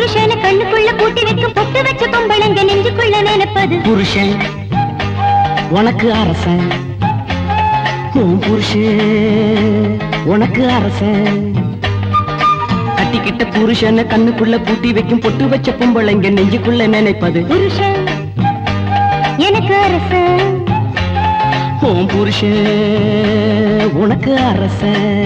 புருஷனை கண்ணுக்குள்ள பூட்டி வைக்கும் பொட்டு வச்ச பொம்பளைங்க நெஞ்சுக்குள்ள நினைப்பது புருஷன் உனக்கு அரசன், உன் புருஷன் உனக்கு அரசன். கட்டிக்கிட்ட புருஷனை கண்ணுக்குள்ள பூட்டி வைக்கும் பொட்டு வச்ச பொம்பளைங்க நெஞ்சுக்குள்ள நினைப்பது புருஷன் எனக்கு அரசன், உன் புருஷன் உனக்கு அரசன்.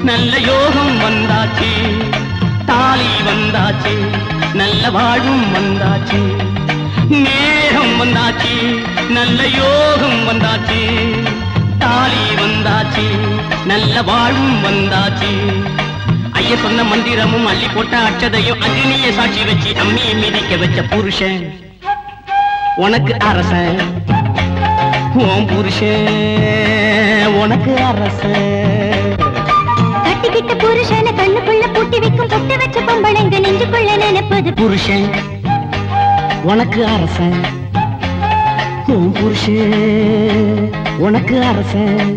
நல்ல யோகம் வந்தாச்சு, தாலி வந்தாச்சு, நல்ல வாழும் வந்தாச்சு. நேரம் வந்தாச்சு, நல்ல யோகம் வந்தாச்சு, தாலி வந்தாச்சு, நல்ல வாழும் வந்தாச்சு. ஐய சொன்ன மந்திரமும் அள்ளி போட்ட அட்சதையும் அக்னிய சாட்சி வச்சு அம்மியை மிதிக்க வச்ச புருஷன் உனக்கு அரசன், உன் புருஷன் உனக்கு அரசன். கட்டிக்கிட்ட புருஷனை கண்ணுக்குள்ள பூட்டி வைக்கும் பொட்டு வச்ச பொம்பளைங்க நெஞ்சுக்குள்ள நினைப்பது புருஷன் உனக்கு அரசன், உன் புருஷன் உனக்கு அரசன்.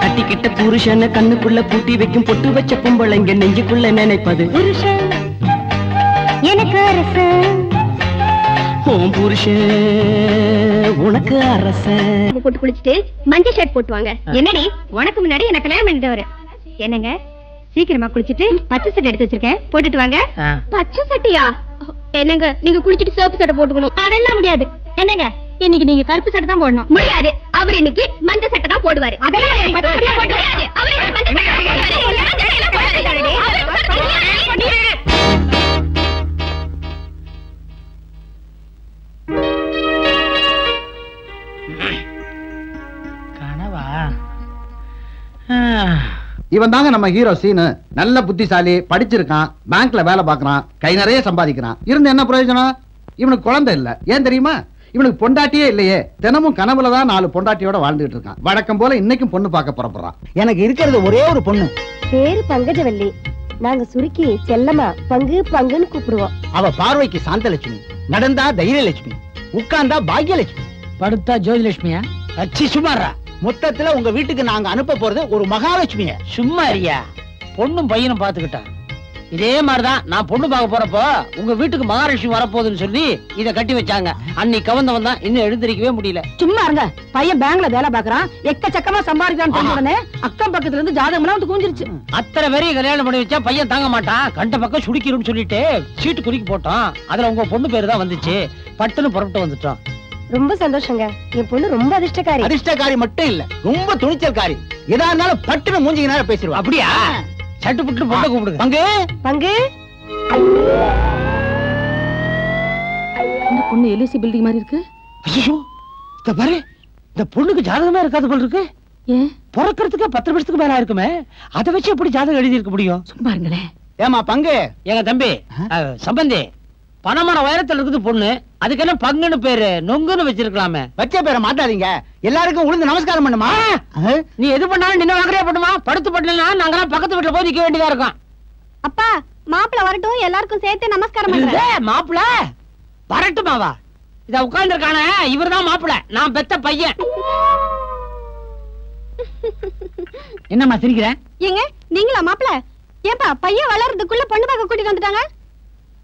கட்டிக்கிட்ட புருஷனை கண்ணுக்குள்ள பூட்டி வைக்கும் பொட்டு வச்ச பொம்பளைங்க நெஞ்சுக்குள்ள நினைப்பது புருஷன் எனக்கு அரசன், உன் புருஷன் உனக்கு அரசன். போட்டு குளிச்சுட்டு மஞ்சள் ஷர்ட் போட்டு வாங்க. என்னடி உனக்கு முன்னாடி என்ன கல்யாணம் பண்ணிட்டவரு? என்னங்க சீக்கிரமா குளிச்சுட்டு பச்சை சட்டை எடுத்து வச்சிருக்கேன், போட்டுட்டு வாங்க. பச்சை சட்டையா? என்னங்க நீங்க குளிச்சுட்டு சிவப்பு சட்டை போட்டுக்கணும். அதெல்லாம் முடியாது. என்னங்க இன்னைக்கு நீங்க கருப்பு சட்டை தான் போடணும். முடியாது. அவர் இன்னைக்கு மஞ்சள் சட்டை தான் போடுவாரு. கனவா? இவன் தாங்க நம்ம ஹீரோ சீனு. நல்ல புத்திசாலி, படிச்சிருக்கான், பேங்க்ல வேலை பார்க்கறான், கை நிறைய சம்பாதிக்கிறான். இருந்து என்ன பிரயோஜனம்? இவனுக்கு குழந்தை இல்ல. ஏன் தெரியுமா? இவனுக்கு பொண்டாட்டியே இல்லையே. தினமும் கனவுல தான் 4 பொண்டாட்டியோட வாழ்ந்துட்டு இருக்கான். வழக்கம் போல இன்னைக்கும் பொண்ணு பார்க்க புறப்படுறான். எனக்கு இருக்கிறது ஒரே ஒரு பொண்ணு. பேரு பங்கஜவல்லி. நாங்க சுருக்கி செல்லமா பங்கு பங்குன்னு கூப்பிடுவோம். அவ பார்வைக்கு சாந்தலட்சுமி, நடந்தா தைரியலட்சுமி, உட்கார்ந்தா பாக்யலட்சுமி, படுத்தா ஜோதிலட்சுமியா? அச்சி சுமாரா. மொத்தத்துல உங்க வீட்டுக்கு நாங்க அனுப்ப போறது ஒரு மகாலட்சுமிய. சும்மா இருயா. பொண்ணும் பையனும் பாத்துக்கிட்டான். இதே மாதிரிதான் நான் பொண்ணு பார்க்க போறப்போ உங்க வீட்டுக்கு மகாலட்சுமி வரப்போகுதுன்னு சொல்லி இத கட்டி வச்சாங்க. அன்னைக்கு கவர்ந்தவன் தான் இன்னும் எழுந்திருக்கவே முடியல. சும்மா இருங்க. பையன் பேங்க்ல வேலை பாக்குறான், எக்கச்சக்கமா சம்பாதிக்கிறான்னு உடனே அக்கம் பக்கத்துல இருந்து ஜாதகம்லாம் வந்து குஞ்சிருச்சு. அத்தனை பேரையும் கல்யாணம் பண்ணி வச்சா பையன் தாங்க மாட்டான். கண்ட பக்கம் சுடிக்கிறோம்னு சொல்லிட்டு சீட்டு குலுக்கி போட்டோம். அதுல உங்க பொண்ணு பேரு தான் வந்துச்சு. பட்டுன்னு புறப்பட்டு வந்துட்டோம். ரொம்ப சந்தோஷங்க. என் பொண்ணு ரொம்ப அதிர்ஷ்டக்காரி. அதிர்ஷ்டக்காரி மட்டும் இல்ல, ரொம்ப துணிச்சல்காரி. எதா இருந்தாலும் பட்டுன்னு மூஞ்சிக்கு நேரம் பேசிடுவா. அப்படியா? சட்டு புட்டு பொண்ணை கூப்பிடுங்க. பங்கு பங்கு. இந்த பொண்ணு எல்ஐசி பில்டிங் மாதிரி இருக்கு. ஐயோ, இந்த பாரு, இந்த பொண்ணுக்கு ஜாதகமே இருக்காது போல இருக்கு. ஏன்? பிறக்கிறதுக்கு 10 வருஷத்துக்கு மேல இருக்குமே, அதை வச்சு எப்படி ஜாதகம் எழுதி இருக்க முடியும்? சும்மா இருங்களேன். ஏமா பங்கு? எங்க தம்பி சம்பந்தி, பணமான உயரத்துல இருக்குது பொண்ணு, அதுக்கு என்ன பங்குன்னு பேரு? நொங்குன்னு வச்சிருக்கலாமே. வச்ச பேரை மாட்டாதீங்க. எல்லாருக்கும் உளுந்து நமஸ்காரம் பண்ணுமா? நீ எது பண்ணாலும் நின்ன வாங்குறியா பண்ணுமா? படுத்து பட்டலன்னா நாங்கெல்லாம் பக்கத்து வீட்டுல போய் நிக்க வேண்டியதா இருக்கும். அப்பா மாப்பிள்ள வரட்டும், எல்லாருக்கும் சேர்த்து நமஸ்காரம் பண்றேன். மாப்பிள்ள வரட்டுமாவா? இத உட்கார்ந்து இருக்கானே இவர்தான் மாப்பிள்ள, நான் பெத்த பையன். என்னம்மா சிரிக்கிற? ஏங்க நீங்களா மாப்பிள்ள? ஏப்பா பையன் வளர்றதுக்குள்ள பொண்ணு பார்க்க கூட்டிட்டு வந்துட்டாங்க.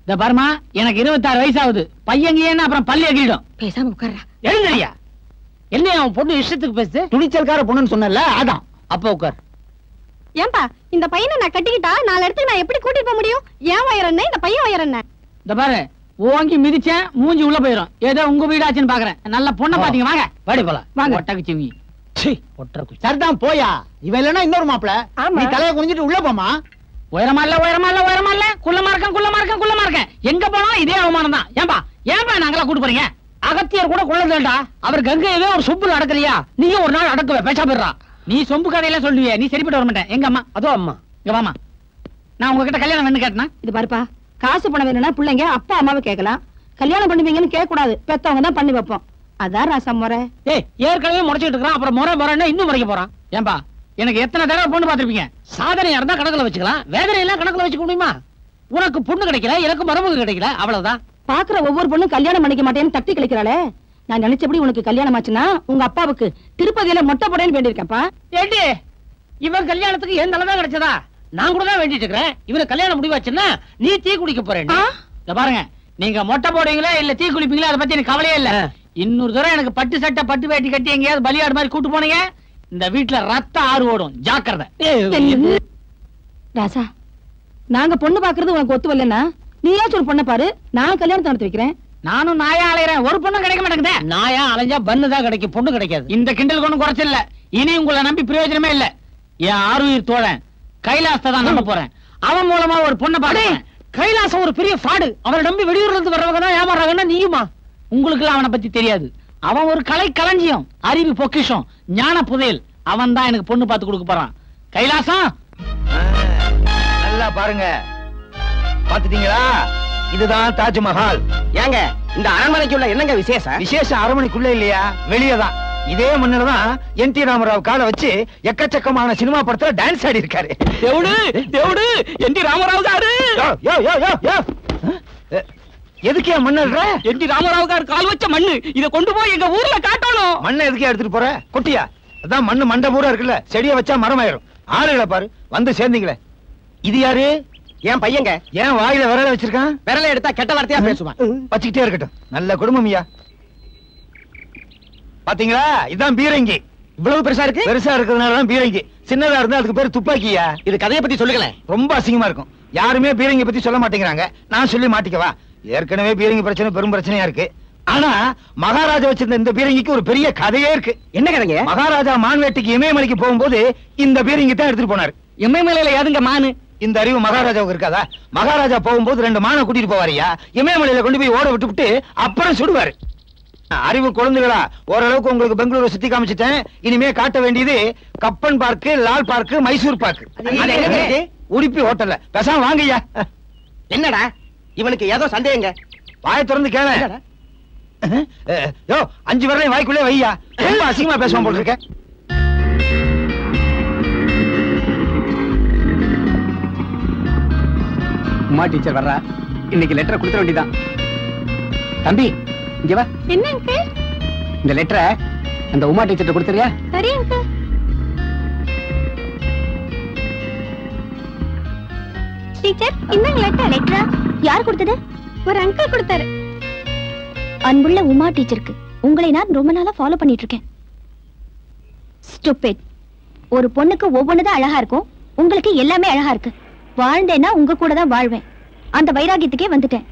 இந்த பாருமா, எனக்கு 26 வயசாகுது. பையங்க ஏன்னா அப்புறம் பள்ளி அகிடும். பேசாம உட்கார்றா. எழுந்திரியா. என்ன அவன் பொண்ணு இஷ்டத்துக்கு பேசு? துணிச்சல்கார பொண்ணுன்னு சொன்னல, அதான். அப்ப உட்கார். ஏன்பா இந்த பையனை நான் கட்டிக்கிட்டா 4 இடத்துக்கு நான் எப்படி கூட்டிட்டு போக முடியும்? ஏன் வயர் என்ன, இந்த பையன் வயர் என்ன? இந்த பாரு, ஓங்கி மிதிச்சேன் மூஞ்சி உள்ள போயிரும். ஏதோ உங்க வீடாச்சுன்னு பாக்குறேன். நல்ல பொண்ணை பாத்தீங்க. வாங்க வாடி போலாம். வாங்க. ஒட்டக்குச்சி சரிதான் போயா. இவன் இல்லன்னா இன்னொரு மாப்பிள. நீ தலையை குனிஞ்சிட்டு உள்ள போமா. உயரமா இல்ல குள்ளமா இருக்கேன். எங்க போனாலும் இதே அவமானம் தான். ஏன்பா நாங்களா கூட்டு போறீங்க? அகத்தியர் கூட குள்ளதேடா. அவர் கங்கையவே ஒரு சொம்புல அடக்கலையா? நீயும் ஒரு நாள் அடக்குவ. பேசா போயிடுறா. நீ சொம்பு கதையெல்லாம் சொல்லுவிய. நீ சரிப்பட்டு வர மாட்டேன். எங்க அம்மா? அதோ அம்மா. இங்க வாமா. நான் உங்ககிட்ட கல்யாணம் வேணும் கேட்டனா? இது பாருப்பா, காசு பணம் வேணும்னா பிள்ளைங்க அப்பா அம்மாவை கேட்கலாம். கல்யாணம் பண்ணுவீங்கன்னு கேட்க கூடாது. பெத்தவங்க தான் பண்ணி வைப்போம். அதான் ராசா முறை. ஏற்கனவே முறைச்சிட்டு இருக்கான். அப்புறம் முறைன்னா இன்னும் முறைக்க போறான். ஏன்பா எனக்கு எத்தனை தடவை பொண்ணு பாத்திருப்பீங்க? சாதனையா இருந்தா கணக்குல வச்சுக்கலாம். வேதனை எல்லாம் கணக்குல வச்சுக்க முடியுமா? உனக்கு பொண்ணு கிடைக்கல, எனக்கு மருமக கிடைக்கல, அவ்வளவுதான். பாக்குற ஒவ்வொரு பொண்ணும் கல்யாணம் பண்ணிக்க மாட்டேன்னு தட்டி கழிக்கிறாளே. நான் நினைச்சபடி உனக்கு கல்யாணம் ஆச்சுன்னா உங்க அப்பாவுக்கு திருப்பதியில மொட்டை போடன்னு வேண்டியிருக்கப்பா. ஏண்டி இவன் கல்யாணத்துக்கு என் நிலைமை கிடைச்சதா? நான் கூட தான் வேண்டிட்டு இருக்கிறேன். இவரு கல்யாணம் முடிவாச்சுன்னா நீ தீ குடிக்க போறேன். பாருங்க, நீங்க மொட்டை போடுவீங்களா இல்ல தீ குளிப்பீங்களா அதை பத்தி எனக்கு கவலையே இல்ல. இன்னொரு தடவை எனக்கு பட்டு சட்டை பட்டு வேட்டி கட்டி எங்கேயாவது பலியாடு மாதிரி கூட்டு போனீங்க, இந்த வீட்டுல ரத்த ஆறு ஓடும். ஜாக்கிரதை. ராசா, நாங்க பொண்ணு பாக்குறது உனக்கு ஒத்து வரலன்னா நீயாச்சும் ஒரு பொண்ணை பாரு. நான் கல்யாணத்தை நடத்தி வைக்கிறேன். நானும் நாயா அலையறேன். ஒரு பொண்ணு கிடைக்க மாட்டேங்குதே. நாயா அலைஞ்சா பண்ணு தான் கிடைக்கும், பொண்ணு கிடைக்காது. இந்த கிண்டல் ஒண்ணும் குறைச்சல. இனி உங்களை நம்பி பிரயோஜனமே இல்ல. என் ஆறுயிர் தோழன் கைலாசத்தை தான் நம்ப போறேன். அவன் மூலமா ஒரு பொண்ணை பாடுறேன். கைலாசம் ஒரு பெரிய ஃப்ராடு. அவனை நம்பி வெளியூர்ல இருந்து வர்றவங்க தான் ஏமாறாங்கன்னா நீயுமா? உங்களுக்கு அவனை பத்தி தெரியாது. அவன் ஒரு கலை களஞ்சியம், அறிவு பொக்கிஷம், ஞான புதையல். அவன் தான் எனக்கு பொண்ணு பார்த்து கொடுக்க போறான். கைலாசம் நல்லா பாருங்க. பாத்துட்டீங்களா? இதுதான் தாஜ்மஹால். ஏங்க இந்த அரண்மனைக்குள்ள என்னங்க விசேஷம்? அரண்மனைக்குள்ள இல்லையா, வெளியேதான். இதே மண்ணில்தான் என் டி ராமராவ் காலை வச்சு எக்கச்சக்கமான சினிமா படத்துல டான்ஸ் ஆடி இருக்காரு. தேவுடு என் டி ராமராவ் தாரு. எதுக்கே மண்ணல்ற? என் டி ராமராவ் கால் வச்ச மண்ணு. இத கொண்டு போய் எங்க ஊர்ல காட்டணும். மண்ணை எதுக்கே எடுத்துட்டு போற? கொட்டியா? அதான் மண்ணு மண்டை பூரா இருக்குல்ல, செடியை வச்சா மரம் ஆயிரும். ஆளுகளை பாரு வந்து சேர்ந்தீங்களே. இது யாரு? என் பையங்க. ஏன் வாயில விரல வச்சிருக்கான்? விரல எடுத்தா கெட்ட வார்த்தையா பேசுவான். வச்சுக்கிட்டே இருக்கட்டும். நல்ல குடும்பம் ஐயா. பாத்தீங்களா? இதுதான் பீரங்கி. இவ்வளவு பெருசா இருக்கு. பெருசா இருக்கிறதுனாலதான் பீரங்கி. சின்னதா இருந்தா அதுக்கு பேரு துப்பாக்கியா. இது கதையை பத்தி சொல்லுங்களேன். ரொம்ப அசிங்கமா இருக்கும். யாருமே பீரங்கி பத்தி சொல்ல மாட்டேங்கிறாங்க. நான் சொல்லி மாட்டிக்கவா? ஏற்கனவே பீரங்கி பிரச்சனை பெரும் பிரச்சனையா இருக்கு. ஆனா மகாராஜா வச்சிருந்த இந்த பீரங்கிக்கு ஒரு பெரிய கதையே இருக்கு. என்ன கதைங்க? மகாராஜா மான்வேட்டைக்கு இமயமலைக்கு போகும்போது இந்த பீரங்கி தான் எடுத்துட்டு போனாரு. இமயமலையில ஏதுங்க மானு? இந்த அறிவு மகாராஜாவுக்கு இருக்காதா? மகாராஜா போகும்போது 2 மானை கூட்டிட்டு போவாரியா. இமயமலையில கொண்டு போய் ஓட விட்டு அப்புறம் சுடுவாரு. அறிவு குழந்தைகளா, ஓரளவுக்கு உங்களுக்கு பெங்களூரை சுத்தி காமிச்சிட்டேன். இனிமே காட்ட வேண்டியது Cubbon park, Lal park, Mysore park, Udupi ஹோட்டல்ல. பேசாம வாங்கய்யா. என்னடா இவனுக்கு ஏதோ சந்தேகங்க? வாயை திறந்து கேள. யோ 5 வரலையும் வாய்க்குள்ளே வையா. ரொம்ப அசிங்கமா பேசுவான் போல இருக்க. உமா டீச்சர் வர்றா. இன்னைக்கு லெட்டரை கொடுத்துட வேண்டியதான். தம்பி இங்க வா. என்ன அங்கிள்? இந்த லெட்டரை அந்த உமா டீச்சர் கொடுத்துறியா? சரி அங்கிள். டீச்சர் இன்னங்க லெட்டரா? யார் கொடுத்தது? ஒரு அங்கிள் கொடுத்தாரு. அன்புள்ள உமா டீச்சருக்கு, உங்களை நான் ரொம்ப நாளா ஃபாலோ பண்ணிட்டு இருக்கேன். ஸ்டூபிட். ஒரு பொண்ணுக்கு ஒவ்வொன்றுதான் அழகா இருக்கும். உங்களுக்கு எல்லாமே அழகா இருக்கு. வாழ்ந்தேன்னா உங்க கூட தான் வாழ்வேன். அந்த வைராகியத்துக்கே வந்துட்டேன்.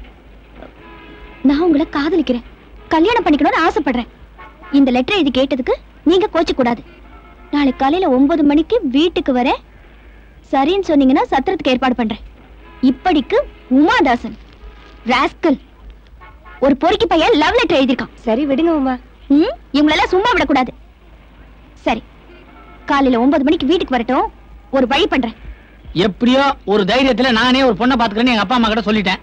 நான் உங்களை காதலிக்கிறேன், கல்யாணம் பண்ணிக்கணும்னு ஆசைப்படுறேன். இந்த லெட்டர் இது கேட்டதுக்கு நீங்க கோச்ச கூடாது. நாளைக்கு காலையில 9 மணிக்கு வீட்டுக்கு வர சரின்னு சொன்னீங்கன்னா சத்திரத்துக்கு ஏற்பாடு பண்றேன். இப்படிக்கு உமாதாசன் ராஸ்கல். ஒரு பொறுக்கி பையன் லவ் லெட்டர் எழுதிருக்கான். சரி விடுங்க உமா. இவங்களெல்லாம் சும்மா விடக்கூடாது. சரி காலையில 9 மணிக்கு வீட்டுக்கு வரட்டும். ஒரு வழி பண்றேன். எப்படியோ ஒரு தைரியத்துல நானே ஒரு பொண்ணை பாத்துக்கிறேன்னு எங்க அப்பா அம்மா கிட்ட சொல்லிட்டேன்.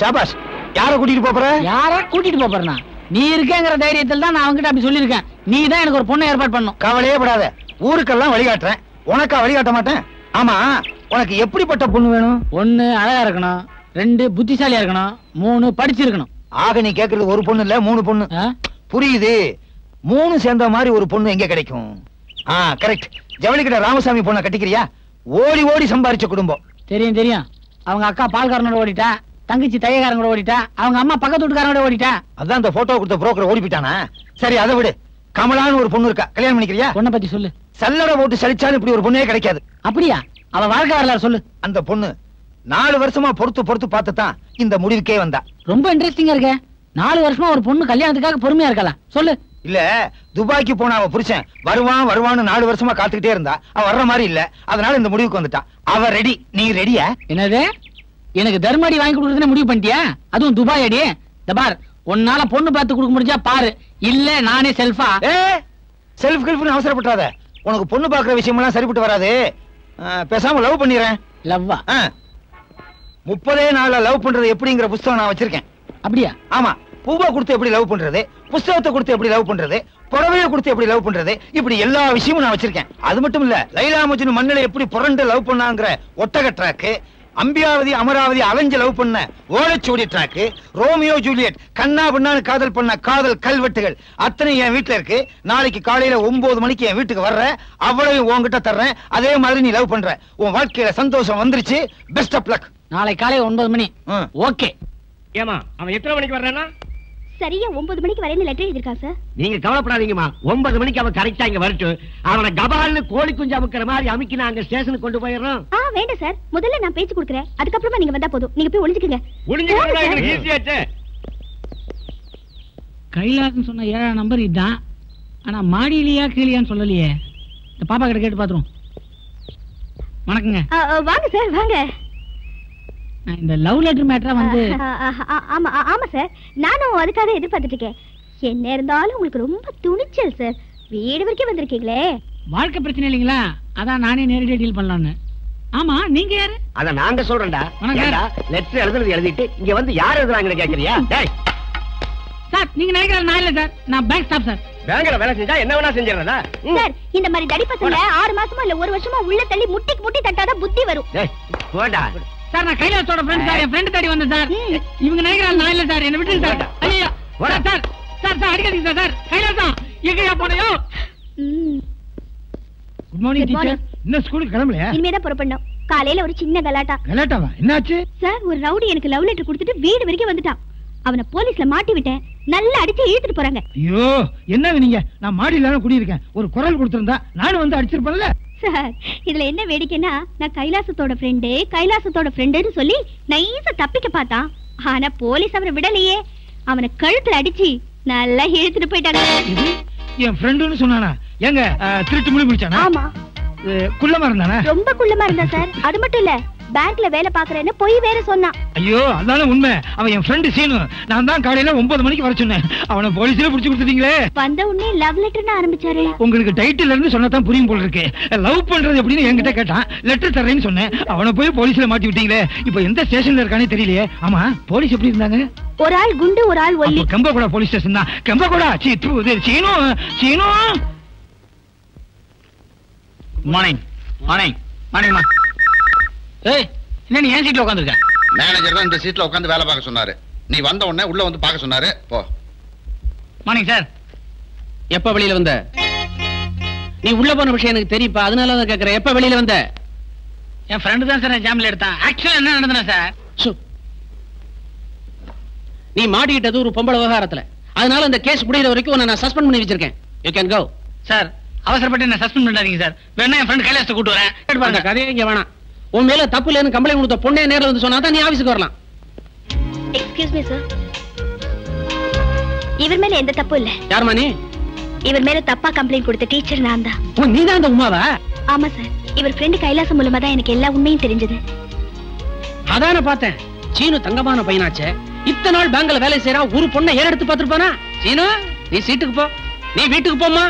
சாபாஸ். யார கூட்டிட்டு போற? யார கூட்டிட்டு போறேன்னா நீ இருக்கேங்கிற தைரியத்துல தான் நான் அவங்கிட்ட அப்படி சொல்லியிருக்கேன். நீ தான் எனக்கு ஒரு பொண்ணை ஏற்பாடு பண்ணும். கவலையே படாத. ஊருக்கெல்லாம் வழிகாட்டுறேன். உனக்கா வழிகாட்ட மாட்டேன்? ஆமா, உனக்கு எப்படிப்பட்ட பொண்ணு வேணும்? 1 அழகா இருக்கணும், 2 புத்திசாலியா இருக்கணும், 3 படிச்சிருக்கணும். ஆக நீ கேக்குறது ஒரு பொண்ணு இல்ல 3 பொண்ணு. புரியுது. 3 சேர்ந்த மாதிரி ஒரு பொண்ணு எங்க கிடைக்கும்? கரெக்ட். ஜவுளிக்கிட்ட ராமசாமி பொண்ணை கட்டிக்கிறியா? ஓடி ஓடி சம்பாரிச்ச குடும்பம். தெரியும் தெரியும். அவங்க அக்கா பால்காரனோட ஓடிட்டா, தங்கச்சி தையக்காரங்களோட ஓடிட்டா, அவங்க அம்மா பக்கத்து வீட்டுக்காரனோட ஓடிட்டா. அதான் அந்த போட்டோ கொடுத்த புரோக்கர் ஓடி போயிட்டானா? சரி அதை விடு. கமலான்னு ஒரு பொண்ணு இருக்கா, கல்யாணம் பண்ணிக்கிறியா? பொண்ணை பத்தி சொல்லு. சல்லடை போட்டு சலிச்சாலும் இப்படி ஒரு பொண்ணே கிடைக்காது. அப்படியா? அவ வாழ்க்கை வரலாறு சொல்லு. அந்த பொண்ணு 4 வருஷமா பொறுத்து பார்த்துதான் இந்த முடிவுக்கே வந்தா. ரொம்ப இன்ட்ரெஸ்டிங்கா இருக்க. 4 வருஷமா ஒரு பொண்ணு கல்யாணத்துக்காக பொறுமையா இருக்கலாம். சொல்லு. இல்ல, துபாய்க்கு போன அவ புருஷன் வருவான்னு 4 வருஷமா காத்துக்கிட்டே இருந்தா. அவ வர்ற மாதிரி இல்ல, அதனால இந்த முடிவுக்கு வந்துட்டா. அவ ரெடி. நீ ரெடியா? என்னது? எனக்கு தர்மடி வாங்கி கொடுக்கறதுன்னு முடிவு பண்ணிட்டியா? அதுவும் துபாய் அடி. இந்த பார், உன்னால பொண்ணு பார்த்து கொடுக்க முடிஞ்சா பாரு, இல்ல நானே செல்ஃபா. செல்ஃப் கில்ஃப்னு அவசரப்படாத. உனக்கு பொண்ணு பாக்குற விஷயமெல்லாம் சரிப்பட்டு வராது. பேசாம லவ் பண்ணிடுறேன். லவ்வா? 30 நாள்ல லவ் பண்றது எப்படிங்கிற புத்தகம் நான் வச்சிருக்கேன். அப்படியா? ஆமா. பூவா கொடுத்து எப்படி லவ் பண்றது, புத்தகத்தை கொடுத்து எப்படி லவ் பண்றது, புடவையை கொடுத்து எப்படி லவ் பண்றது, இப்படி எல்லா விஷயமும் நான் வச்சிருக்கேன். அது மட்டும் இல்ல, லைலா மஜ்னு மண்ணில எப்படி புரண்டு லவ் பண்ணாங்கிற ஒட்டக ட்ராக்கு, அம்பியாவதி அமராவதி அலைஞ்ச லவ் பண்ண ஓலைச்சுவடி ட்ராக்கு, ரோமியோ ஜூலியட் கண்ணா பின்னான்னு காதல் பண்ண காதல் கல்வெட்டுகள் அத்தனை என் வீட்டுல இருக்கு. நாளைக்கு காலையில 9 மணிக்கு என் வீட்டுக்கு வர்ற, அவ்வளவு உன்கிட்ட தர்றேன். அதே மாதிரி நீ லவ் பண்ற. உன் வாழ்க்கையில சந்தோஷம் வந்துருச்சு. Best of luck. நாளை காலையில 9 மணி. ஓகே. ஏமா அவன் எத்தனை மணிக்கு வர்றானா? சரியா 9 மணிக்கு வரேன்னு லெட்டர் எழுதிருக்கா சார். நீங்க கவலைப்படாதீங்கம்மா. 9 மணிக்கு அவன் கரெக்டா இங்க வரட்டும். அவனை கபால்னு கோழி குஞ்சு அமுக்கிற மாதிரி அமுக்கி நாங்க ஸ்டேஷனுக்கு கொண்டு போயிடுறோம். வேண்டாம் சார், முதல்ல நான் பேச்சு கொடுக்குறேன், அதுக்கப்புறமா நீங்க வந்தா போதும். நீங்க போய் ஒளிஞ்சுக்கங்க. ஒளிஞ்சுக்கங்க, எனக்கு ஈஸியாச்சே. கைலாசம் சொன்ன 7ஆம் நம்பர் இதுதான். ஆனா மாடியிலையா கீழியான்னு சொல்லலையே. இந்த பாப்பா கிட்ட கேட்டு பாத்துருவோம். வணக்கங்க. வாங்க சார், வாங்க. இந்த லவ் லெட்டர் மேட்டரா வந்து ஆமா சார், நானும் அதுக்காக எதிர்பார்த்துட்டு இருக்கேன். என்ன இருந்தாலும் உங்களுக்கு ரொம்ப துணிச்சல் சார். வீடு வரைக்கும் வந்திருக்கீங்களே. வாழ்க்கை பிரச்சனை இல்லைங்களா, அதான் நானே நேரடியா டீல் பண்ணலான்னு. ஆமா, நீங்க யாரு? அத நாங்க சொல்றேன்டா. லெட்டர் எழுதுறது எழுதிட்டு இங்க வந்து யார் எழுதுறாங்கன்னு கேக்குறியா? சார், நீங்க நினைக்கிற நான் இல்ல சார், நான் பேங்க் ஸ்டாஃப் சார். பேங்க்ல வேலை செஞ்சா என்ன வேணா செஞ்சிரறதா? சார், இந்த மாதிரி தடி பசங்க 6 மாசமா இல்ல 1 வருஷமா உள்ள தள்ளி முட்டி தட்டாதான் புத்தி வரும். போடா சார். நான் கைலாசோட ஃப்ரெண்ட் சார். என் ஃப்ரெண்ட் தேடி வந்தேன் சார். இவங்க நினைக்கிறாங்க நான் இல்ல சார், என்ன விட்டுருங்க சார். ஐயா சார், சார் அடிக்காதீங்க சார். சார் கைலாசம் எங்கயா போனையோ? Good morning teacher. இன்னும் ஸ்கூலுக்கு கிளம்பலையா? இனிமேதான் புறப்படணும். காலையில ஒரு சின்ன கலாட்டாவா? என்னாச்சு சார்? ஒரு ரவுடி எனக்கு லவ் லெட்டர் கொடுத்துட்டு வீடு வரைக்கும் வந்துட்டான். அவனை போலீஸ்ல மாட்டி விட்டேன். நல்லா அடிச்சு இழுத்துட்டு போறாங்க. ஐயோ, என்னங்க நீங்க? நான் மாடியில குடியிருக்கேன். ஒரு குரல் கொடுத்திருந்தா நானும் வந்து அடிச்சிருப்பேன்ல. சார், இதுல என்ன வேடிக்கைன்னா, நான் கைலாசத்தோட ஃப்ரெண்டுன்னு சொல்லி நைஸா தப்பிக்க பார்த்தான். ஆனா போலீஸ் அவரை விடலையே. அவனை கழுத்துல அடிச்சு நல்லா இழுத்துட்டு போயிட்டாங்க. என் ஃப்ரெண்டுன்னு சொன்னானா? எங்க திருட்டு முடி முடிச்சானா? ஆமா. குள்ளமா இருந்தானா? ரொம்ப குள்ளமா இருந்தா சார். அது மட்டும் இல்ல, பேங்க்ல வேலை பாக்குறேன்னு போய் வேற சொன்னான். ஐயோ, அதான உண்மை. அவன் என் ஃப்ரெண்ட் சீனு. நான் தான் காலையில 9 மணிக்கு வர சொன்னேன். அவனை போலீஸ்ல புடிச்சு கொடுத்துட்டீங்களே. வந்த உடனே லவ் லெட்டர்னு ஆரம்பிச்சாரு. உங்களுக்கு டைட்டில் இருந்து சொன்னதான் புரியும் போல இருக்கு. லவ் பண்றது எப்படின்னு என்கிட்ட கேட்டான். லெட்டர் தரேன்னு சொன்னேன். அவனை போய் போலீஸ்ல மாட்டி விட்டீங்களே. இப்போ எந்த ஸ்டேஷன்ல இருக்கானே தெரியலையே. ஆமா, போலீஸ் எப்படி இருந்தாங்க? ஒரு ஆள் குண்டு, ஒரு ஆள் ஒல்லி. கம்பகோடா போலீஸ் ஸ்டேஷன் தான். கம்பகோடா. சீனு. மார்னிங். ஏய், என்ன நீ ஏன் சீட்ல உட்கார்ந்திருக்க? மேனேஜர் தான் இந்த சீட்ல உட்கார்ந்து வேலை பார்க்க சொன்னாரு. நீ வந்த உடனே உள்ள வந்து பார்க்க சொன்னாரு. போ. Morning sir. எப்ப வெளியில வந்த? நீ உள்ள போன விஷயம் எனக்கு தெரியுப்பா, அதனால தான் கேக்குறேன். எப்ப வெளியில வந்த? என் ஃப்ரெண்ட் தான் சார் ஜாமீன்ல எடுத்தான். ஆக்சுவலா என்ன நடந்ததுனா சார், நீ மாட்டிக்கிட்டது ஒரு பொம்பளை விவகாரத்துல. அதனால இந்த கேஸ் முடியற வரைக்கும் உன்னை நான் சஸ்பெண்ட் பண்ணி வச்சிருக்கேன். You can go. சார், அவசரப்பட்டு என்ன சஸ்பெண்ட் பண்ணாதீங்க சார். வேணா என் ஃப்ரெண்ட் கைலாசத்தை கூட்டு வரேன். அந்த கதையே இங்க வேணாம். உன் மேல தப்பு இல்லைன்னு கம்ப்ளைண்ட் கொடுத்த பொண்ணே நேர்ல வந்து சொன்னா தான் நீ ஆபீஸ்க்கு வரலாம். Excuse me sir. இவர் மேல எந்த தப்பு இல்ல. யாருமா நீ? இவர் மேல தப்பா கம்ப்ளைண்ட் கொடுத்த டீச்சர் நான் தான். ஓ, நீ தான் அந்த உமாவா? ஆமா சார். இவர் ஃப்ரெண்ட் கைலாசம் மூலமா தான் எனக்கு எல்லா உண்மையும் தெரிஞ்சது. அதான பார்த்தேன். சீனு தங்கமான பையனாச்சே. இத்தனை நாள் பேங்க்ல வேலை செய்யறா, ஒரு பொண்ணை ஏறெடுத்து பாத்துருப்பானா? சீனு, நீ சீட்டுக்கு போ. நீ வீட்டுக்கு போமா.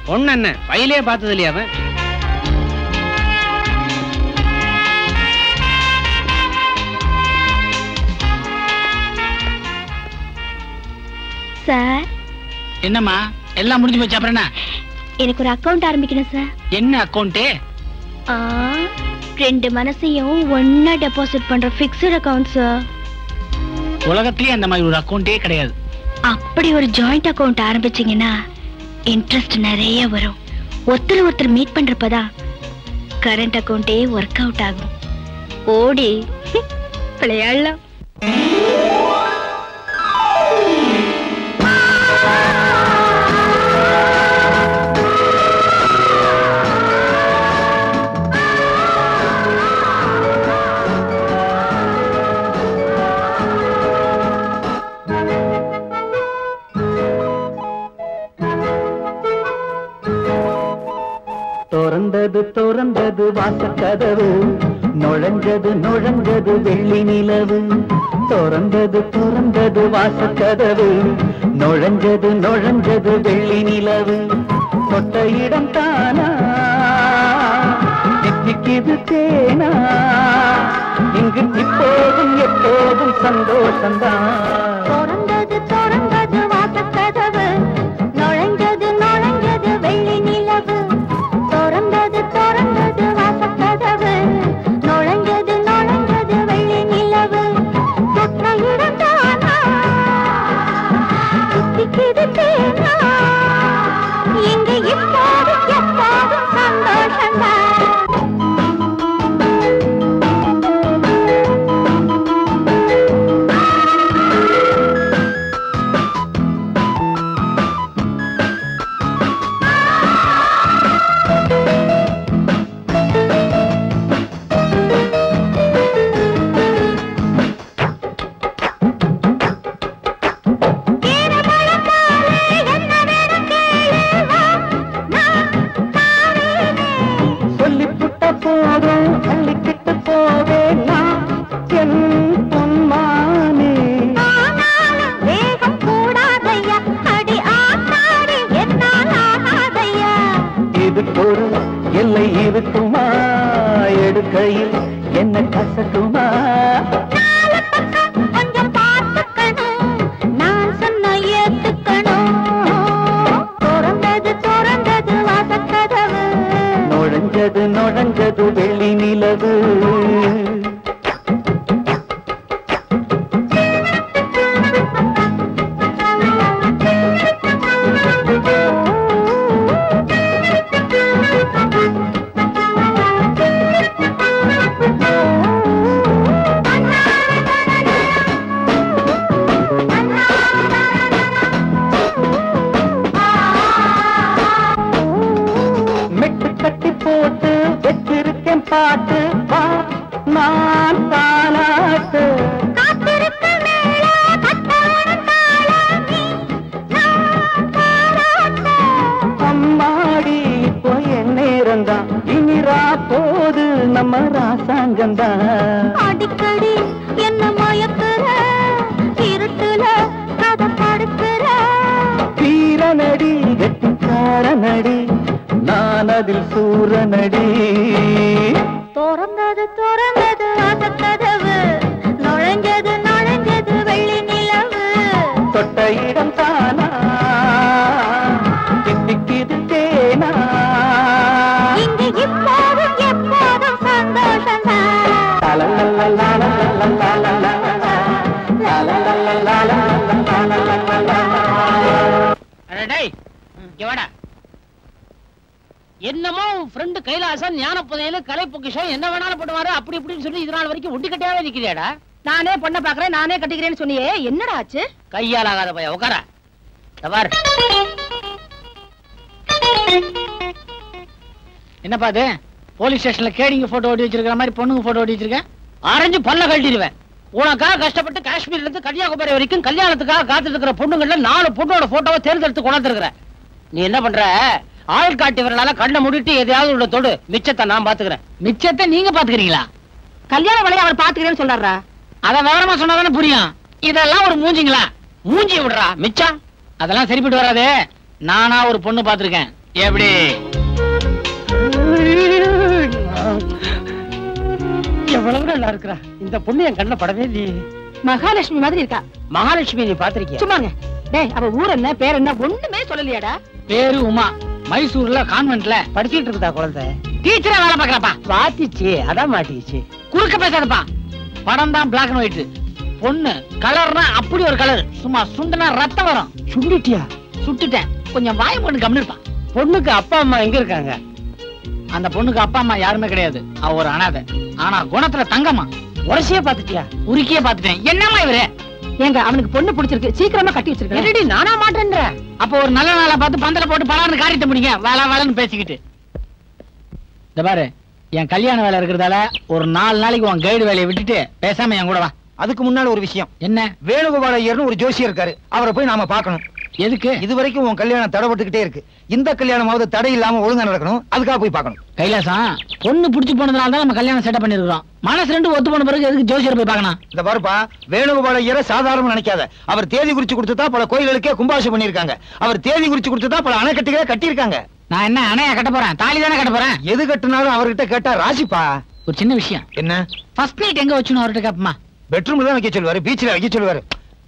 பொண்ணு என்ன ஃபைலே பார்த்தது இல்லையா அவன்? சார். என்னம்மா, எல்லாம் முடிஞ்சு போச்சு. அப்புறம் என்ன? எனக்கு ஒரு அக்கவுண்ட் ஆரம்பிக்கணும் சார். என்ன அக்கவுண்ட்? 2 மனசையும் ஒன்னா டெபாசிட் பண்ற பிக்ஸ்ட் அக்கவுண்ட் சார். உலகத்திலே அந்த மாதிரி ஒரு அக்கவுண்டே கிடையாது. அப்படி ஒரு ஜாயிண்ட் அக்கவுண்ட் ஆரம்பிச்சீங்கன்னா இன்ட்ரெஸ்ட் நிறைய வரும். ஒருத்தர் மீட் பண்றப்பதான் கரண்ட் அக்கவுண்டே ஒர்க் அவுட் ஆகும். ஓடி விளையாடலாம். திறந்தது திறந்தது வாசக்கதவு, நுழைஞ்சது நுழைஞ்சது வெள்ளி நிலவு. திறந்தது திறந்தது வாசக்கதவு, நுழைஞ்சது நுழைஞ்சது வெள்ளி நிலவு. தொட்ட இடம் தானா தித்திக்குது தேனா, இங்கு இப்போதும் எப்போதும் சந்தோஷம்தான். திறந்தது திறந்தது வாசக்கதவு, நுழைஞ்சது நுழைஞ்சது வெள்ளி நிலவு. திறந்தது திறந்தது வாசக்கதவு, நுழைஞ்சது நுழைஞ்சது வெள்ளி நிலவு. தொட்ட இடம் தானா தித்திக்குது தேனா, இங்கு இப்போதும் எப்போதும் சந்தோஷம்தான். எல்லை இருக்குமா, எடுக்கையில் என்ன கசக்குமா? கொஞ்சம் பார்த்துக்கணும், நான் சொன்ன ஏத்துக்கணும். திறந்தது திறந்தது வாசக்கதவு, நுழைஞ்சது நுழைஞ்சது வெள்ளி நிலவு. பாட்டு வா நான் தாலாட்டு, காத்திருக்க மேல கட்டவனும் தாளாமி, நான் தாளாட்ட. அம்மாடி இப்போ என் நேரம்தான், இனிரா போது நம்ம ராசாங்கந்தான். அடிக்கடி என்ன மயக்குற, இருட்டுல கதை படுக்கிற. வீரநடி கெட்டிக்காரநடி, நான் அதில் சூரநடி. திறந்தது திறந்தது வாசக்கதவு, நுழைஞ்சது நுழைஞ்சது வெள்ளி நிலவு. தொட்ட இடம் தானா தித்திக்குது தேனா, இங்கு இப்போதும் எப்போதும் சந்தோஷம்தான். என்னமோ ஃப்ரெண்டு கைலாசன் ஞான புதையல கலை பொக்கிஷம் என்ன வேணாலும் பண்ணுவாரு அப்படி இப்படின்னு சொல்லி இது நாள் வரைக்கும் ஒட்டி கட்டியாவே நிக்கிறியாடா? நானே பொண்ணை பாக்குறேன், நானே கட்டிக்கிறேன்னு சொன்னியே, என்னடா ஆச்சு? கையால் ஆகாத பையன் உட்கார. என்னப்பா அது போலீஸ் ஸ்டேஷன்ல கேடிங்க போட்டோ ஓட்டி வச்சிருக்கிற மாதிரி பொண்ணுங்க போட்டோ ஓட்டி வச்சிருக்கேன். ஆரஞ்சு பல்ல கழட்டிடுவேன். உனக்காக கஷ்டப்பட்டு காஷ்மீர்ல இருந்து கன்னியாகுமரி வரைக்கும் கல்யாணத்துக்காக காத்துட்டு இருக்கிற பொண்ணுங்கள்ல 4 பொண்ணோட போட்டோவை தேர்ந்தெடுத்து கொண்டாந்துருக்கிற. நீ என்ன பண்ற? ஆள் காட்டி வரனால கண்ணை முடிட்டு எதையாவது உள்ள தொடு, மிச்சத்தை நான் பாத்துக்கிறேன். மிச்சத்தை நீங்க பாத்துக்கிறீங்களா? கல்யாண வேலையை அவர் பாத்துக்கிறேன்னு சொல்றாரா? அத விவரமா சொன்னாதானே புரியும். இதெல்லாம் ஒரு மூஞ்சிங்களா? மூஞ்சி விடுறா மிச்சம். அதெல்லாம் சரிப்பட்டு வராது. நானா ஒரு பொண்ணு பாத்துருக்கேன். எப்படி? எவ்வளவு நல்லா இருக்கிறா இந்த பொண்ணு. என் கண்ணுல படவே இல்லையே. மகாலட்சுமி மாதிரி இருக்கா. மகாலட்சுமி நீ பாத்திருக்கிய? சும்மாங்க. டேய், அவ ஊர் என்ன பேர் என்ன ஒண்ணுமே சொல்லலையாடா? பேரு உமா. மைசூர்ல கான்வென்ட்ல படிச்சிட்டு இருக்குதா குழந்தை. டீச்சரா வேலை பாக்குறப்பா. வாத்திச்சு அதான் மாட்டிச்சு. குறுக்க பேசாதப்பா. படம் தான் பிளாக் அண்ட் ஒயிட். பொண்ணு கலர்னா அப்படி ஒரு கலர். சும்மா சுண்டனா ரத்தம் வரும். சுண்டிட்டியா? சுட்டுட்டேன். கொஞ்சம் வாய பொண்ணு கம்மிருப்பான். பொண்ணுக்கு அப்பா அம்மா எங்க இருக்காங்க? அந்த பொண்ணுக்கு அப்பா அம்மா யாருமே கிடையாது. அவ ஒரு அனாதை. ஆனா குணத்துல தங்கம்மா. உரசியே பாத்துட்டியா? உருக்கியே பாத்துட்டேன். என்னம்மா இவரு? ஏங்க அவனுக்கு பொண்ணு பிடிச்சிருக்கு, சீக்கிரமா கட்டி வச்சிருக்கேன். என்னடி நானா மாட்டேன்ற? அப்ப ஒரு நல்ல நாளா பார்த்து பந்தல போட்டு பலான்னு காரியத்தை முடிங்க. வேலை வேலைன்னு பேசிக்கிட்டு. இந்த பாரு, என் கல்யாண வேலை இருக்கிறதால ஒரு 4 நாளைக்கு உன் கைடு வேலையை விட்டுட்டு பேசாம என் கூட வா. அதுக்கு முன்னால ஒரு விஷயம். என்ன? வேணுகோபால ஐயர்னு ஒரு ஜோசியர் இருக்காரு. அவரை போய் நாம பார்க்கணும். எதுக்கு? இது வரைக்கும் உன் கல்யாணம் தடைப்பட்டுக்கிட்டே இருக்கு. இந்த கல்யாணமாவது தடை இல்லாம ஒழுங்கா நடக்கணும். அதுக்காக போய் பார்க்கணும். கைலாசம், பொண்ணு புடிச்சு போனதுனால தான் நம்ம கல்யாணம் செட்டப் பண்ணிருக்கோம். மனசு ரெண்டு ஒத்து போன பிறகு எதுக்கு ஜோசியர் போய் பார்க்கணும்? இந்த பாருப்பா, வேணுகோபால ஐயரை சாதாரணமா நினைக்காத. அவர் தேதி குறிச்சு கொடுத்துதான் பல கோயில்களுக்கே கும்பாபிஷேகம் பண்ணிருக்காங்க. அவர் தேதி குறிச்சு கொடுத்துதான் பல அணைக்கட்டுகளே கட்டியிருக்காங்க. நான் என்ன அணையா கட்ட போறேன்? தாலி தானே கட்ட போறேன். எது கட்டினாலும் அவர்கிட்ட கேட்டா ராசிப்பா. ஒரு சின்ன விஷயம். என்ன? ஃபர்ஸ்ட் நைட் எங்க வச்சுன்னு அவர்கிட்ட கேப்பமா? பெட்ரூம்ல தான் வைக்க சொல்லுவாரு, பீச்ல வைக்க சொல்லுவாரு.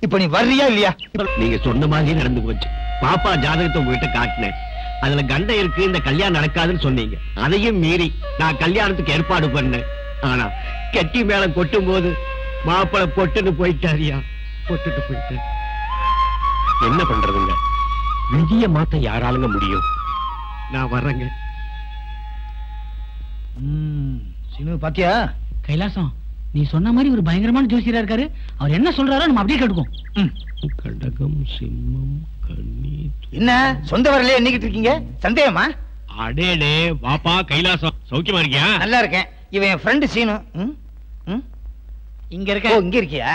இப்ப நீ வர்றியா இல்லையா? நீங்க சொன்ன மாதிரி நடந்து போச்சு. பாப்பா ஜாதகத்தை உங்ககிட்ட காட்டினேன். அதுல கண்டம் இருக்கு, இந்த கல்யாணம் நடக்காதுன்னு சொன்னீங்க. அதையும் மீறி நான் கல்யாணத்துக்கு ஏற்பாடு பண்ணேன். ஆனா கெட்டி மேல கொட்டும் போது மாப்பிளை பொட்டுன்னு போயிட்டாரியா, பொட்டுட்டு போயிட்டாரு. என்ன பண்றதுங்க? விதிய மாத்த யாராலுங்க முடியும்? நான் வர்றேங்க. சினு பாத்தியா? கைலாசம், நீ சொன்ன மாதிரி ஒரு பயங்கரமான ஜோசியரா இருக்காரு. அவர் என்ன சொல்றாரோ நம்ம அப்படியே கேட்டுக்குவோம். கடகம், சிம்மம், கன்னி. என்ன சொந்த வரலையே எண்ணிக்கிட்டு இருக்கீங்க? சந்தேகமா? அடேடே வாப்பா கைலாசம், சௌக்கியமா இருக்கியா? நல்லா இருக்கேன். இவன் என் ஃப்ரெண்டு சீனு. இங்க இருக்க. இங்க இருக்கியா?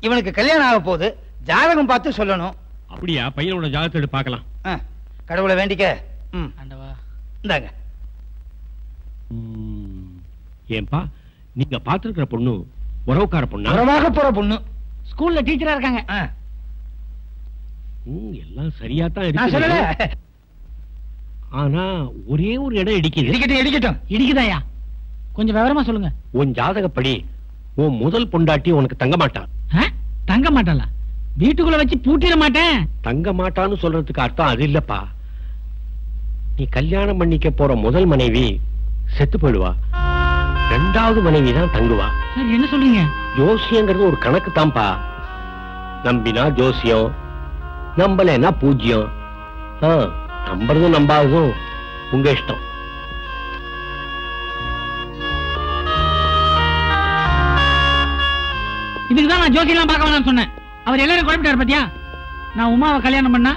இவனுக்கு கல்யாணம் ஆக போகுது. ஜாதகம் பார்த்து சொல்லணும். அப்படியா? பையனோட ஜாதகத்தை எடுத்து பார்க்கலாம். கடவுளை வேண்டிக்க. ஆண்டவா. இந்தாங்க. ஏன்பா, நீங்க பாத்துருக்கிற பொண்ணு உறவுக்கார பொண்ணா? உறவாக போற பொண்ணு. ஸ்கூல்ல டீச்சரா இருக்காங்க. எல்லாம் சரியா தான் நான் சொல்லல. இருக்கு. ஆனா ஒரே ஒரு இடம் இடிக்குது. இடிக்கட்டும். இடிக்குதாயா? கொஞ்சம் விவரமா சொல்லுங்க. உன் ஜாதகப்படி உன் முதல் பொண்டாட்டி உனக்கு தங்க மாட்டான். தங்க மாட்டாளா? வீட்டுக்குள்ள வச்சு பூட்டிட மாட்டேன். தங்க மாட்டான்னு சொல்றதுக்கு அர்த்தம் அது இல்லப்பா. நீ கல்யாணம் பண்ணிக்க போற முதல் மனைவி செத்து போயிடுவா. ரெண்டாவது மனைவி தான் தங்குவா. சார் என்ன சொல்றீங்க? ஜோசியங்கிறது ஒரு கணக்கு தான்ப்பா. நம்பினா ஜோசியம், நம்பலைன்னா பூஜ்யம். நம்புறதும் நம்பாததும் உங்க இஷ்டம். இதுக்குதான் நான் ஜோசியெல்லாம் பார்க்க வேணாம்னு சொன்னேன். அவர் எல்லாரும் குழப்பிட்டாரு பாத்தியா? நான் உமாவை கல்யாணம் பண்ணா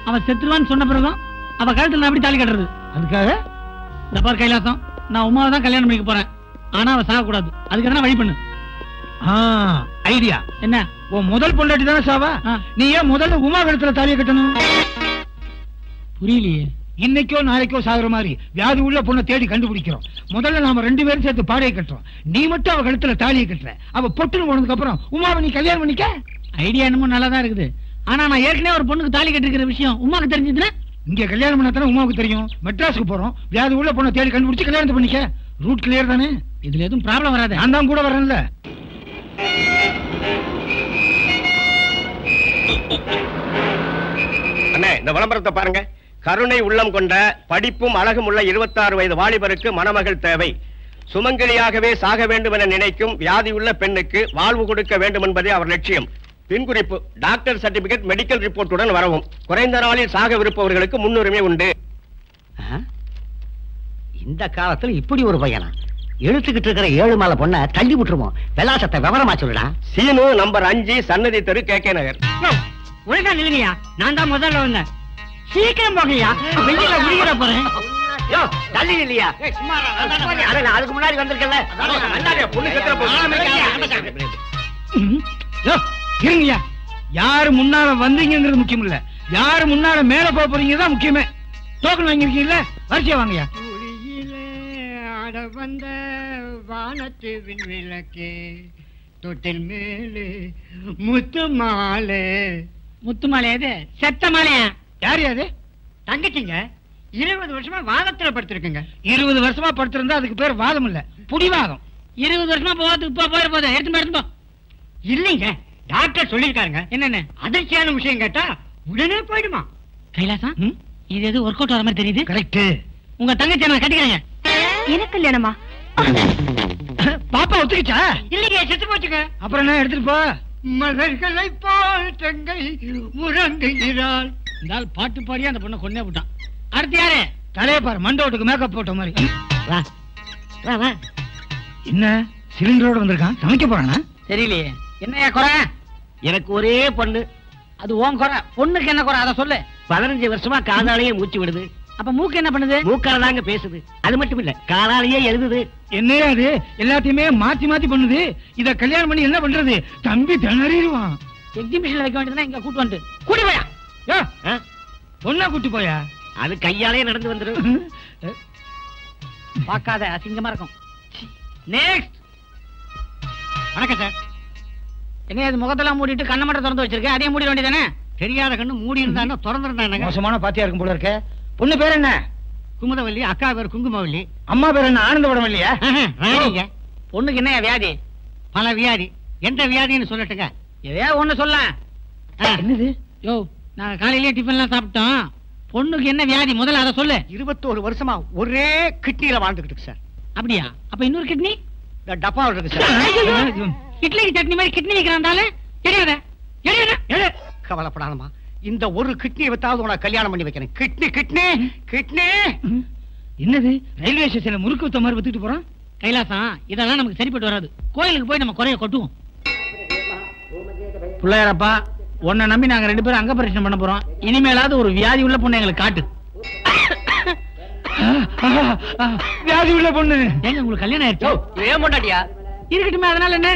அவன் செத்துருவான்னு சொன்ன பிறகும் அவ கழுத்துல நான் எப்படி தாலி கட்டுறது? அதுக்காக இந்த பார் கைலாசம், நான் உமாவை தான் கல்யாணம் பண்ணிக்க போறேன். ஆனா அவ சாக கூடாது. அதுக்கு என்ன வழி பண்ணு? ஐடியா என்ன? உன் முதல் பொண்டாட்டி தானே சாவா? நீ ஏன் முதல்ல உமா கழுத்துல தாலியை கட்டணும்? புரியலையே. இன்னைக்கோ நாளைக்கோ சாகுற மாதிரி வியாதி உள்ள பொண்ணை தேடி கண்டுபிடிக்கிறோம். முதல்ல நாம 2 பேரும் சேர்த்து பாடையை கட்டுறோம். நீ மட்டும் அவ கழுத்துல தாலியை கட்டுற. அவ பொட்டுன்னு போனதுக்கு அப்புறம் உமாவை நீ கல்யாணம் பண்ணிக்க. ஐடியா என்னமோ நல்லா தான் இருக்குது. ஆனா நான் ஏற்கனவே ஒரு பொண்ணுக்கு தாலி கட்டிருக்கிற விஷயம் உமாக்கு தெரிஞ்சதுன்னா? இங்க கல்யாணம் பண்ணாதானே உமாவுக்கு தெரியும். மெட்ராஸுக்கு போறோம். வியாதி உள்ள பொண்ணை தேடி கண்டுபிடிச்சு கல்யாணத்தை பண்ணிக்க. ரூட் கிளியர் தானே? இதுல எதுவும் ப்ராப்ளம் வராது. நான் தான் கூட வரேன்ல. அண்ணே, இந்த விளம்பரத்தை பாருங்க. கருணை உள்ளம் கொண்ட படிப்பும் அழகும் உள்ள 26 வயது வாலிபருக்கு மணமகள் தேவை. சுமங்கலியாகவே சாக வேண்டும் என நினைக்கும் வியாதியுள்ள பெண்ணுக்கு வாழ்வு கொடுக்க வேண்டும் என்பதே அவர் லட்சியம். பின்குறிப்பு: டாக்டர் சர்டிபிகேட், மெடிக்கல் ரிப்போர்ட்டுடன் வரவும். குறைந்த நாளில் சாகவிருப்பவர்களுக்கு முன்னுரிமை உண்டு. இந்த காலத்துல இப்படி ஒரு பையனா? எழுத்துக்கிட்டு இருக்கிற 7 மாலை பொண்ண தள்ளி விட்டுருவோம். விலாசத்தை விவரமா சொல்லுடா. சீனு, நம்பர் 5, சன்னதி தெரு, KK நகர். ஒழுங்கா நில்லுங்கயா. நான் தான் முதல்ல வந்தேன். சீக்கிரம் போகலையா? வெளியில முடிகிற போறேன். தள்ளி இல்லையா? அதுக்கு முன்னாடி வந்திருக்கல. இருங்கய்யா. யாரு முன்னால வந்தீங்கிறது முக்கியம் இல்ல, யாரு முன்னால மேல போக போறீங்கதான் முக்கியமே. டோக்கன் வாங்கிருக்கீங்கல்ல, வரிசையா வாங்கய்யா. வந்த வானத்து விண்விளக்கே, தொட்டில் மேலே முத்து மாலை. முத்து மாலை? எது? செத்த மாலையா? யாரு அது? தங்கச்சிங்க. 20 வருஷமா வாதத்துல படுத்திருக்குங்க. 20 வருஷமா படுத்திருந்தா அதுக்கு பேர் வாதம் இல்ல, புடிவாதம். 20 வருஷமா போகிறதுக்கு போயிட போதும். எடுத்து இல்லைங்க, டாக்டர் சொல்லிருக்காருங்க. என்னன்னு? அதிர்ச்சியான விஷயம் கேட்டா உடனே போயிடுமா. கைலாசம், இது எது ஒர்க் அவுட் ஆகிற மாதிரி தெரியுது. கரெக்ட். உங்க தங்கச்சி நான் கட்டிக்கிறேங்க. எனக்கு கல்யாணமா? பாப்பா ஒத்துக்கிச்சா? இல்லைங்க, செத்து போச்சுங்க. அப்புறம் என்ன எடுத்துட்டு போ. மலர்களை போல் தங்கை உறங்குகிறாள். இந்த பாட்டு பாடி அந்த பொண்ணை கொண்டே விட்டான். அடுத்து யாரு? தலைய பாரு, மண்டோட்டுக்கு மேக்கப் போட்ட மாதிரி. என்ன சிலிண்டரோட வந்திருக்கான்? சமைக்க போறானா? தெரியலையே. என்னையா குறை? எனக்கு ஒரே பொண்ணு. அது உன் குறை. பொண்ணுக்கு என்ன குறை அதை சொல்லு. 15 வருஷமா காதாலேயே மூச்சு விடுது. அப்ப மூக்கு என்ன பண்ணுது? மூக்கால தாங்க பேசுது. அது மட்டும் இல்ல, காலாலேயே எழுதுது. என்னையா அது? எல்லாத்தையுமே மாத்தி மாத்தி பண்ணுது. இத கல்யாணம் பண்ணி என்ன பண்றது? தம்பி திணறிடுவான். எக்ஸிபிஷன்ல வைக்க வேண்டியதுன்னா இங்க கூட்டு வந்து கூடி போயா. பொண்ணா கூட்டி போயா? அது கையாலே நடந்து வந்துடும். பார்க்காத, அசிங்கமா இருக்கும். நெக்ஸ்ட். வணக்கம் சார். என்ன இது முகத்தெல்லாம் மூடிட்டு கண்ணை மட்டும் திறந்து வச்சிருக்கேன், அதையும் மூடிட வேண்டியதானே? தெரியாத கண்ணு மூடி இருந்தா திறந்துருந்தா மோசமான பாத்தியா இருக்கும் போல இருக்க. பொண்ணு பேர் என்ன? குமுதவல்லி. அக்கா பேர் குங்குமவல்லி. அம்மா பேர் என்ன? ஆனந்தபுரம் இல்லையா? ராணிங்க. பொண்ணுக்கு என்ன வியாதி? பல வியாதி. எந்த வியாதின்னு சொல்லட்டுங்க? எதையா ஒண்ணு சொல்ல. என்னது? யோ, நாங்க காலையிலேயே டிஃபன் எல்லாம் சாப்பிட்டோம். பொண்ணுக்கு என்ன வியாதி முதல்ல அதை சொல்லு. 21 வருஷமா ஒரே கிட்னியில வாழ்ந்துகிட்டு இருக்கு சார். அப்படியா? அப்ப இன்னொரு கிட்னி டப்பாவில் இருக்கு சார். இட்லிக்கு சட்னி மாதிரி கிட்னி வைக்கிறாண்டால தெரியாத. கவலைப்படாதமா, இந்த ஒரு கிட்னியை வித்தாவது உனக்கு கல்யாணம் பண்ணி வைக்கிறேன். Kidney kidney kidney. என்னது ரயில்வே ஸ்டேஷன்ல முறுக்கு வித்த மாதிரி வித்துட்டு போறோம்? கைலாசம், இதெல்லாம் நமக்கு சரிப்பட்டு வராது. கோயிலுக்கு போய் நம்ம குறைய கொட்டுவோம். பிள்ளையாரப்பா, உன்னை நம்பி நாங்க 2 பேரும் அங்க பரிசனம் பண்ண போறோம். இனிமேலாவது ஒரு வியாதி உள்ள பொண்ணு எங்களுக்கு காட்டு. வியாதி உள்ள பொண்ணு எங்க உங்களுக்கு கல்யாணம் ஆயிடுச்சு? ஏன் பொண்டாட்டியா? இருக்கட்டுமே, அதனால என்ன?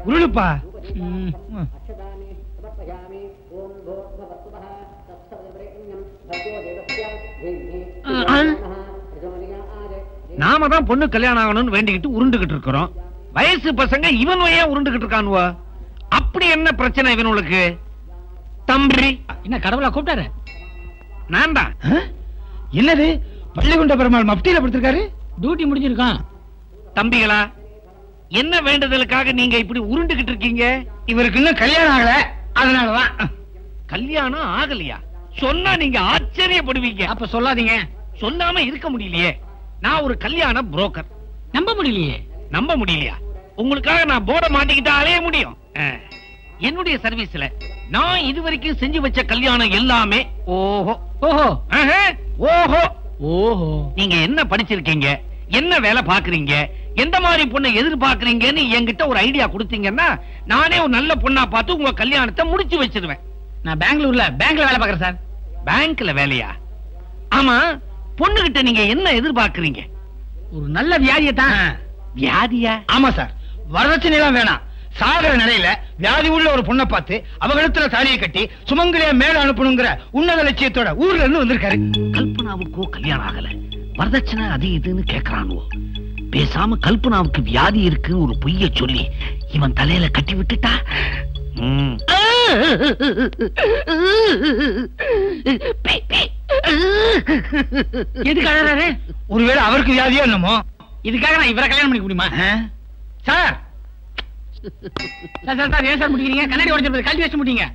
உருளுப்பா. நாம தான் பொண்ணு கல்யாணம் ஆகணும்னு வேண்டிக்கிட்டு உருண்டுகிட்டு இருக்கிறோம். வயசு பசங்க இவன் ஏன் உருண்டுகிட்டு இருக்கானுவா? அப்படி என்ன பிரச்சனை இவனுக்கு? தம்பி என்ன கடவுளா கூப்பிட்டாரு? நான் தான். என்னது பள்ளிகுண்ட பெருமாள் மப்டியில படுத்திருக்காரு? டியூட்டி முடிஞ்சிருக்கான். தம்பிகளா, என்ன வேண்டுதலுக்காக நீங்க இப்படி உருண்டுகிட்டு இருக்கீங்க? இவருக்கு இன்னும் கல்யாணம் ஆகல, அதனாலதான். கல்யாணம் ஆகலையா? சொன்னா நீங்க ஆச்சரியப்படுவீங்க. அப்ப சொல்லாதீங்க. சொல்லாம இருக்க முடியலையே. நான் ஒரு கல்யாண புரோக்கர். நம்ப முடியலையே. நம்ப முடியலையா? உங்களுக்காக நான் போர்ட மாட்டிக்கிட்டா அலைய முடியும்? என்னுடைய சர்வீஸ்ல நான் இதுவரைக்கும் செஞ்சு வச்ச கல்யாணம் எல்லாமே ஓஹோ ஓஹோ ஓஹோ ஓஹோ. நீங்க என்ன படிச்சிருக்கீங்க, என்ன வேலை பாக்குறீங்க, எந்த மாதிரி பொண்ணை எதிர்பார்க்கறீங்கன்னு என்கிட்ட ஒரு ஐடியா கொடுத்தீங்கன்னா நானே ஒரு நல்ல பொண்ணா பார்த்து உங்க கல்யாணத்தை முடிச்சு வச்சிருவேன். நான் பெங்களூர்ல பேங்க்ல வேலை பாக்குறேன் சார். பேங்க்ல வேலையா? ஆமா, பொண்ணுகிட்ட நீங்க என்ன எதிர்பார்க்கறீங்க? ஒரு நல்ல வியாதியை தான். வியாதியா? ஆமா சார், வரதட்சணை எல்லாம் வேணாம். சாகர நிலையில வியாதி உள்ள ஒரு பொண்ணை பார்த்து அவகலத்துல தாலியை கட்டி சுமங்கலியா மேல அனுப்பணுங்கிற உன்னத லட்சியத்தோட ஊர்ல இருந்து வந்திருக்காரு. கல்பனாவுக்கோ கல்யாணம் ஆகல, வரதட்சணை அது இதுன்னு கேக்குறானுவோ. பேசாம கல்பனாவுக்கு வியாதி இருக்குன்னு ஒரு பொய்ய சொல்லி இவன் தலையில கட்டி விட்டுட்டா. எதுக்காக? ஒருவேளை அவருக்கு வியாதியா என்னமோ. இதுக்காக நான் இவரை கல்யாணம் பண்ணிக்க முடியுமா? சார் ஏன் சார் முடிக்கிறீங்க? கண்ணாடி உடைச்சிருப்பது கல்வி வச்சு முடியுங்க.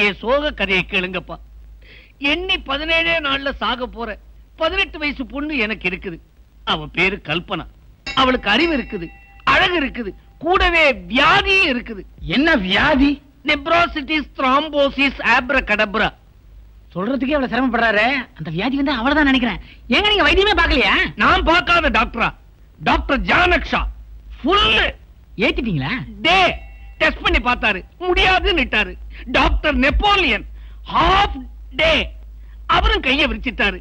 என் சோக கதையை கேளுங்கப்பா. எண்ணி 17 நாள்ல சாக போற 18 வயசு பொண்ணு எனக்கு இருக்குது. அவ பேரு கல்பனா. அவளுக்கு அறிவு இருக்குது, அழகு இருக்குது, கூடவே வியாதியும் இருக்குது. என்ன வியாதி? நெப்ரோசிட்டிஸ், த்ராம்போசிஸ், ஆப்ரகடப்ரா. சொல்றதுக்கே அவ்வளவு சிரமப்படுறாரு. அந்த வியாதி வந்து அவ்வளவுதான் நினைக்கிறேன். ஏங்க நீங்க வைத்தியமே பார்க்கலையா? நான் பார்க்காத டாக்டரா? டாக்டர் ஜானக்ஷா ஃபுல் ஏத்திட்டீங்களா? டே டெஸ்ட் பண்ணி பார்த்தாரு, முடியாதுன்னுட்டாரு. டாக்டர் நெப்போலியன் ஹாஃப் டே, அவரும் கையை விரிச்சிட்டாரு.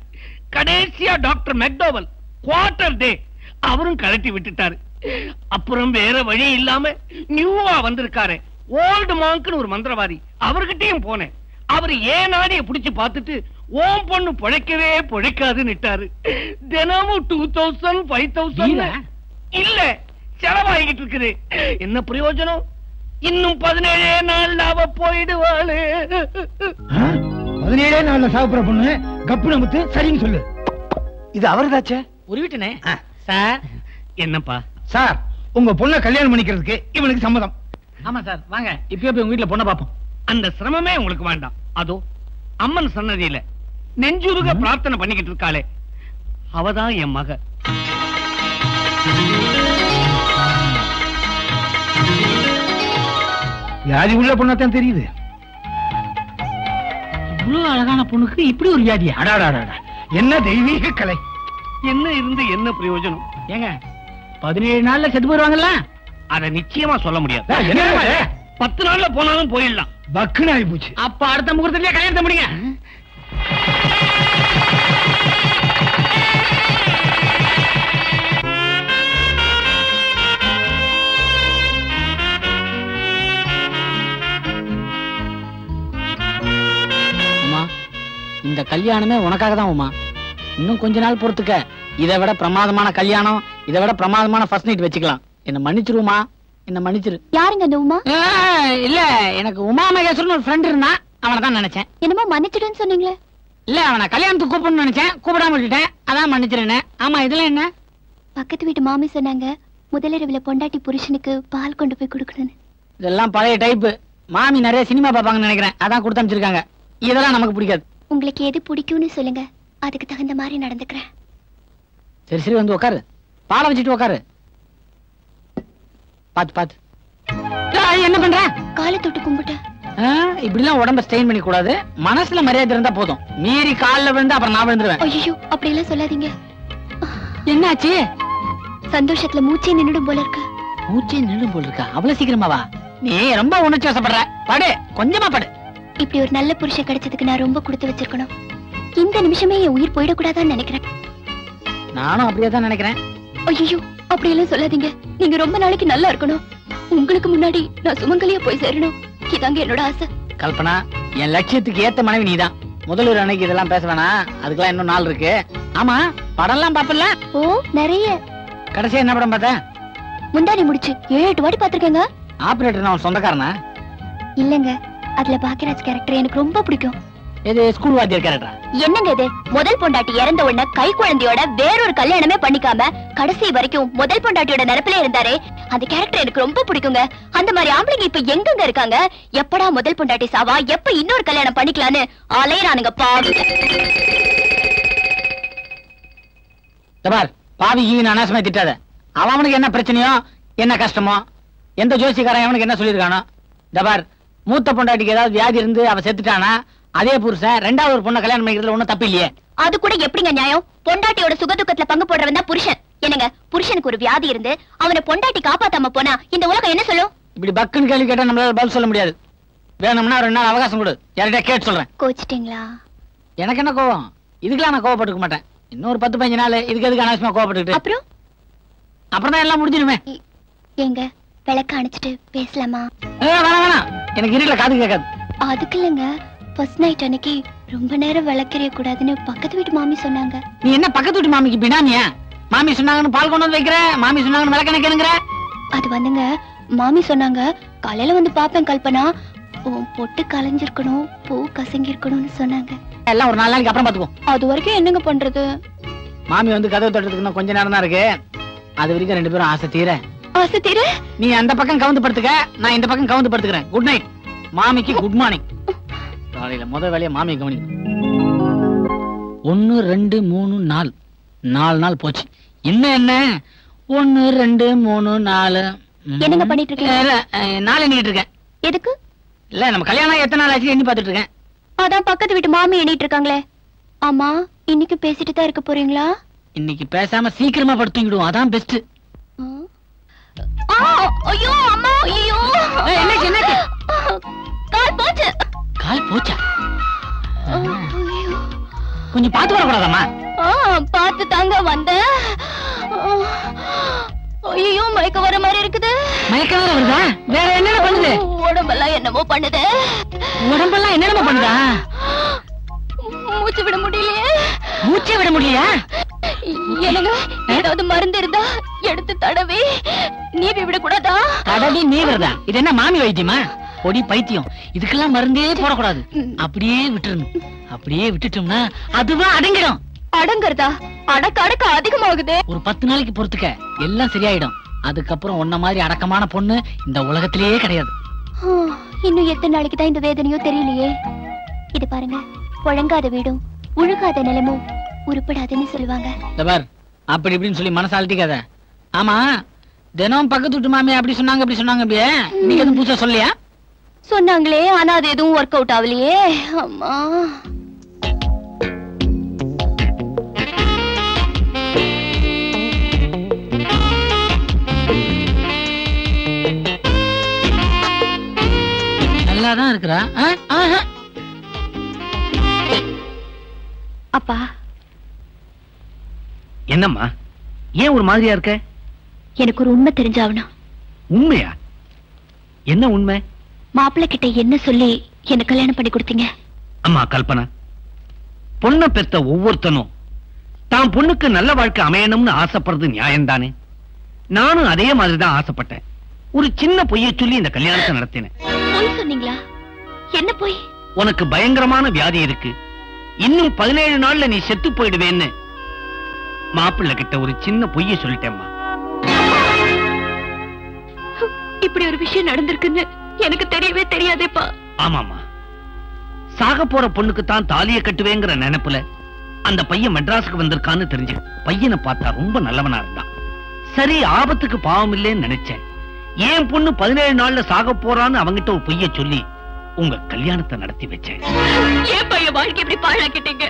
கடைசியா டாக்டர் மெக்டோவல் குவார்டர் டே, அவரும் கழட்டி விட்டுட்டாரு. அப்புறம் வேற வழி இல்லாம நியூவா வந்திருக்காரு ஓல்டு மாங்க்னு ஒரு மந்திரவாதி, அவர்கிட்டயும் போனேன். அவர் ஏன் நாடிய புடிச்சு பார்த்துட்டு ஓம் பொண்ணு பொழைக்கவே பொழைக்காதுன்னுட்டாரு. தினமும் 2000 5000 இல்ல செலவாகிட்டு இருக்குது. என்ன பிரயோஜனம்? இன்னும் 17 நாள் அவ போயிடுவாளு. 17 நாள்ல சாப்பிடுற பொண்ணு கப்பு நமத்து சரின்னு சொல்லு. இது அவர்தாச்சே. ஒரு வீட்டுனே சார். என்னப்பா சார், உங்க பொண்ணை கல்யாணம் பண்ணிக்கிறதுக்கு இவனுக்கு சம்மதம். ஆமா சார், வாங்க இப்பயே போய் உங்க வீட்டுல பொண்ணை பாப்போம். அந்த சிரமமே உங்களுக்கு வேண்டாம். அதோ அம்மன் சன்னதியில நெஞ்சுருக பிரார்த்தனை பண்ணிக்கிட்டு இருக்காளே, அவதான் என் மக. வியாதி உள்ள பொண்ணாத்தான் தெரியுது. இவ்வளவு அழகான பொண்ணுக்கு இப்படி ஒரு வியாதியா? அடாடாடா, என்ன தெய்வீக கலை. என்ன இருந்து என்ன பிரயோஜனம்? ஏங்க 17 நாள்ல செத்து போயிருவாங்கல்ல? அத நிச்சயமா சொல்ல முடியாது. 10 நாள்ல போனாலும் போயிடலாம். பக்குன்னு ஆகி போச்சு. அப்ப அடுத்த முகூர்த்தத்திலே கல்யாணத்தை முடிங்க. கல்யாணமே உனக்காக தான் உமா. இன்னும் கொஞ்ச நாள் பொறுத்துக்க. இதை விட பிரமாதமான கல்யாணம், இதை விட பிரமாதமான ஃபர்ஸ்ட் நைட் வச்சுக்கலாம். என்ன மன்னிச்சிருமா, என்ன மன்னிச்சிரு. யாருங்க அந்த உமா? இல்ல, எனக்கு உமா மகேஸ்வரன் ஒரு ஃப்ரெண்ட் இருந்தா, அவனை தான் நினைச்சேன். என்னமோ மன்னிச்சிடுன்னு சொன்னீங்களே? இல்ல, அவனை கல்யாணத்துக்கு கூப்பிடணும்னு நினைச்சேன், கூப்பிடாம விட்டுட்டேன், அதான் மன்னிச்சிருந்தேன். ஆமா, இதுல என்ன? பக்கத்து வீட்டு மாமி சொன்னாங்க முதலிரவுல பொண்டாட்டி புருஷனுக்கு பால் கொண்டு போய் கொடுக்கணும்னு. இதெல்லாம் பழைய டைப். மாமி நிறைய சினிமா பாப்பாங்கன்னு நினைக்கிறேன், அதான் கொடுத்து அனுப்பிச்சிருக்காங்க. இதெல்லாம் நமக்கு பிடிக்காது. உங்களுக்கு எது பிடிக்கும்னு சொல்லுங்க, அதுக்கு தகுந்த மாதிரி நடந்துக்கிறேன். சரி சரி, வந்து உட்காரு. பாலை வச்சுட்டு உட்காரு. பாத்து பாத்து. என்ன பண்ற? காலை தொட்டு கும்பிட்டேன். இப்படிலாம் உடம்ப ஸ்ட்ரெயின் பண்ணி கூடாது. மனசுல மரியாதை இருந்தா போதும். மீறி கால்ல விழுந்து அப்புறம் நான் விழுந்துருவேன். ஐயோ, அப்படி எல்லாம் சொல்லாதீங்க. என்னாச்சு? சந்தோஷத்துல மூச்சே நின்னுடும் போல இருக்கு. மூச்சே நின்னுடும் போல இருக்கா? அவ்வளவு சீக்கிரமாவா? நீ ரொம்ப உணர்ச்சி வசப்படுற. படு, கொஞ்சமா படு. இப்படி ஒரு நல்ல புருஷன் கிடைச்சதுக்கு நான் ரொம்ப கொடுத்து வச்சிருக்கணும். இந்த நிமிஷமே என் உயிர் போயிடக்கூடாதான்னு நினைக்கிறேன். நானும் அப்படியே தான் நினைக்கிறேன். ஐயோ, அப்படி எல்லாம் சொல்லாதீங்க. நீங்க ரொம்ப நாளைக்கு நல்லா இருக்கணும். உங்களுக்கு முன்னாடி நான் சுமங்கலியா போய் சேரணும். இதாங்க என்னோட ஆசை. கல்பனா, என் லட்சியத்துக்கு ஏத்த மனைவி நீதான். முதல்வர் அன்னைக்கு இதெல்லாம் பேச வேணாம், அதுக்கெல்லாம் இன்னும் நாள் இருக்கு. ஆமா, படம்லாம் பாப்பல? ஓ, நிறைய. கடைசியா என்ன படம் பார்த்த? முந்தானி முடிச்சு 7-8 வாட்டி பாத்திருக்கேங்க. ஆபரேட்டர் நான் சொந்தக்காரனா? இல்லங்க, அதுல பாக்கியராஜ் கேரக்டர் எனக்கு ரொம்ப பிடிக்கும். இது ஸ்கூல் வாத்தியார் கேரக்டரா? என்னங்க இது? முதல் பொண்டாட்டி இறந்த உடனே கை குழந்தையோட வேறொரு கல்யாணமே பண்ணிக்காம கடைசி வரைக்கும் முதல் பொண்டாட்டியோட நினைப்பிலே இருந்தாரே, அந்த கேரக்டர் எனக்கு ரொம்ப பிடிக்குங்க. அந்த மாதிரி ஆம்பளைங்க இப்ப எங்கங்க இருக்காங்க? எப்படா முதல் பொண்டாட்டி சாவா, எப்ப இன்னொரு கல்யாணம் பண்ணிக்கலான்னு அலையறானுங்க பாவி. பாவி அனாசமா திட்டாத. அவனுக்கு என்ன பிரச்சனையோ, என்ன கஷ்டமோ, எந்த ஜோசிக்காரன் அவனுக்கு என்ன சொல்லிருக்கானோ. தபார், மூத்த பொண்டாட்டிக்கு ஏதாவது வியாதி இருந்து அவ செத்துட்டானா, அதே புருஷன் ரெண்டாவது ஒரு பொண்ணை கல்யாணம் பண்ணிக்கிறதுல ஒண்ணும் தப்பு இல்லையே. அது கூட எப்படிங்க நியாயம்? பொண்டாட்டியோட சுகதுக்கத்துல பங்கு போடுறவன் தான் புருஷன். என்னங்க, புருஷனுக்கு ஒரு வியாதி இருந்து அவனை பொண்டாட்டி காப்பாத்தாம போனா இந்த உலகம் என்ன சொல்லும்? இப்படி பக்குன்னு கேள்வி கேட்டா நம்மளால பதில் சொல்ல முடியாது. வேணும்னா 2 நாள் அவகாசம் கொடு, யார்கிட்ட கேட்டு சொல்றேன். கோச்சிட்டீங்களா? எனக்கு என்ன கோவம்? இதுக்கெல்லாம் நான் கோவப்பட்டுக்க மாட்டேன். இன்னொரு 10-15 நாள் இதுக்கு எதுக்கு அனாவசியமா கோவப்பட்டுக்கிட்டு? அப்புறம் தான் எல்லாம் முடிஞ்சிருமே. எங்க விளக்க அணைச்சிட்டு பேசலாமா? வேணாம் வேணாம், எனக்கு இருட்டுல காது கேட்காது. அதுக்கு இல்லங்க, ஃபர்ஸ்ட் நைட் அன்னைக்கு ரொம்ப நேரம் விளக்கறிய கூடாதுன்னு பக்கத்து வீட்டு மாமி சொன்னாங்க. நீ என்ன பக்கத்து வீட்டு மாமிக்கு பினாமியா? மாமி சொன்னாங்கன்னு பால் கொண்டு வந்து வைக்கிற, மாமி சொன்னாங்கன்னு விளக்க நினைக்கிறேங்கிற. அது வந்துங்க, மாமி சொன்னாங்க காலையில வந்து பாப்பேன் கல்பனா, பொட்டு கலைஞ்சிருக்கணும், பூ கசங்கி இருக்கணும்னு சொன்னாங்க. எல்லாம் ஒரு 4 நாளைக்கு அப்புறம் பாத்துக்கோ. அது வரைக்கும் என்னங்க பண்றது? மாமி வந்து கதவு தட்டுறதுக்கு கொஞ்ச நேரம் தான் இருக்கு. அது வரைக்கும் 2 பேரும் ஆசை தீர. ஆசை தீர? நீ அந்த பக்கம் கவுந்து படுத்துக்க, நான் இந்த பக்கம் கவுந்து படுத்துக்கிறேன். Good night. மாமிக்கு குட் மார்னிங். காலையில முதல் வேலையை மாமியை கவனி. 1 2 3 4 4 நாள் போச்சு. இன்னும் என்ன? 1 2 3 4. என்னங்க பண்ணிட்டு இருக்கீங்க? 4 எண்ணிட்டு இருக்கேன். எதுக்கு? இல்ல, நம்ம கல்யாணம் எத்தனை நாள் ஆச்சு எண்ணி பாத்துட்டு இருக்கேன். அதான் பக்கத்து வீட்டு மாமி எண்ணிட்டு இருக்காங்களே. ஆமா, இன்னைக்கு பேசிட்டு தான் இருக்க போறீங்களா? இன்னைக்கு பேசாம சீக்கிரமா படுத்துங்கிடுவோம், அதான் பெஸ்ட். ஐயோ அம்மா, ஐயோ என்னாச்சு என்னாச்சு? கால் போச்சு. கால் போச்சா? கொஞ்சம் பாத்து வரக்கூடாதாமா? பாத்து தாங்க வந்தேன். ஐயோ, மயக்க வர மாதிரி இருக்குது. மயக்க வர வருதா? வேற என்னென்ன பண்ணுது? உடம்பெல்லாம் என்னமோ பண்ணுது. உடம்பெல்லாம் என்னென்னமோ பண்ணுதா? மூச்சு விட முடியலையே. மூச்சே விட முடியலையா? என்னங்க, ஏதாவது மருந்து இருந்தா எடுத்து தடவி நீவி விட கூடாதா? தடவி நீவிறதா? இது என்ன மாமி வைத்தியமா? பொடி பைத்தியம். இதுக்கெல்லாம் மருந்தே போடக்கூடாது. அப்படியே விட்டுறணும். அப்படியே விட்டுட்டோம்னா அதுவா அடங்கிடும். அடங்குறதா? அடக்க அடக்க அதிகமாகுது. ஒரு 10 நாளைக்கு பொறுத்துக்க, எல்லாம் சரியாயிடும். அதுக்கப்புறம் உன்ன மாதிரி அடக்கமான பொண்ணு இந்த உலகத்திலேயே கிடையாது. இன்னும் எத்தனை நாளைக்கு தான் இந்த வேதனையோ தெரியலையே. இது பாருங்க, புழங்காத வீடும் உழுகாத நிலமும் உருப்படாதுன்னு சொல்லுவாங்க. அப்படி இப்படின்னு சொல்லி மனசு அழட்டிக்காத. ஆமா, தினம் பக்கத்து வீட்டு மாமி அப்படி சொன்னாங்க அப்படி சொன்னாங்க. நீங்க எதுவும் புதுசா சொல்லியா? சொன்னாங்களே, ஆனா அது எதுவும் ஒர்க் அவுட் ஆகலையே. அம்மா, நல்லாதான் இருக்கிறா. அப்பா. என்னம்மா, ஏன் ஒரு மாதிரியா இருக்க? எனக்கு ஒரு உண்மை தெரிஞ்சாவணும். உண்மையா? என்ன உண்மை? மாப்பிள்ளை கிட்ட என்ன சொல்லி என்ன கல்யாணம் பண்ணி கொடுத்தீங்க? அம்மா கல்பனா, பொண்ணை பெற்ற ஒவ்வொருத்தனும் தான் பொண்ணுக்கு நல்ல வாழ்க்கை அமையணும்னு ஆசைப்படுறது நியாயம்தானே? நானும் அதே மாதிரிதான் ஆசைப்பட்டேன். ஒரு சின்ன பொய்யை சொல்லி இந்த கல்யாணத்தை நடத்தினேன். பொய் சொன்னீங்களா? என்ன பொய்? உனக்கு பயங்கரமான வியாதி இருக்கு, இன்னும் 17 நாள்ல நீ செத்து போயிடுவேன்னு மாப்பிள்ளை கிட்ட ஒரு சின்ன பொய்யை சொல்லிட்டேம்மா. இப்படி ஒரு விஷயம் நடந்திருக்குன்னு எனக்கு தெரியவே தெரியாதேப்பா. ஆமாமா, சாக போற பொண்ணுக்கு தான் தாலியை கட்டுவேங்கிற நினைப்புல அந்த பையன் மெட்ராஸுக்கு வந்திருக்கான்னு தெரிஞ்சு பையனை பார்த்தா ரொம்ப நல்லவனா இருந்தான். சரி, ஆபத்துக்கு பாவம் இல்லைன்னு நினைச்சேன். ஏன் பொண்ணு 17 நாள்ல சாக போறான்னு அவங்கிட்ட ஒரு பொய்ய சொல்லி உங்க கல்யாணத்தை நடத்தி வச்சேன். ஏன் பையன் வாழ்க்கை இப்படி பாழாக்கிட்டீங்க?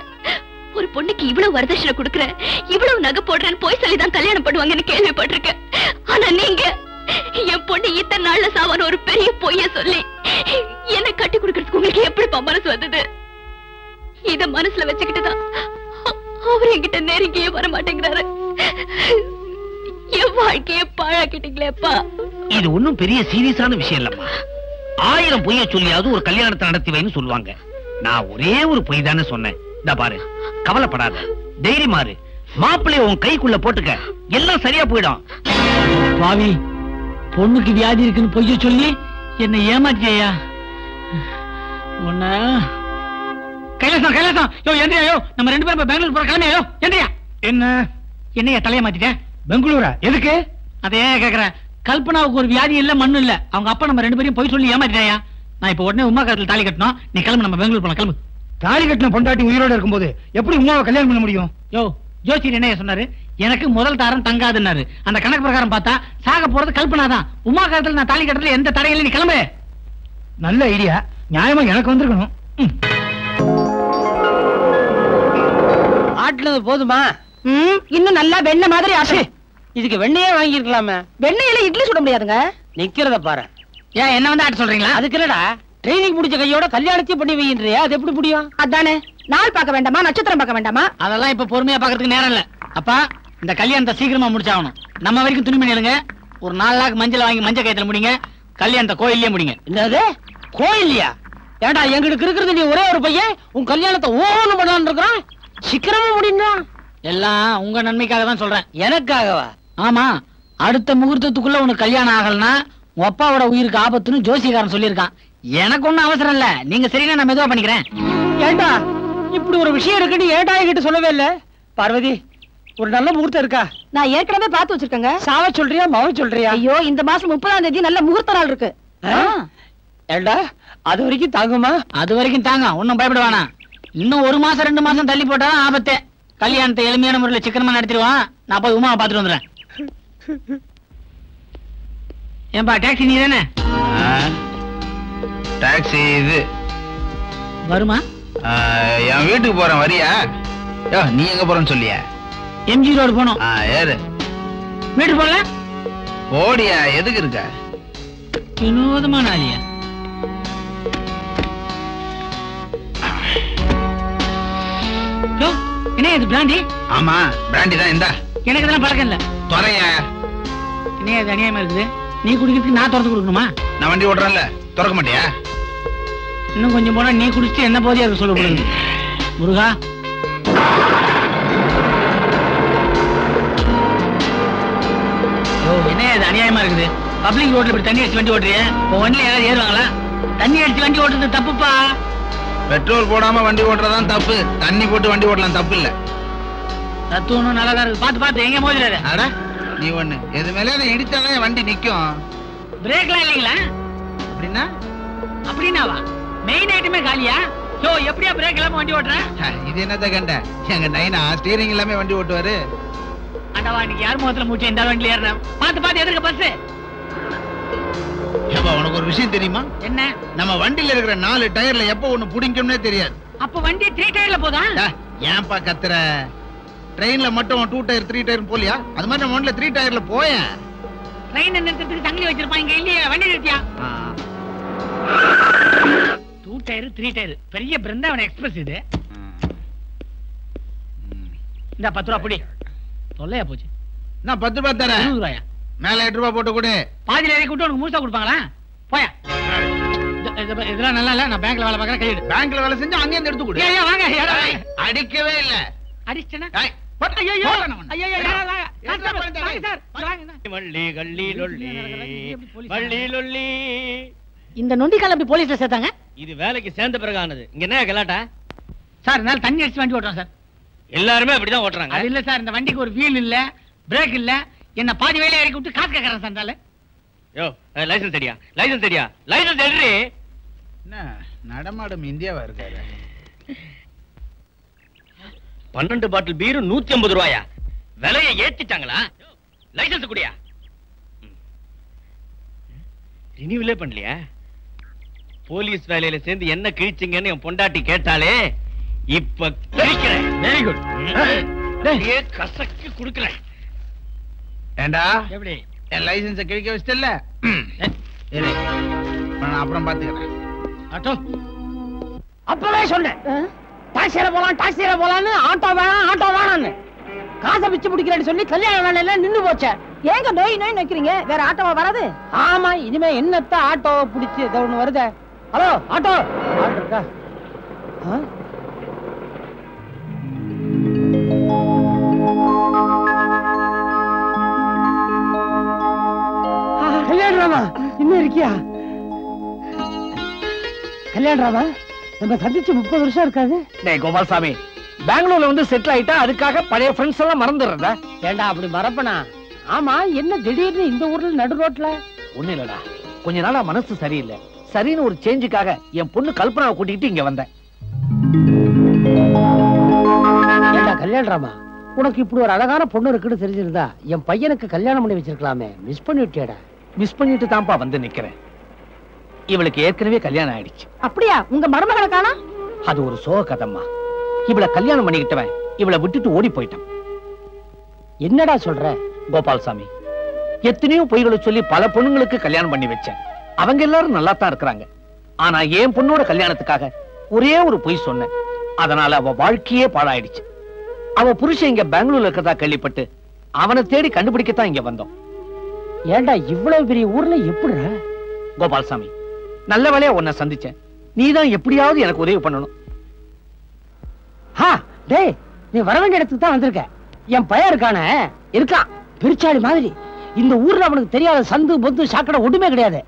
ஒரு பொண்ணுக்கு இவ்வளவு வரதட்சணை கொடுக்கற, இவ்வளவு நகை போடுறேன்னு போய் சொல்லிதான் கல்யாணம் பண்ணுவாங்கன்னு கேள்விப்பட்டிருக்கேன். ஆனா நீங்க என் பொண்ணு இத்தனை நாள்ல சாவான ஒரு பெரிய பொய்ய சொல்லி என்ன கட்டி கொடுக்கறதுக்கு உங்களுக்கு எப்படி மனசு வந்தது? இத மனசுல வச்சுக்கிட்டுதான் அவர் என்கிட்ட நெருங்கியே வர மாட்டேங்கிறாரு. என் வாழ்க்கைய பாழாக்கிட்டீங்களேப்பா. இது ஒண்ணும் பெரிய சீரியஸான விஷயம் இல்லம்மா. 1000 பொய்ய சொல்லியாவது ஒரு கல்யாணத்தை நடத்தி வைன்னு சொல்லுவாங்க. நான் ஒரே ஒரு பொய் தானே சொன்னேன். இந்த பாரு, கவலைப்படாத, தைரியமாறு, மாப்பிள்ளைய உன் கைக்குள்ள போட்டுக்க, எல்லாம் சரியா போயிடும். பாவி, பொண்ணுக்கு வியாதி இருக்குன்னு பொய்ய சொல்லி என்ன ஏமாத்தியா? உன்ன கைலாசம் கைலாசம் யோ எந்திரியா, யோ நம்ம 2 பேரும் பெங்களூர் போற கிளம்பியா? யோ எந்திரியா. என்னையா தலைய மாத்திட்ட? பெங்களூரா எதுக்கு? அதே கேக்குறேன். கல்பனாவுக்கு ஒரு வியாதி இல்ல, மண்ணு இல்ல. அவங்க அப்பா நம்ம 2 பேரையும் போய் சொல்லி ஏமாத்திட்டாயா? நான் இப்ப உடனே உமா காலத்துல தாலி கட்டணும். நீ கிளம்பு, நம்ம பெங்களூர் போலாம். கிளம்பு. தாலி கட்டின பொண்டாட்டி உயிரோட இருக்கும்போது எப்படி உமாவை கல்யாணம் பண்ண முடியும்? யோ, ஜோசியர் என்ன சொன்னாரு? எனக்கு முதல் தாரம் தங்காதுன்னாரு. அந்த கணக்கு பிரகாரம் பார்த்தா சாக போறது கல்பனா தான். உமா காலத்துல நான் தாலி கட்டுறதுல எந்த தடையில. நீ கிளம்பு. நல்ல ஐடியா, நியாயமா எனக்கு வந்திருக்கணும். ஆட்டுனது போதுமா? இன்னும் நல்லா வெண்ணெய் மாதிரி ஆசை. இதுக்கு வெண்ணையே வாங்கிருக்கலாமே. வெண்ணெயில இட்லி சுட முடியாதுங்க. நிக்கிறத பாரு. ஏன் என்ன வந்து ஆட்ட சொல்றீங்களா? அதுக்கு என்னடா, ட்ரைனிங் முடிச்ச கையோட கல்யாணத்தையும் பண்ணி வைக்கின்றியா? அது எப்படி முடியும்? அதானே, நாள் பார்க்க வேண்டாமா, நட்சத்திரம் பார்க்க வேண்டாமா? அதெல்லாம் இப்ப பொறுமையா பாக்குறதுக்கு நேரம் இல்ல. அப்பா, இந்த கல்யாணத்தை சீக்கிரமா முடிச்சாகணும். நம்ம வரைக்கும் துணிமணி எழுங்க. ஒரு 4 லாக் மஞ்சள் வாங்கி மஞ்சள் கயத்துல முடிங்க. கல்யாணத்தை கோயில்லயே முடிங்க. என்னது கோயில்லையா? ஏண்டா எங்களுக்கு இருக்கிறது நீ ஒரே ஒரு பையன், உன் கல்யாணத்தை ஓன்னு பண்ணலான்னு இருக்கிறான். சீக்கிரமா முடியுமா? எல்லாம் உங்க நன்மைக்காக தான் சொல்றேன். எனக்காகவா? ஆமா, அடுத்த முகூர்த்தத்துக்குள்ள உனக்கு கல்யாணம் ஆகலன்னா உன் அப்பாவோட உயிருக்கு ஆபத்துன்னு ஜோசியக்காரன் சொல்லியிருக்கான். எனக்கு ஒண்ணும் அவசரம் இல்ல, நீங்க சரியா நான் மெதுவா பண்ணிக்கிறேன். ஏண்டா இப்படி ஒரு விஷயம் இருக்குன்னு ஏண்டா என்கிட்ட சொல்லவே இல்ல? பார்வதி, ஒரு நல்ல முகூர்த்தம் இருக்கா? நான் ஏற்கனவே பார்த்து வச்சிருக்கேங்க. சாவ சொல்றியா மாவ சொல்றியா? ஐயோ, இந்த மாசம் 30ஆம் தேதி நல்ல முகூர்த்த நாள் இருக்கு. ஏண்டா அது வரைக்கும் தாங்குமா? அது வரைக்கும் தாங்க, ஒன்னும் பயப்பட வேணாம். இன்னும் 1 மாசம் 2 மாசம் தள்ளி போட்டா ஆபத்தே. கல்யாணத்தை எளிமையான முறையில் சிக்கனமா நடத்திடுவான். நான் போய் உமாவை பாத்துட்டு வந்துடுறேன். ஏன்பா, டாக்ஸி நீ தானே? டாக்ஸி இது வருமா? என் வீட்டுக்கு போறேன், வரியா? நீ எங்க போறேன்னு சொல்லியா? எம்ஜி ரோடு போனோம். ஏறு. வீட்டு போல ஓடியா, எதுக்கு இருக்க? வினோதமான ஆளியா? என்ன இது பிராண்டி? ஆமா, பிராண்டி தான். இந்த எனக்கு இதெல்லாம் பழக்கம் இல்ல. துறையா? என்ன இது அநியாயமா இருக்குது? நீ குடிக்கிறதுக்கு நான் திறந்து கொடுக்கணுமா? நான் வண்டி ஓட்டுறேன்ல, திறக்க மாட்டியா? இன்னும் கொஞ்சம் போனா நீ குடிச்சிட்டு என்ன போதே அது சொல்லப்படுது. முருகா, என்ன இது அநியாயமா இருக்குது? பப்ளிக் ரோட்ல இப்படி தண்ணி அடிச்சு வண்டி ஓட்டுறிய? உன் வண்டியில யாராவது ஏறுவாங்களா? தண்ணி அடிச்சு வண்டி ஓட்டுறது தப்புப்பா. பெட்ரோல் போடாம வண்டி ஓட்டுறதான் தப்பு, தண்ணி போட்டு வண்டி ஓட்டலாம் தப்பு இல்ல. தத்துவம் நல்லாதான் இருக்கு. பாத்து பாத்து எங்க மோதிராரு. அட நீ ஒண்ணு, எது மேல இடிச்சாதான் வண்டி நிக்கும். பிரேக்லாம் இல்லீங்களா? அப்படின்னா? அப்படின்னாவா? மெயின் ஐட்டமே காலியா? யோ, எப்படியா பிரேக் இல்லாம வண்டி ஓட்டுற? இது என்னத்த கண்ட, எங்க நைனா ஸ்டீரிங் இல்லாம வண்டி ஓட்டுவாரு. அண்டவா, இன்னைக்கு யார் முகத்துல மூச்சு இந்த வண்டியில ஏறின? பாத்து பாத்து எதிர்க்க பஸ். ஏப்பா, உனக்கு ஒரு விஷயம் தெரியுமா? என்ன? நம்ம வண்டியில இருக்கிற 4 டயர்ல எப்ப ஒண்ணு புடிக்கும்னே தெரியாது. அப்ப வண்டி 3 டயர்ல போதா? ஏன்பா கத்துற? ட்ரெயின்ல மட்டும் 2 டயர் 3 டயர் போலியா? அது மாதிரி நம்ம வண்டியில 3 டயர்ல போயேன். ட்ரெயின் நிறுத்தத்துக்கு தங்கி வச்சிருப்பான், இங்க இல்லையா? வண்டி நிறுத்தியா? 2 டயர் 3 டயர் பெரிய பிருந்தாவன் எக்ஸ்பிரஸ் இது. இந்த 10 ரூபா புடி. தொல்லையா போச்சு. நான் 10 ரூபா தரேன். 20 ரூபாயா? மேல 8 ரூபா போட்டு கொடு. பாதியில இறக்கி விட்டு உனக்கு முழுசா கொடுப்பாங்களா? போயா. இதெல்லாம் நல்லா இல்ல. நான் பேங்க்ல வேலை பார்க்கறேன். கையெடு. பேங்க்ல வேலை செஞ்சு அங்கே எடுத்து கொடு. ஐயா வாங்க. அடிக்கவே இல்ல. அடிச்சேனா? ஐயோ இந்த நொண்டி காலம் போலீஸ்ல சேர்த்தாங்க. இது வேலைக்கு சேர்ந்த பிறகு ஆனது. இங்க என்ன கலாட்டா? சார் என்னால தண்ணி அடிச்சு வண்டி ஓட்டுறோம் சார். எல்லாருமே அப்படிதான் ஓட்டுறாங்க. அது இல்ல சார், இந்த வண்டிக்கு ஒரு வீல் இல்ல, பிரேக் இல்ல. என்ன பாதி வேலையை இறக்கி விட்டு காசு கேட்கறேன் சார். யோ லைசன்ஸ் தெரியா? லைசன்ஸ் தெரியா? லைசன்ஸ் எடுறி. என்ன நடமாடும் இந்தியாவா இருக்காரு? 12 பாட்டில் பீரு 150 ரூபாயா? விலையை ஏத்திட்டாங்களா? லைசன்ஸ் குடியா? ரினியூவலே பண்ணலையா? போலீஸ் வேலையில சேர்ந்து என்ன கிழிச்சிங்கன்னு என் பொண்டாட்டி கேட்டாலே இப்ப கிழிக்கிறேன். Very good. கசக்கி குடுக்கிறேன். ஏண்டா எப்படி என் லைசன்ஸை கிழிக்க வச்சிட்டல? நான் அப்புறம் பாத்துக்கிறேன். ஆட்டோ அப்பவே சொன்னேன், டாக்ஸியில போலான்னு. ஆட்டோ வேணான்னு காசை பிச்சு பிடிக்கிறேன்னு சொல்லி கல்யாண வேலையில நின்னு போச்சே. ஏங்க நோய் நிக்கிறீங்க? வேற ஆட்டோவா வராது? ஆமா, இனிமே என்னத்த ஆட்டோவை பிடிச்சு ஏதோ ஒண்ணு வருதே. ஹலோ ஆட்டோ இருக்கா? கல்யாணராமா இன்னும் இருக்கியா? கல்யாணராமா நம்ம சந்திச்சு 30 வருஷம் இருக்காது. டேய் கோபால்சாமி, பெங்களூர்ல வந்து செட்டில் ஆயிட்டா அதுக்காக பழைய ஃப்ரெண்ட்ஸ் எல்லாம் மறந்துடுறதா? ஏண்டா அப்படி மறப்பனா? ஆமா, என்ன திடீர்னு இந்த ஊர்ல நடு ரோட்ல? ஒண்ணு இல்லடா, கொஞ்ச நாளா மனசு சரியில்லை. சரின்னு ஒரு சேஞ்சுக்காக என் பொண்ணு கல்பனாவை கூட்டிட்டு இங்க வந்தேன். ஏண்டா கல்யாணராமா, உனக்கு இப்படி ஒரு அழகான பொண்ணு இருக்குன்னு தெரிஞ்சிருந்தா என் பையனுக்கு கல்யாணம் பண்ணி வச்சிருக்கலாமே. மிஸ் பண்ணிவிட்டியடா. மிஸ் பண்ணிட்டு தான்ப்பா வந்து நிக்கிறேன். இவளுக்கு ஏற்கனவே கல்யாணம் ஆயிடுச்சு. அப்படியா? உங்க மருமகளை காணோம்? அது ஒரு சோக கதம்மா. இவளை கல்யாணம் பண்ணிக்கிட்டவன் இவளை விட்டுட்டு ஓடி போயிட்டான். என்னடா சொல்ற? கோபால்சாமி, எத்தனையோ பொய்களை சொல்லி பல பொண்ணுங்களுக்கு கல்யாணம் பண்ணி வச்சேன். அவங்க எல்லாரும் நல்லா தான் இருக்கிறாங்க. ஆனா என் பொண்ணோட கல்யாணத்துக்காக ஒரே ஒரு பொய் சொன்னேன். அதனால அவ வாழ்க்கையே பாழாயிடுச்சு. அவ புருஷன் இங்க பெங்களூர்ல இருக்கதா கேள்விப்பட்டு அவனை தேடி கண்டுபிடிக்கத்தான் இங்க வந்தோம். ஏண்டா இவ்வளவு பெரிய ஊர்ல எப்படி? கோபால்சாமி, நல்ல வேலையா உன்னை சந்திச்சேன். நீதான் எப்படியாவது எனக்கு உதவி பண்ணணும். டேய், நீ வர வேண்டிய இடத்துக்கு தான் வந்திருக்க. என் பையன் இருக்கான் பெருச்சாளி மாதிரி. இந்த ஊர்ல அவனுக்கு தெரியாத சந்து பொந்து சாக்கடை ஒண்ணுமே கிடையாது.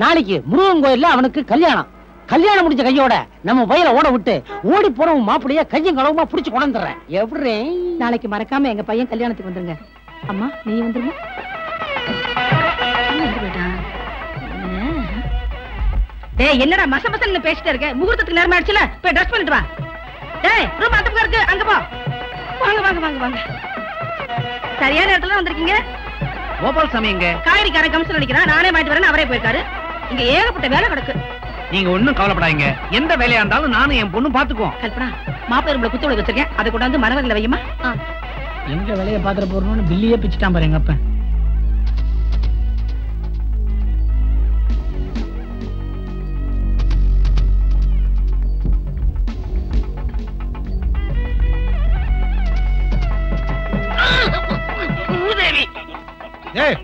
நாளைக்கு முருகன் கோயில்ல அவனுக்கு கல்யாணம் முடிஞ்ச கையோட நம்ம வயல ஓட விட்டு ஓடி போனவன் மாப்பிளைய கையும் களவுமா புடிச்சு கொண்டுறேன். எப்படி? நாளைக்கு மறக்காம எங்க பையன் கல்யாணத்துக்கு வந்துருங்க. அம்மா நீ வந்துருங்க. டேய் என்னடா மசமசன்னு பேசிட்டே இருக்க? முகூர்த்தத்துக்கு நேரம் ஆயிடுச்சுல, போய் ட்ரெஸ் பண்ணிட்டு வா. டேய் ரூம் அந்த பக்கம் இருக்கு, அங்க போ. வாங்க. சரியான இடத்துல வந்திருக்கீங்க. கோபால்சாமி எங்க? காய்கறிக்கார கமிஷன் அடிக்கிறான். நானே வாங்கிட்டு வரேன், அவரே போயிருக்காரு. இங்க ஏகப்பட்ட வேலை கிடக்கு. நீங்க ஒண்ணும் கவலைப்படாதீங்க. எந்த வேலையா இருந்தாலும் நானும் என் பொண்ணு பாத்துக்குவோம். கல்பனா, மாப்பிள்ளை ரூம்ல குத்து வச்சிருக்கேன், அதை கொண்டாந்து மரவரில வையுமா. எங்க வேலையை பாத்துட்டு போறோம்னு பில்லியே பிச்சுட்டான் பாரு எங்க அப்ப.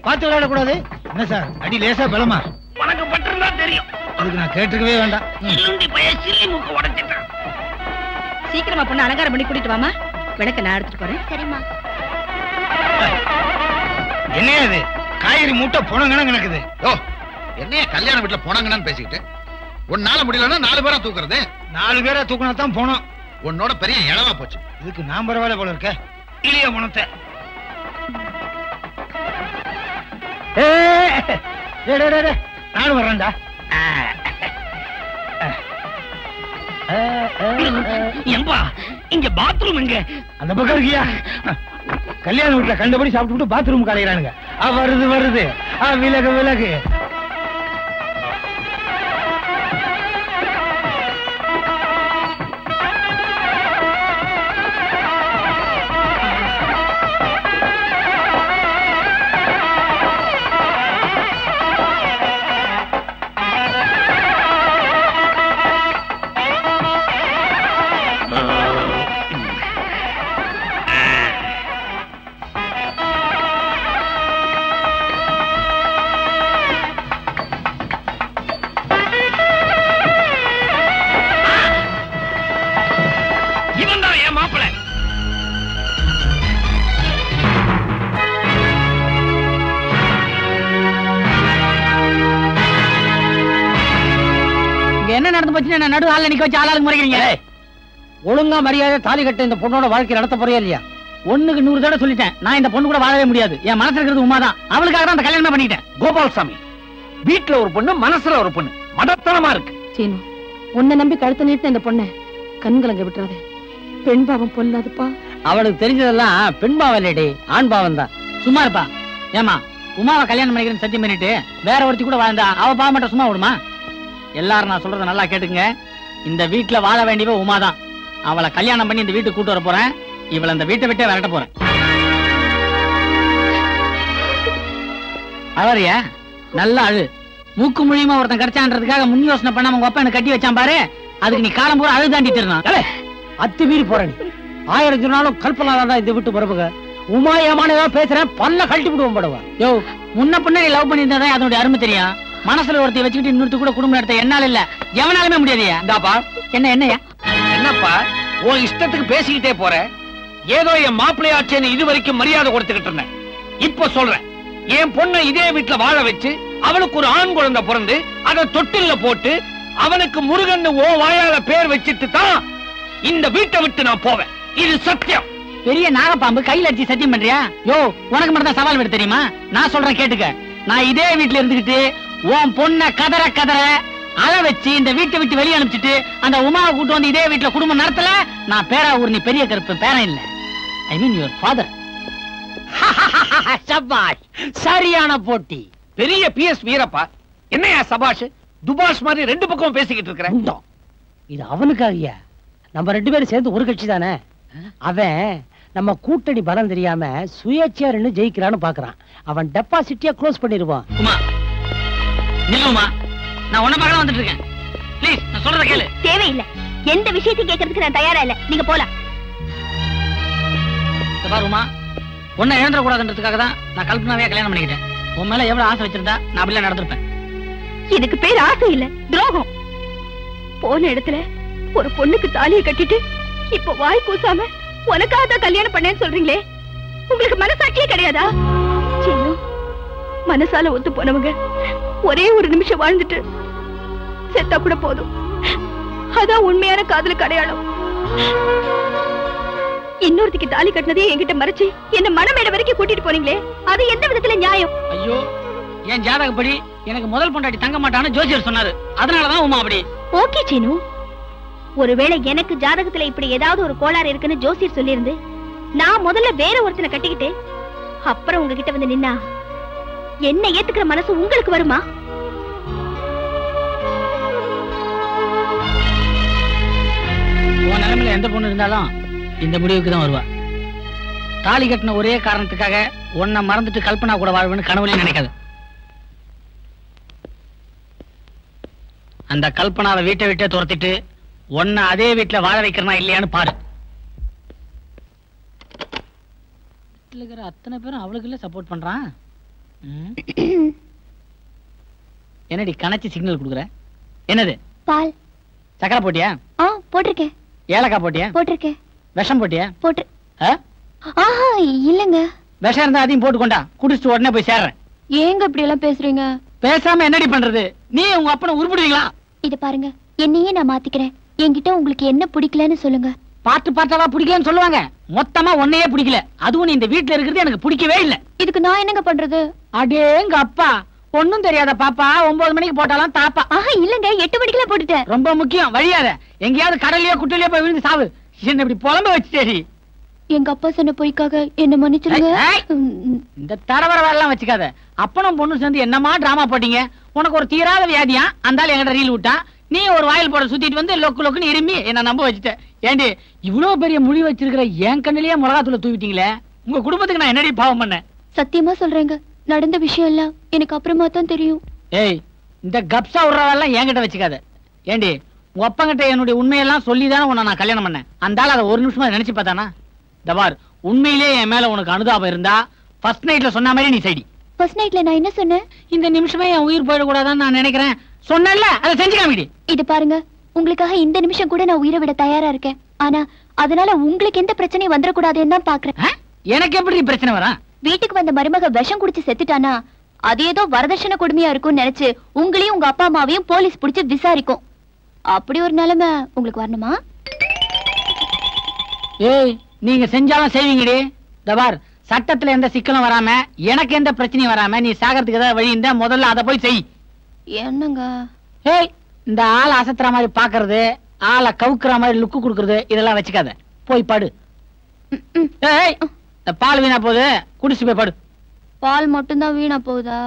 பார்த்து விளையாட கூடாது. என்ன சார் அடி லேசா பலமா? உனக்கு பட்டிருந்தா தெரியும். அதுக்கு நான் கேட்டுக்கவே வேண்டாம். சீக்கிரமா பொண்ணு அலங்காரம் பண்ணி கூட்டிட்டு வாமா. விளக்க நான் எடுத்துட்டு போறேன். சரிம்மா. என்னையா இது? காய்கறி மூட்டை புணங்கன கிடக்குது. என்னைய கல்யாண வீட்டுல போனாங்கன்னு பேசிக்கிட்டு உன்னால முடியலன்னா 4 பேரா தூக்குறது. 4 பேரா தூக்குனா தான் போனோம். உன்னோட பெரிய இளவா போச்சு. இதுக்கு நான் பரவாயில்ல போல இருக்க. இளைய பணத்தை நானும் வர்றேன்டா. இங்க பாத்ரூம் எங்க? அந்த பக்கம் இருக்கியா? கல்யாண வீட்டுல கண்டபடி சாப்பிட்டு பாத்ரூம் கலையிறானுங்க. வருது விலகு. வச்சு என்ன நடு ஆள்ல நிக்க வச்சு ஆளாளுக்கு முறைக்கிறீங்க. ஒழுங்கா மரியாதை தாலி கட்ட இந்த பொண்ணோட வாழ்க்கை நடத்த போறியா இல்லையா? ஒண்ணுக்கு 100 தடவை சொல்லிட்டேன். நான் இந்த பொண்ணு கூட வாழவே முடியாது. என் மனசுல இருக்கிறது உமாதான். அவளுக்காக தான் அந்த கல்யாணம் பண்ணிட்டேன். கோபாலசாமி, வீட்டுல ஒரு பொண்ணு, மனசுல ஒரு பொண்ணு, மடத்தனமா இருக்கு. சீனு, உன்னை நம்பி கழுத்த நீட்டு இந்த பொண்ணை கண்கலங்க விட்டுறாத. பெண் பாவம் பொல்லாதுப்பா. அவளுக்கு தெரிஞ்சதெல்லாம் பெண் பாவம் இல்லடி, ஆண் பாவம் தான். சும்மா இருப்பா. ஏமா உமாவை கல்யாணம் பண்ணிக்கிறேன்னு சத்தியம் பண்ணிட்டு வேற ஒருத்தி கூட வாழ்ந்தா அவ பாவ மட்டும் சும்மா விடுமா? எல்லாரும் நான் சொல்றத நல்லா கேட்டுங்க. இந்த வீட்டுல வாழ வேண்டியவ உமாதான். அவளை கல்யாணம் பண்ணி இந்த வீட்டுக்கு கூட்டு வர போறேன். இவளை இந்த வீட்டை விட்டே விரட்ட போறேன். அவரையா நல்லா அழு. மூக்கு மொழியுமா ஒருத்தன் கிடைச்சான்றதுக்காக முன் யோசனை பண்ணாம உங்க அப்பா என்ன கட்டி வச்சான் பாரு. அதுக்கு நீ காலம் பூரா அழு தாண்டி திருநான். அத்து மீறி போற நீ. 1000 சொன்னாலும் கல்பனா தான் இந்த வீட்டு பிறப்புக. உமா ஏமான ஏதாவது பேசுறேன், பல்ல கழட்டி விடுவோம் படுவா. யோ, முன்ன பின்ன நீ லவ் பண்ணியிருந்தா அதனுடைய அருமை தெரியும். மனசுல ஒருத்தி வச்சுக்கிட்டு இன்னொருத்த கூட குடும்பம் நடத்த என்னால இல்ல, எவனாலுமே முடியாதியா. இந்தாப்பா. என்னையா என்னப்பா உன் இஷ்டத்துக்கு பேசிக்கிட்டே போற? ஏதோ என் மாப்பிள்ளையாச்சேன்னு இது வரைக்கும் மரியாதை கொடுத்துக்கிட்டு இருந்தேன். இப்ப சொல்றேன், என் பொண்ணை இதே வீட்டுல வாழ வச்சு அவளுக்கு ஒரு ஆண் குழந்தை பிறந்து அதை தொட்டில்ல போட்டு அவனுக்கு முருகன் ஓ வாயால பேர் வச்சிட்டு தான் இந்த வீட்டை விட்டு நான் போவேன். இது சத்தியம். பெரிய நாகப்பாம்பு கையில அடிச்சு சத்தியம் பண்றியா? யோ, உனக்கு மட்டும் தான் சவால் விட தெரியுமா? நான் சொல்றேன் கேட்டுக்க. நான் இதே வீட்டுல இருந்துகிட்டு உன் பொண்ண கதற கதற அழ வச்சு இந்த வீட்டை விட்டு வெளியே அனுப்பிச்சிட்டு அந்த உமாவை கூட்டு வந்து இதே வீட்டுல குடும்பம் நடத்தல, நான் பேரா ஊர் நீ பெரிய கருப்பு பேரன் இல்ல. ஐ மீன் யுவர் ஃபாதர். சபாஷ், சரியான போட்டி. பெரிய PS வீரப்பா. என்னையா சபாஷ் துபாஷ் மாதிரி ரெண்டு பக்கம் பேசிக்கிட்டு இருக்கிறேன். இது அவனுக்காகயா? நம்ம 2 பேரும் சேர்ந்து ஒரு கட்சி தானே. அவன் நம்ம கூட்டணி பலம் தெரியாம சுயேட்சையா ரெண்டு ஜெயிக்கிறான்னு பாக்குறான். அவன் டெபாசிட்டியா க்ளோஸ் பண்ணிடுவான். உமா நில்லுமா, நான் உன்ன பார்க்க வந்துட்டு இருக்கேன். ப்ளீஸ் நான் சொல்றத கேளு. தேவையில்லை. எந்த விஷயத்தையும் கேட்கறதுக்கு நான் தயாரா இல்ல. நீங்க போலாம். பாருமா, உன்னை இழந்துட கூடாதுன்றதுக்காக தான் நான் கல்பனாவே கல்யாணம் பண்ணிக்கிட்டேன். உன் மேல எவ்வளவு ஆசை வச்சிருந்தா நான் அப்படிலாம் நடந்திருப்பேன். இதுக்கு பேர் ஆசை இல்ல, துரோகம். போன இடத்துல ஒரு பொண்ணுக்கு தாலியை கட்டிட்டு இப்ப வாய் கூசாம உனக்காக தான் கல்யாணம் பண்ணேன்னு சொல்றீங்களே, உங்களுக்கு மனசாட்சியே கிடையாதா? சின்ன மனசால ஒத்து போனவங்க ஒரே ஒரு நிமிஷம் வாழ்ந்துட்டு செத்தா கூட போதும். அதான் உண்மையான காதலுக்கு அடையாளம். இன்னொருத்திக்கு தாலி கட்டினதே என்கிட்ட மறைச்சு என்ன மனமேட வரைக்கும் கூட்டிட்டு போனீங்களே, அது எந்த விதத்துல நியாயம்? ஐயோ, என் ஜாதகப்படி எனக்கு முதல் பொண்டாட்டி தங்க மாட்டான்னு ஜோசியர் சொன்னாரு. அதனாலதான் உமா அப்படி. ஓகே சீனு, ஒருவேளை எனக்கு ஜாதகத்துல இப்படி ஏதாவது ஒரு கோளாறு இருக்குன்னு ஜோசியர் சொல்லியிருந்து நான் முதல்ல வேற ஒருத்தனை கட்டிக்கிட்டு அப்புறம் உங்ககிட்ட வந்து நின்னா என்ன ஏத்துக்கிற மனசு உங்களுக்கு வருமா? உன் நிலைமையில எந்த பொண்ணு இருந்தாலும் இந்த முடிவுக்கு தான் வருவா. தாலி கட்டின ஒரே காரணத்துக்காக உன்னை மறந்துட்டு கல்பனா கூட வாழ்வுன்னு கனவுலையும் நினைக்காது. அந்த கல்பனாவை வீட்டை விட்டே துரத்திட்டு உன்னை அதே வீட்டுல வாழ வைக்கிறனா இல்லையான்னு பாரு. இருக்கிற அத்தனை பேரும் அவளுக்குள்ள சப்போர்ட் பண்றான். என்னடி கணச்சி சிக்னல் கொடுக்குற? என்னது? பால். சக்கரை போட்டியா? போட்டிருக்கேன். ஏலக்காய் போட்டியா? போட்டிருக்கேன். விஷம் போட்டியா? போட்டு. இல்லங்க. விஷம் இருந்தா அதையும் போட்டு கொண்டா, குடிச்சிட்டு உடனே போய் சேர்றேன். ஏங்க இப்படி எல்லாம் பேசுறீங்க? பேசாம என்னடி பண்றது? நீ உங்க அப்பனை உருப்பிடுவீங்களா? இது பாருங்க, என்னையே நான் மாத்திக்கிறேன். என்கிட்ட உங்களுக்கு என்ன பிடிக்கலன்னு சொல்லுங்க. பாட்டு பாட்டாவா பிடிக்கலன்னு சொல்லுவாங்க. மொத்தமா ஒன்னையே பிடிக்கல. அதுவும் நீ இந்த வீட்டுல இருக்கிறது எனக்கு பிடிக்கவே இல்ல. இதுக்கு நான் என்னங்க பண்றது? அடேங்க அப்பா, ஒண்ணும் தெரியாத பாப்பா 9 மணிக்கு போட்டாலும் தாப்பா. இல்லங்க, 8 மணிக்கெல்லாம் போட்டுட்டேன். ரொம்ப முக்கியம், வழியாத எங்கேயாவது கடலையோ குட்டிலையோ போய் விழுந்து சாவு. என்ன இப்படி புலம்ப வச்சுட்டேரி. எங்க அப்பா சொன்ன பொய்க்காக என்ன மன்னிச்சிருங்க. இந்த தரவர வேலைலாம் வச்சுக்காத. அப்பனும் பொண்ணு சேர்ந்து என்னமா டிராமா போட்டீங்க. உனக்கு ஒரு தீராத வியாதியா அந்தாலும் எங்கிட்ட ரீல் விட்டா, நீ ஒரு வாயில் போட சுத்திட்டு வந்து லொக்கு லொக்குன்னு இருமி என்ன நம்ப வச்சுட்ட. ஏண்டி இவ்வளவு பெரிய முடி வச்சிருக்கிற என் கண்ணிலேயே மிளகாத்தூளை தூவிட்டீங்களே. உங்க குடும்பத்துக்கு நான் என்னடி பாவம் பண்ணேன்? சத்தியமா சொல்றேங்க, நடந்த விஷயம் எல்லாம் எனக்கு அப்புறமா தான் தெரியும். ஏய், இந்த கப்சா விடுறவெல்லாம் என்கிட்ட வச்சுக்காத. ஏண்டி உங்க அப்பங்கிட்ட என்னுடைய உண்மையெல்லாம் சொல்லிதானே உன்னை நான் கல்யாணம் பண்ணேன். அந்தால அதை ஒரு நிமிஷமா நினைச்சு பார்த்தானா? தபார், உண்மையிலேயே என் மேல உனக்கு அனுதாபம் இருந்தா ஃபர்ஸ்ட் நைட்ல சொன்ன மாதிரி நீ சைடி. ஃபர்ஸ்ட் நைட்ல நான் என்ன சொன்னேன்? இந்த நிமிஷமே என் உயிர் போயிடக்கூடாதான்னு நான் நினைக்கிறேன். சொன்னல, அதை செஞ்சு காமிடி. இது பாருங்க, உங்களுக்காக இந்த நிமிஷம் கூட நான் உயிரை விட தயாரா இருக்கேன். ஆனா அதனால உங்களுக்கு எந்த பிரச்சனையும் வந்துடக்கூடாதுன்னு தான் பாக்குறேன். எனக்கு எப்படி பிரச்சனை வரா? வீட்டுக்கு வந்த மருமக விஷம் குடிச்சு செத்துட்டானா அது ஏதோ வரதட்சணை கொடுமையா இருக்கும்னு நினைச்சு உங்களையும் உங்க அப்பா அம்மாவையும் போலீஸ் பிடிச்சு விசாரிக்கும். அப்படி ஒரு நிலைமை உங்களுக்கு வரணுமா? ஏய், நீங்க செஞ்சாலும் செய்வீங்கடி. தபார், சட்டத்துல எந்த சிக்கலும் வராம, எனக்கு எந்த பிரச்சனையும் வராம நீ சாகறதுக்கு ஏதாவது வழி இருந்தா முதல்ல அதை போய் செய். என்னங்க? ஏய், இந்த ஆளை அசத்துற மாதிரி பாக்குறது, ஆளை கவுக்குற மாதிரி லுக்கு கொடுக்கறது, இதெல்லாம் வச்சுக்காத. போய் படு. ஏய், இந்த பால் வீணா போகுது, குடிச்சு போய் படு. பால் மட்டும்தான் வீணா போகுதா?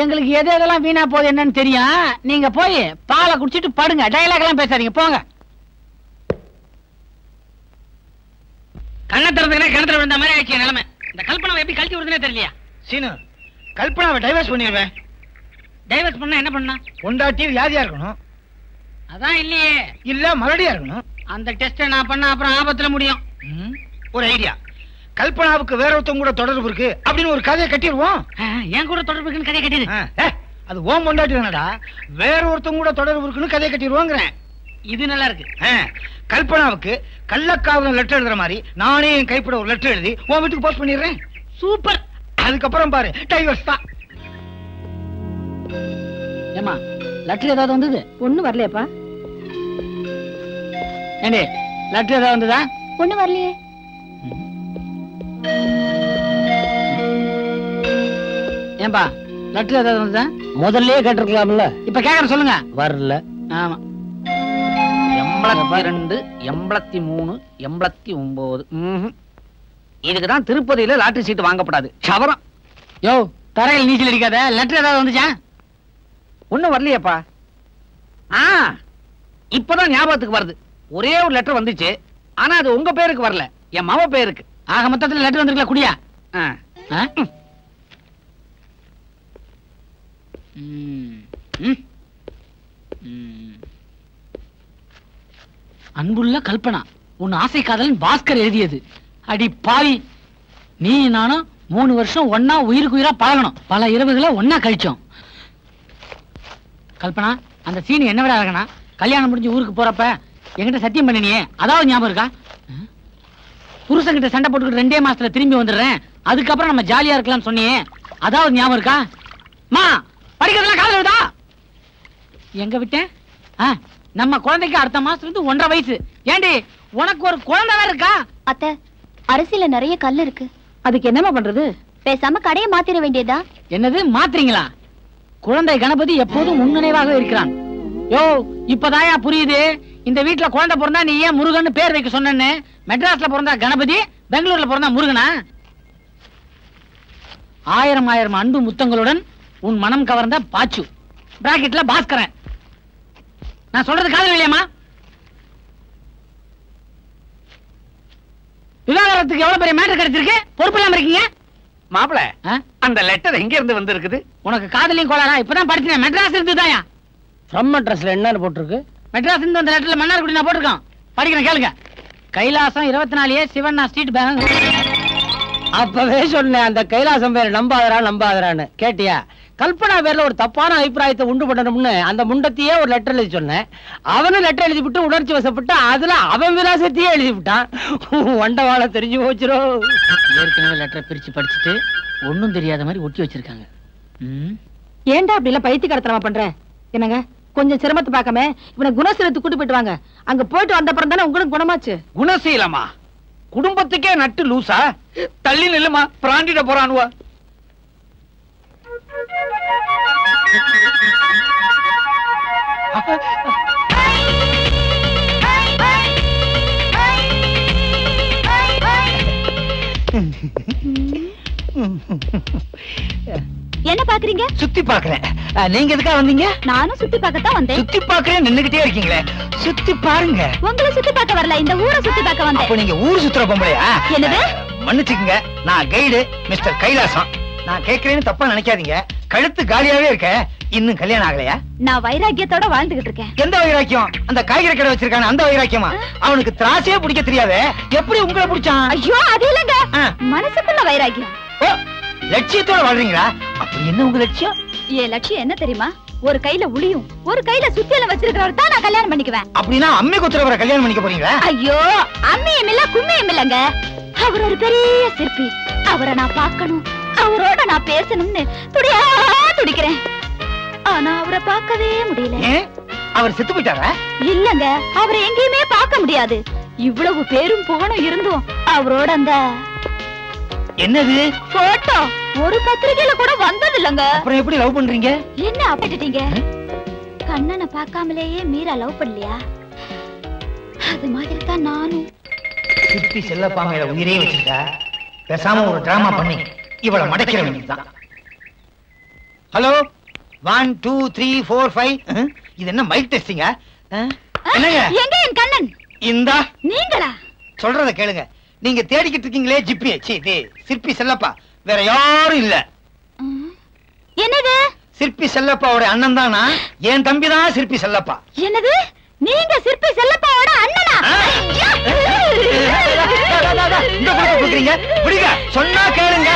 எங்களுக்கு எது எதெல்லாம் வீணா போகுது என்னன்னு தெரியும். நீங்க போய் பாலை குடிச்சிட்டு படுங்க. டயலாக் எல்லாம் பேசாதீங்க, போங்க. கண்ணை திறந்துக்கினே கிணத்துல விழுந்த மாதிரி ஆச்சு நிலைமை. இந்த கல்பனாவை எப்படி கழட்டி விடுதுன்னே தெரியலையா? சீனு, கல்பனாவை டைவர்ஸ் பண்ணிடுவேன். டைவர்ஸ் பண்ணா என்ன பண்ணா? பொண்டாட்டி வியாதியா இருக்கணும். அதான் இல்லையே. இல்ல மலடியா இருக்கணும். அந்த டெஸ்ட் நான் பண்ண அப்புறம் ஆபத்துல முடியும். ஒரு ஐடியா, கல்பனாவுக்கு வேற ஒருத்தவங்க கூட தொடர்பு இருக்கு அப்படின்னு ஒரு கதையை கட்டிடுவோம். என் கூட தொடர்பு இருக்குன்னு கதையை கட்டிடு. அது ஓம் பொண்டாட்டி தானடா, வேற ஒருத்தவங்க கூட தொடர்பு இருக்குன்னு கதையை கட்டிடுவோங்கிறேன். இது நல்லா இருக்கு. கல்பனாவுக்கு கள்ளக்காதல் லெட்டர் எழுதுற மாதிரி நானே என் கைப்பட ஒரு லெட்டர் எழுதி உன் வீட்டுக்கு போஸ்ட் பண்ணிடுறேன். சூப்பர். அதுக்கப்புறம் பாரு, டைவர்ஸ் தான். ஏமா, லெட்டர் ஏதாவது வந்தது? ஒண்ணு வரலையாப்பா? ஏண்டி, லெட்டர் ஏதாவது வந்ததா? ஒண்ணு வரலையே. ஏன்பா, லெட்டர் ஏதாவது வந்ததா? முதல்ல கேட்டிருக்கலாம்ல. இப்ப கேக்குற சொல்லுங்க. வரல. ஆமா. 82, 83, 89. இதுக்குதான் திருப்பதியில லாட்டரி சீட்டு வாங்கப்படாது. சவரம். யோ, தரையில் நீச்சல் அடிக்காத. லெட்டர் ஏதாவது வந்துச்சா? ஒண்ணும் வரலையேப்பா. இப்பதான் ஞாபகத்துக்கு வருது. ஒரே ஒரு லெட்டர் வந்துச்சு. ஆனா அது உங்க பேருக்கு வரல, என் மாமா பேருக்கு. ஆக மொத்தத்துல லெட்டர் வந்திருக்கல, குடியா? அன்புள்ள கல்பனா, உன் ஆசை காதலன் பாஸ்கர் எழுதியது. அடி பாவி, நீ நானும் 3 வருஷம் ஒன்னா உயிருக்கு உயிரா பழகணும். பல இரவுகளை ஒன்னா கழிச்சோம். கல்பனா, அந்த சீனி என்ன விட அழகனா? கல்யாணம் முடிஞ்சு ஊருக்கு போறப்ப என்கிட்ட சத்தியம் பண்ணினியே, அதாவது ஞாபகம் இருக்கா? புருஷன்கிட்ட சண்டை போட்டுக்கிட்டு 2 மாசத்துல திரும்பி வந்துடுறேன், அதுக்கப்புறம் நம்ம ஜாலியா இருக்கலாம்னு சொன்னியே, அதாவது ஞாபகம் இருக்கா? மா, படிக்கிறதுலாம் காதல் வருதா? எங்க விட்டேன்? நம்ம குழந்தைக்கு அடுத்த மாசத்துல இருந்து 1.5 வயசு. ஏண்டி, உனக்கு ஒரு குழந்தை வேற இருக்கா? அத்தை, அரிசியில நிறைய கல் இருக்கு. அதுக்கு என்னமா பண்றது? பேசாம கடையை மாத்திர வேண்டியதா? என்னது மாத்துறீங்களா? குழந்தை கணபதி எப்போதும் முன்னினைவாக இருக்கிறான். யோ, இப்பதாயா புரியுது. இந்த வீட்டுல குழந்தை பிறந்தா நீ ஏன் முருகன் பேர் வைக்க சொன்னேன்னு. மெட்ராஸ்ல பிறந்தா கணபதி, பெங்களூர்ல பிறந்தா முருகனா? 1000 அன்பு முத்தங்களுடன் உன் மனம் கவர்ந்த பாச்சு, பிராக்கெட்ல பாஸ்கரன். நான் சொல்றது காதல் இல்லையாமா? விவாகரத்துக்கு எவ்வளவு பெரிய மேட்டர் கிடைச்சிருக்கு, பொறுப்பு இல்லாம இருக்கீங்க. மாப்பிள, அந்த லெட்டர் எங்க இருந்து வந்து இருக்குது? உனக்கு காதலையும் கோளாரா? இப்பதான் படிச்சேன். மெட்ராஸ் இருந்துதாயா? ஃப்ரம் மெட்ராஸ்ல என்னன்னு போட்டிருக்கு? மெட்ராஸ் இருந்து அந்த லெட்டர்ல மன்னார்குடி நான் போட்டிருக்கோம். படிக்கிறேன், கேளுங்க. Kailasam 24A Shivanna street bank. அப்பவே சொன்னேன், அந்த கைலாசம் பேர் நம்பாதரான்னு. கேட்டியா? கல்பனா பேர்ல ஒரு தப்பான அபிப்பிராயத்தை உண்டு பண்ணணும்னு அந்த முண்டத்தையே ஒரு லெட்டர் எழுதி சொன்னேன். அவனும் லெட்டர் எழுதி விட்டு உணர்ச்சி வசப்பட்டு அதுல அவன் விலாசத்தையே எழுதி விட்டான். வண்டவாள தெரிஞ்சு போச்சுரோ. ஏற்கனவே லெட்டரை பிரிச்சு படிச்சுட்டு ஒன்னும் தெரியாத மாதிரி ஒட்டி வச்சிருக்காங்க. ஏன்டா அப்படி எல்லாம் பைத்தி கடத்தனமா பண்ற? என்னங்க, கொஞ்சம் சிரமத்தை பார்க்காம இவனை குணசீலத்துக்கு கூட்டு போயிட்டு வாங்க. அங்க போயிட்டு வந்த அப்புறம் தானே உங்களுக்கு குணமாச்சு. குணசீலமா? குடும்பத்துக்கே நட்டு லூசா? தள்ளி நில்லுமா, பிராண்டிட போறானுவா. என்ன பாக்குறீங்க? சுத்தி பாக்குறேன். நீங்க எதுக்கா வந்தீங்க? நானும் சுத்தி பார்க்கத்தான் வந்தேன். சுத்தி பாக்குறேன், நின்னுகிட்டே இருக்கீங்களே, சுத்தி பாருங்க. உங்களை சுத்தி பார்க்க வரல, இந்த ஊரை சுத்தி பார்க்க வந்தேன். அப்ப நீங்க ஊர் சுத்துற பொம்பளையா? என்னது? மன்னிச்சுக்குங்க, நான் கைடு மிஸ்டர் கைலாசம். நான் கேட்கிறேன்னு தப்பா நினைக்காதீங்க. கழுத்து காலியாவே இருக்க, இன்னும் கல்யாணம் ஆகலையா? நான் வைராக்கியத்தோட வாழ்ந்துகிட்டு இருக்கேன். எந்த வைராக்கியம்? அந்த காய்கறி கடை வச்சிருக்கான அந்த வைராக்கியமா? அவனுக்கு திராசையே பிடிக்க தெரியாதே, எப்படி உங்களை பிடிச்சான்? ஐயோ, அது இல்லங்க, மனசுக்குள்ள வைராக்கியம். லட்சியத்தோட வாழ்றீங்களா? அப்படி என்ன உங்க லட்சியம்? என் லட்சியம் என்ன தெரியுமா? ஒரு கையில உளியும் ஒரு கையில சுத்தியல வச்சிருக்கிறவர் தான் நான் கல்யாணம் பண்ணிக்குவேன். அப்படின்னா அம்மி குத்துறவரை கல்யாணம் பண்ணிக்க போறீங்களா? ஐயோ, அம்மியும் இல்ல கும்மியும் இல்லங்க. அவர் ஒரு பெரிய சிற்பி. அவரை நான் பார்க்கணும், அவரோட நான் பேசணும்னு துடிக்கிறேன். ஆனா அவரை பார்க்கவே முடியல. அவர் செத்து போயிட்டாரா? இல்லங்க, அவரை எங்கேயுமே பார்க்க முடியாது. இவ்வளவு பேரும் புகழும் இருந்தும் அவரோட அந்த என்னது போட்டோ ஒரு பத்திரிகையில கூட வந்தது இல்லங்க. அப்புறம் எப்படி லவ் பண்றீங்க? என்ன அப்படிட்டீங்க? கண்ணனை பார்க்காமலேயே மீரா லவ் பண்ணலையா? அது மாதிரி தான் நானும். சிற்பி செல்லப்பா மேல உயிரே வச்சிருக்கா. பேசாம ஒரு டிராமா பண்ணி இவளை மடக்கிற வேண்டியதுதான். ஹலோ 1 2 3 4 5. இது என்ன மைக் டெஸ்டிங்கா? என்னங்க எங்க என் கண்ணன்? இந்தா நீங்களா? சொல்றத கேளுங்க. நீங்க தேடிக்கிட்டு இருக்கீங்களே ஜிப்பி சிற்பி செல்லப்பா, வேற யாரும் இல்ல. என்னது? சிற்பி செல்லப்பாவோட அண்ணன் தானா? என் தம்பி தான் சிற்பி செல்லப்பா. என்னது? நீங்க சிற்பி செல்லப்பாவோட அண்ணனா? சொன்னா கேளுங்க.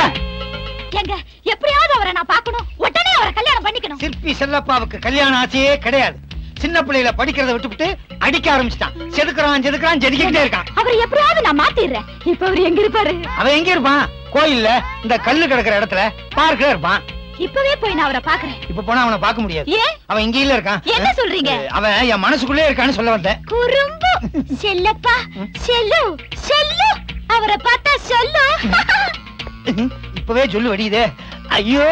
எங்க எப்படியாவது அவரை நான் பார்க்கணும். உடனே அவரை கல்யாணம் பண்ணிக்கணும். சிற்பி செல்லப்பாவுக்கு கல்யாணம் ஆசையே கிடையாது. சின்ன பிள்ளையில படிக்கிறத விட்டுவிட்டு அடிக்க ஆரம்பிச்சிட்டான். செதுக்குறான் ஜெதிக்கிட்டே இருக்கான். அவர் எப்படியாவது நான் மாத்திடுறேன். இப்ப அவர் எங்க இருப்பாரு? அவன் எங்க இருப்பான்? கோயில்ல இந்த கல்லு கிடக்குற இடத்துல பார்க்கல இருப்பான். இப்பவே போய் நான் அவரை பாக்குறேன். இப்ப போனா அவனை பார்க்க முடியாது. அவன் இங்க இல்ல இருக்கான். என்ன சொல்றீங்க? அவன் என் மனசுக்குள்ளே இருக்கான்னு சொல்ல வந்தேன். குறும்பு செல்லப்பா செல்லு செல்லு அவரை பார்த்தா சொல்லு. இப்பவே சொல்லு வடியுதே. ஐயோ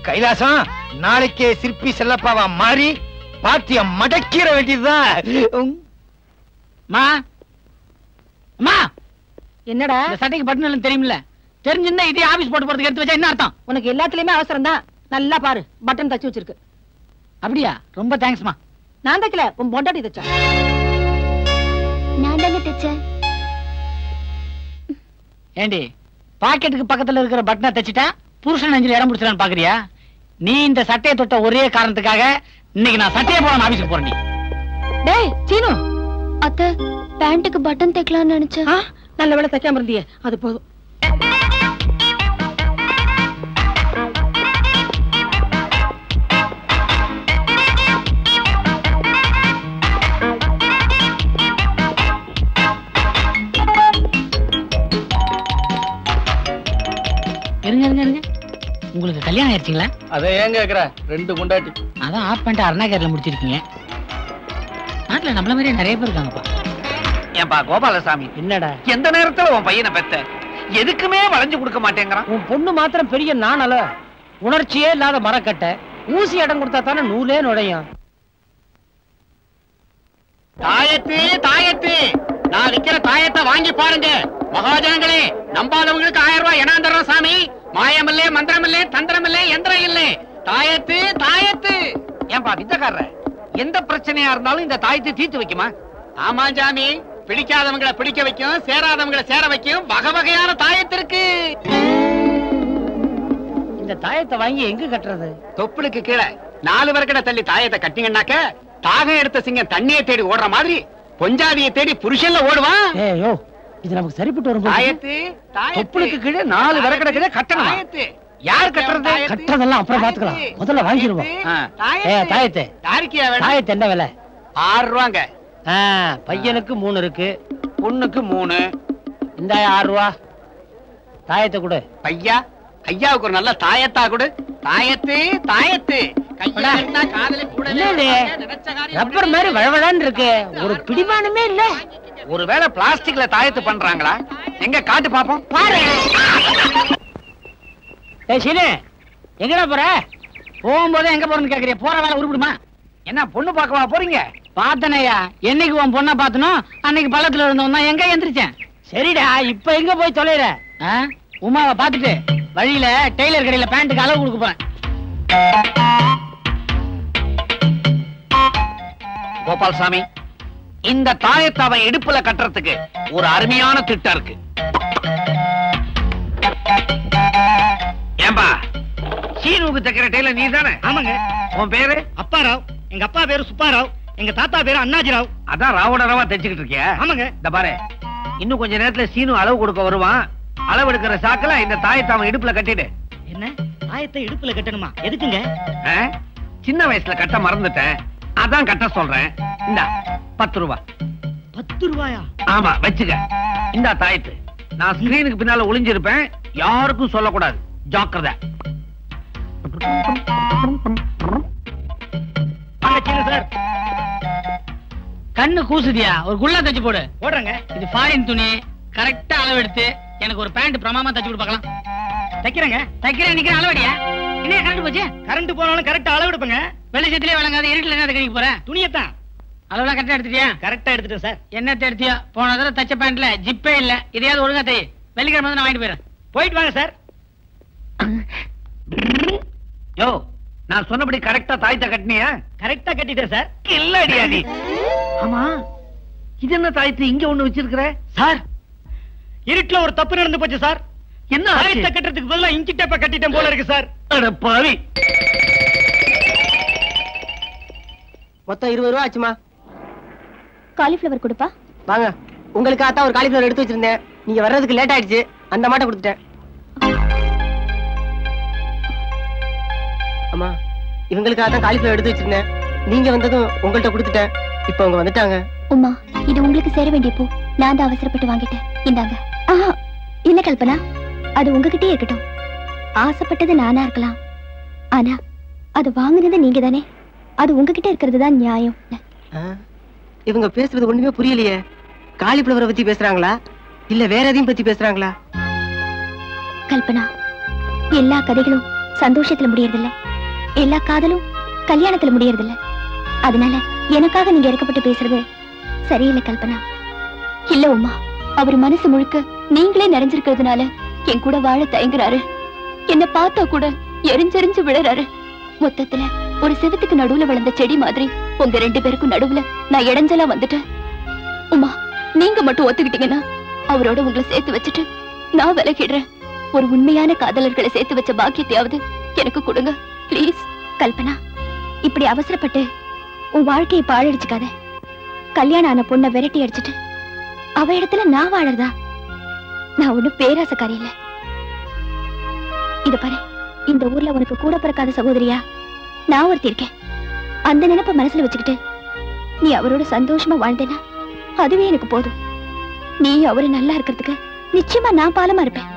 கைலாசம், நாளைக்கே சிற்பி செல்லப்பாவா மாறி பாத்திய மடக்கிற வேண்டியதுதான். என்னடா இந்த சட்டைக்கு பட்டன் தெரியுமில்ல? தெரிஞ்சுன்னா இதே ஆபீஸ் போட்டு போறதுக்கு எடுத்து வச்சா என்ன அர்த்தம்? உனக்கு எல்லாத்துலயுமே அவசரம் தான். நல்லா பாரு, பட்டன் தச்சு வச்சிருக்கு. அப்படியா? ரொம்ப தேங்க்ஸ்மா. நான் தைக்கல, உன் பொண்டாட்டி தச்சா. நான் தானே தச்சேன். ஏண்டி பாக்கெட்டுக்கு பக்கத்துல இருக்கிற பட்டனை தச்சிட்டா புருஷன் நெஞ்சில இடம் பிடிச்சலான்னு பாக்குறியா? நீ இந்த சட்டையை தொட்ட ஒரே காரணத்துக்காக இன்னைக்கு நான் சட்டையை போட ஆபீஸ்க்கு போறேன். டேய் சீனு, அத்தை பேண்ட்டுக்கு பட்டன் தைக்கலாம்னு நினைச்சேன். நல்ல வேளை தைக்காம இருந்தியே, அது போதும். இருங்க, உங்களுக்கு கல்யாணம் ஆயிடுச்சுங்களா? அதை ஏன் கேக்குற? 2 குண்டாட்டி. அதான் ஆஃப் பண்ணிட்டு அருணாகரில் முடிச்சிருக்கீங்க. நாட்டுல நம்மள மாதிரியே நிறைய பேர் இருக்காங்கப்பா. ஏன்பா கோபாலசாமி, என்னடா எந்த நேரத்துல உன் பையனை பெத்த எதுக்குமே வளைஞ்சு கொடுக்க மாட்டேங்கிறான்? உன் பொண்ணு மாத்திரம் பெரிய நாணல, உணர்ச்சியே இல்லாத மரக்கட்டை. ஊசி இடம் கொடுத்தா தானே நூலே நுழையும். தாயத்து நான் விக்கிற தாயத்தை வாங்கி பாருங்க மகாஜனங்களே. நம்பாதவங்களுக்கு 1000 ரூபாய் என்ன தர்றோம் சாமி. மாயமில்லே, மந்திரமில்லே, தந்திரமில்லே, யந்திரம் இல்லை. தாயத்து. ஏன்பா வித்தக்காரர, எந்த பிரச்சனையா இருந்தாலும் இந்த தாயத்தை தீர்த்து வைக்குமா? ஆமா சாமி, பிடிக்காதவங்களை பிடிக்க வைக்கும், சேராதவங்களை சேர வைக்கும். வகை வகையான தாயத்து இருக்கு. இந்த தாயத்தை வாங்கி எங்க கட்டுறது? தொப்புளுக்கு கீழே 4 வரக்கடை தள்ளி தாயத்தை கட்டிங்கன்னாக்க தாகம் எடுத்த சிங்கம் தண்ணியை தேடி ஓடுற மாதிரி பொஞ்சாதியை தேடி புருஷன்ல ஓடுவான். ஏயோ, இது நமக்கு சரிப்பட்டு வரும். தாயத்து தொப்புளுக்கு கீழே 4 வரக்கடை கீழே கட்டணும். தாயத்து யார் கட்டுறது? கட்டுறதெல்லாம் அப்புறம் பாத்துக்கலாம், முதல்ல வாங்கிடுவோம். தாயத்தை தாயத்தை என்ன விலை? 6 ரூபாங்க. பையனுக்கு 3 இருக்கு, பொண்ணுக்கு 3. இந்த 6 ரூபா தாயத்தை கொடு. ஐயாவுக்கு ஒரு நல்ல தாயத்தா கொடு. தாயத்து ரப்பர் மாதிரி வழவழான்னு இருக்கு, ஒரு பிடிமானமே இல்ல. ஒருவேளை பிளாஸ்டிக்ல தாயத்து பண்றாங்களா? எங்க காட்டு பாப்போம். பாரு. சீனு, எங்கடா போற? போகும்போது எங்க போறன்னு கேக்குறிய? போற வேலை உருப்பிடுமா? என்ன பொண்ணு பார்க்கவா போறீங்க? பாத்தனையா, என்னைக்கு உன் பொண்ணை பாத்தனோ அன்னைக்கு பள்ளத்துல இருந்தோம் தான் எங்க எந்திரிச்சேன். சரிடா, இப்ப எங்க போய் தொலைற? உமாவை பாத்துட்டு வழியில டெய்லர் கடையில பேண்ட்டுக்கு அளவு கொடுக்க போறேன். கோபால்சாமி, இந்த தாயத்தை அவன் இடுப்புல கட்டுறதுக்கு ஒரு அருமையான திட்டம் இருக்கு. ஏம்பா, சீனுக்கு தைக்கிற டெய்லர் நீ தானே? ஆமாங்க. உன் பேரு? அப்பாராவ். எங்க அப்பா பேரு சுப்பாராவ், எங்க தாத்தா பேரு அண்ணாஜிராவ். அதான் ராவோட ராவா தைச்சுக்கிட்டு இருக்கியா? ஆமாங்க. இந்த பாரு, இன்னும் கொஞ்ச நேரத்துல சீனு அளவு கொடுக்க வருவான். அளவு எடுக்கிற சாக்குல இந்த தாயத்தை அவன் இடுப்புல கட்டிடு. என்ன தாயத்தை இடுப்புல கட்டணுமா? எதுக்குங்க? சின்ன வயசுல கட்ட மறந்துட்டேன், அதான் கட்ட சொல்றேன். இந்த 10 ரூபாய். 10 ரூபாயா? ஆமா, வச்சுக்க. இந்த தாயத்து நான் ஸ்கிரீனுக்கு பின்னால ஒளிஞ்சிருப்பேன், யாருக்கும் சொல்லக்கூடாது. ஜாக்கிரதை. சார் கண்ணு கூசுதியா? ஒரு குள்ளா தச்சு போடு. போடுறேங்க. இது ஃபாரின் துணி. கரெக்டா அளவு எடுத்து எனக்கு ஒரு பேண்ட் பிரமாமா தச்சு கொடு பார்க்கலாம். தைக்கிறேங்க. நிக்கிற அளவடியா? என்ன கரண்ட் போச்சு? கரண்ட் போனாலும் கரெக்டா அளவு எடுப்பங்க. வெளிச்சத்திலே வழங்காத இருட்டுல என்ன தைக்க போறேன்? துணியத்தான். அளவுலாம் கரெக்டா எடுத்துட்டியா? கரெக்டா எடுத்துட்டேன் சார். என்னத்தை எடுத்தியா? போன தடவை தச்ச பேண்ட்ல ஜிப்பே இல்ல. இதையாவது ஒழுங்கா தை. வெள்ளிக்கிழமை நான் வாங்கிட்டு போயிடுறேன். போயிட்டு வாங்க சார். யோ, நான் சொன்னபடி கரெக்டா தாயத்தை கட்டினியா? கரெக்டா கட்டிட்டேன் சார். இல்ல அடியாடி. ஆமா, இது என்ன தாயத்து இங்க ஒண்ணு வச்சிருக்கிற? சார், இருட்டுல ஒரு தப்பு நடந்து போச்சு சார். என்ன தாயத்தை கட்டுறதுக்கு பதிலா இஞ்சி டேப்ப கட்டிட்டேன் போல இருக்கு சார். அட பாவி. மொத்தம் 20 ரூபா ஆச்சுமா. காலிஃபிளவர் கொடுப்பா. வாங்க, உங்களுக்காக தான் ஒரு காலிஃபிளவர் எடுத்து வச்சிருந்தேன். நீங்க வர்றதுக்கு லேட் ஆயிடுச்சு, அந்த மாட்டை கொடுத்துட்டேன். அம்மா, இவங்களுக்காக தான் காலிஃபிளவர் எடுத்து வச்சிருந்தேன். நீங்க வந்ததும் உங்கள்ட்ட கொடுத்துட்டேன். இப்ப அவங்க வந்துட்டாங்க. உமா, இது உங்களுக்கு சேர வேண்டிய பூ. நான் தான் அவசரப்பட்டு வாங்கிட்டேன். இந்தாங்க. இல்ல கல்பனா, அது உங்ககிட்டயே இருக்கட்டும். ஆசைப்பட்டது நானா இருக்கலாம், ஆனா அது வாங்குனது நீங்க தானே. அது உங்ககிட்ட இருக்கிறது தான் நியாயம். இவங்க பேசுறது ஒண்ணுமே புரியலையே. காலிஃபிளவரை பத்தி பேசுறாங்களா இல்ல வேற எதையும் பத்தி பேசுறாங்களா? கல்பனா, எல்லா கதைகளும் சந்தோஷத்துல முடியறதில்ல, எல்லா காதலும் கல்யாணத்துல முடியறதில்ல. அதனால எனக்காக நீங்க இறக்கப்பட்டு பேசுறது சரியில்லை கல்பனா. இல்ல உமா, அவர் மனசு முழுக்க நீங்களே நிறைஞ்சிருக்கிறதுனால என் கூட வாழ தயங்குறாரு. என்ன பார்த்தா கூட எரிஞ்செறிஞ்சு விழறாரு. மொத்தத்துல ஒரு செவத்துக்கு நடுவுல வளர்ந்த செடி மாதிரி உங்க 2 பேருக்கும் நடுவுல நான் இடைஞ்சலா வந்துட்டேன். உமா, நீங்க மட்டும் ஒத்துக்கிட்டீங்கன்னா அவரோட உங்களை சேர்த்து வச்சுட்டு நான் விலகிடுறேன். ஒரு உண்மையான காதலர்களை சேர்த்து வச்ச பாக்கியத்தையாவது எனக்கு கொடுங்க பிளீஸ். கல்பனா, இப்படி அவசரப்பட்டு உன் வாழ்க்கையை பாழடிச்சுக்காத. கல்யாணம் ஆன பொண்ணை விரட்டி அடிச்சுட்டு அவ இடத்துல நான் வாழறதா? நான் ஒண்ணும் பேராசக்காரி இல்ல. இத பாரு, இந்த ஊர்ல உனக்கு கூட பிறக்காத சகோதரியா நான் ஒருத்தி இருக்கேன். அந்த நினைப்ப மனசுல வச்சுக்கிட்டு நீ அவரோட சந்தோஷமா வாழ்ந்தேனா அதுவே எனக்கு போதும். நீ அவரு நல்லா இருக்கிறதுக்கு நிச்சயமா நான் பாலமா இருப்பேன்.